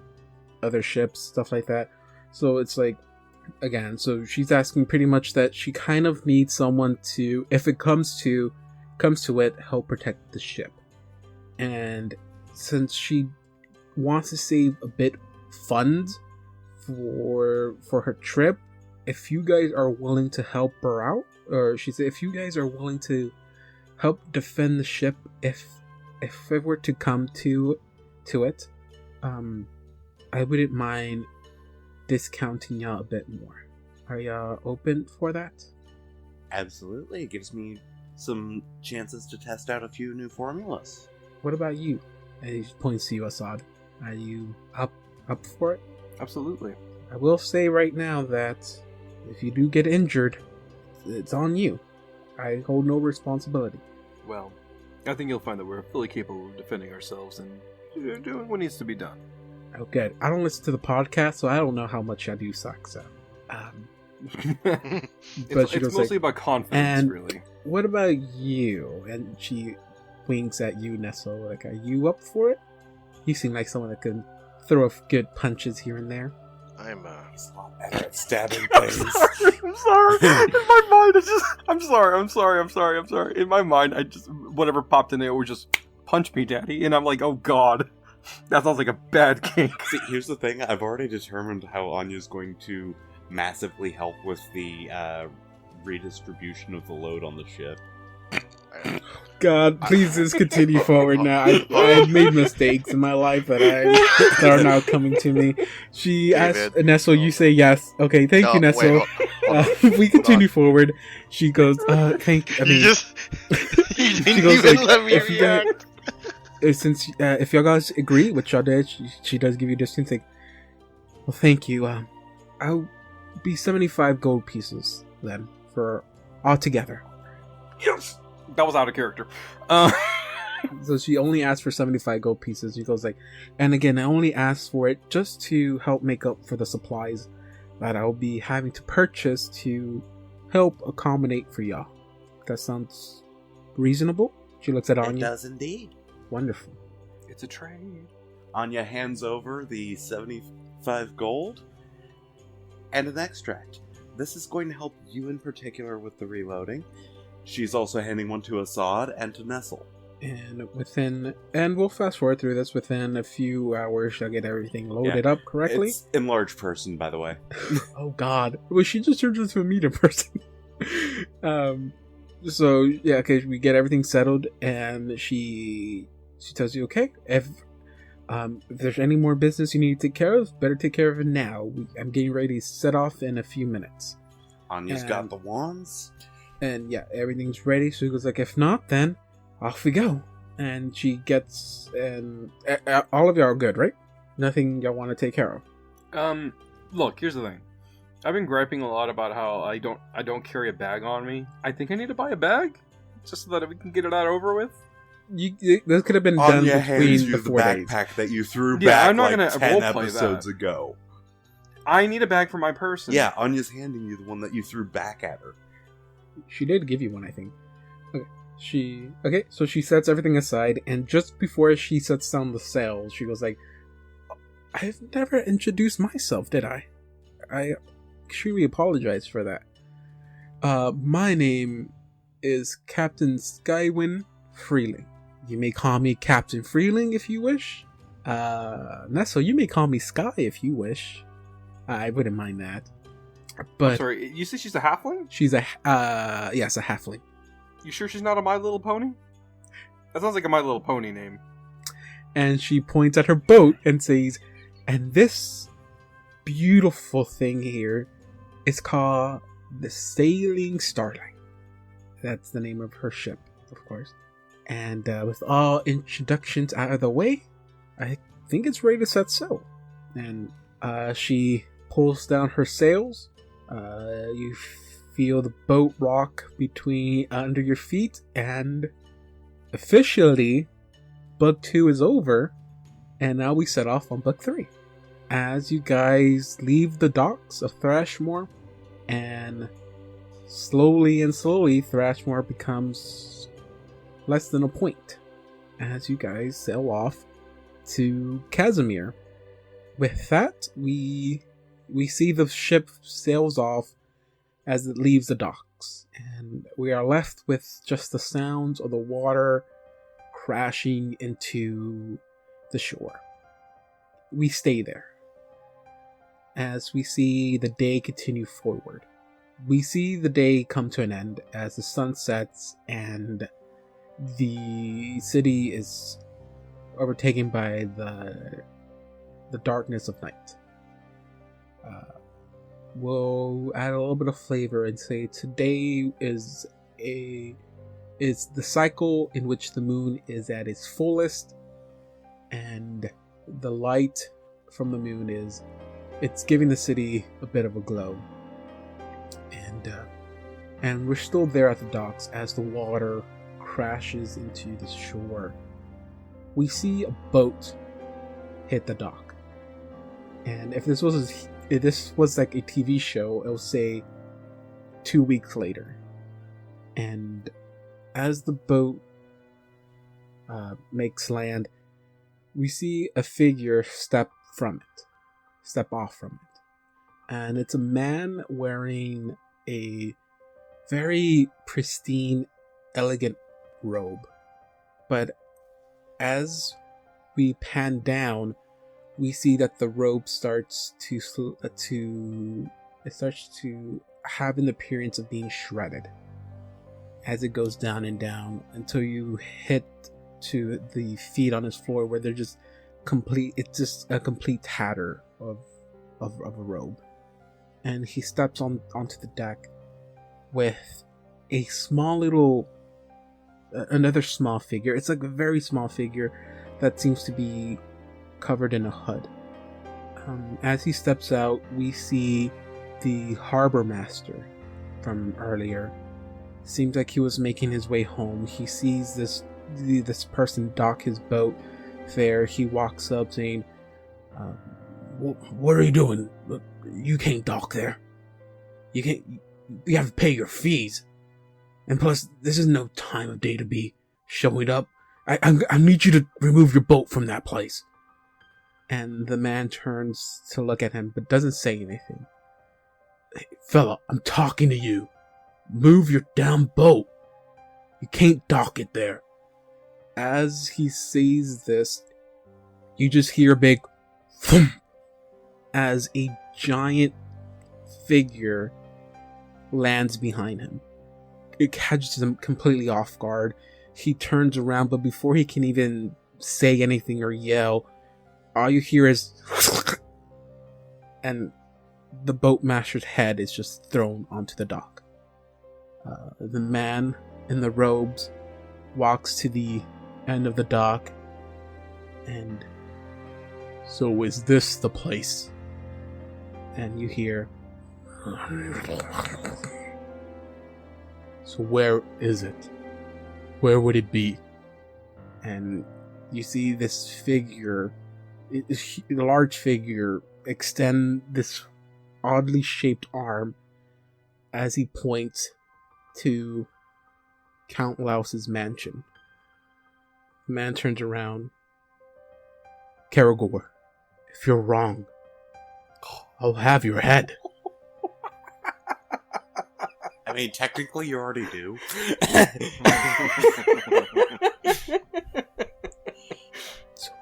other ships, stuff like that. So it's like, again, so she's asking pretty much that she kind of needs someone to, if it comes to it, help protect the ship. And since she wants to save a bit funds for her trip, if you guys are willing to help her out, or she said, if you guys are willing to help defend the ship, if it were to come to it, I wouldn't mind discounting y'all a bit more. Are y'all open for that? Absolutely. It gives me some chances to test out a few new formulas. What about you? And he points to you, Assad. Are you up for it? Absolutely. I will say right now that if you do get injured, it's on you. I hold no responsibility. Well, I think you'll find that we're fully capable of defending ourselves and doing what needs to be done. Oh, good. I don't listen to the podcast, so I don't know how much I do suck. So, it's mostly about confidence, and really. what about you? And she winks at you, Nestle. Like, are you up for it? You seem like someone that can throw good punches here and there. I'm He's a lot better at stabbing I'm things. sorry. In my mind, I'm sorry. In my mind, whatever popped in there was just, punch me, daddy. And I'm like, oh god. That sounds like a bad kink. See, here's the thing. I've already determined how Anya's going to massively help with the redistribution of the load on the ship. God, please just continue forward now. I've made mistakes in my life that are now coming to me. She asks Nestle, you say yes. Okay, thank you, Nestle. We continue forward. She goes, thank you. I mean, you didn't even let me react. Since if y'all guys agree, which y'all did, she does give you distance. Like, well, thank you. I'll be 75 gold pieces then for all together. Yes, that was out of character. So she only asked for 75 gold pieces. She goes like, and again, I only asked for it just to help make up for the supplies that I'll be having to purchase to help accommodate for y'all. That sounds reasonable. She looks at Anya. It does indeed. Wonderful. It's a trade. Anya hands over the 75 gold and an extract. This is going to help you in particular with the reloading. She's also handing one to Assad and to Nestle. And we'll fast forward through this. Within a few hours, she'll get everything loaded up correctly. It's enlarged person, by the way. Oh God! Well, she just turned into a meter person. So yeah, okay. We get everything settled, and she tells you, okay, if there's any more business you need to take care of, better take care of it now. I'm getting ready to set off in a few minutes. Anya's got the wands. And yeah, everything's ready. So he goes like, if not, then off we go. And she gets, and all of y'all are good, right? Nothing y'all want to take care of. Look, here's the thing. I've been griping a lot about how I don't carry a bag on me. I think I need to buy a bag, just so that we can get it out over with. This could have been done Anya hands between you the the 4 days. backpack that you threw Yeah, back I'm not like gonna 10 roleplay episodes that. ago. I need a bag for my person. Yeah, Anya's handing you the one that you threw back at her. She did give you one, I think. Okay. So she sets everything aside, and just before she sets down the sails, she goes like, I've never introduced myself, did I? I extremely apologize for that. My name is Captain Skywin Freeling. You may call me Captain Freeling if you wish. Nestle, you may call me Sky if you wish. I wouldn't mind that. But I'm sorry, you say she's a halfling? she's a halfling. You sure she's not a My Little Pony? That sounds like a My Little Pony name. And she points at her boat and says, and this beautiful thing here is called the Sailing Starlight. That's the name of her ship, of course. And with all introductions out of the way, I think it's ready to set sail. And she pulls down her sails. You feel the boat rock between under your feet, and officially, Book 2 is over, and now we set off on Book 3. As you guys leave the docks of Thrushmoor, and slowly, Thrushmoor becomes less than a point as you guys sail off to Casimir. With that, we see the ship sails off as it leaves the docks, and we are left with just the sounds of the water crashing into the shore. We stay there as we see the day continue forward. We see the day come to an end as the sun sets and the city is overtaken by the darkness of night. we'll add a little bit of flavor and say today is the cycle in which the moon is at its fullest, and the light from the moon it's giving the city a bit of a glow. And we're still there at the docks as the water crashes into the shore. We see a boat hit the dock, and if this was like a TV show, it'll say 2 weeks later. And as the boat makes land, we see a figure step off from it, and it's a man wearing a very pristine, elegant robe. But as we pan down, we see that the robe starts to have an appearance of being shredded as it goes down and down until you hit to the feet on his floor, where they're just complete. It's just a complete tatter of a robe, and he steps onto the deck with a another small figure. It's like a very small figure that seems to be covered in a hood. As he steps out, we see the harbor master from earlier. Seems like he was making his way home. He sees this person dock his boat there. He walks up saying, "What are you doing? You can't dock there. You can't. You have to pay your fees. And plus, this is no time of day to be showing up. I need you to remove your boat from that place." And the man turns to look at him, but doesn't say anything. "Hey, fella, I'm talking to you. Move your damn boat. You can't dock it there." As he sees this, you just hear a big thump as a giant figure lands behind him. It catches him completely off guard. He turns around, but before he can even say anything or yell, all you hear is and the boatmaster's head is just thrown onto the dock. The man in the robes walks to the end of the dock, and "So is this the place?" And you hear, "So where is it? Where would it be?" And you see this figure, a large figure, extend this oddly shaped arm as he points to Count Laus's mansion. The man turns around. "Karagor, if you're wrong, I'll have your head." I mean, technically you already do. So,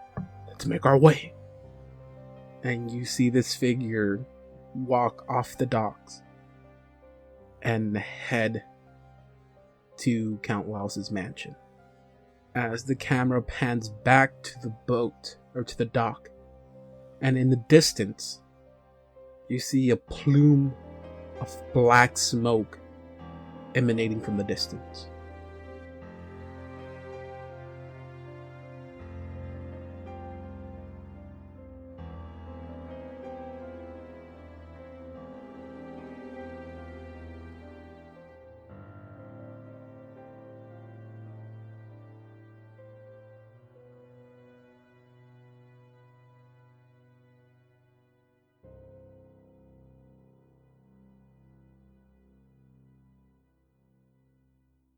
let's make our way. And you see this figure walk off the docks and head to Count Laus's mansion. As the camera pans back to the boat, or to the dock, and in the distance, you see a plume of black smoke emanating from the distance.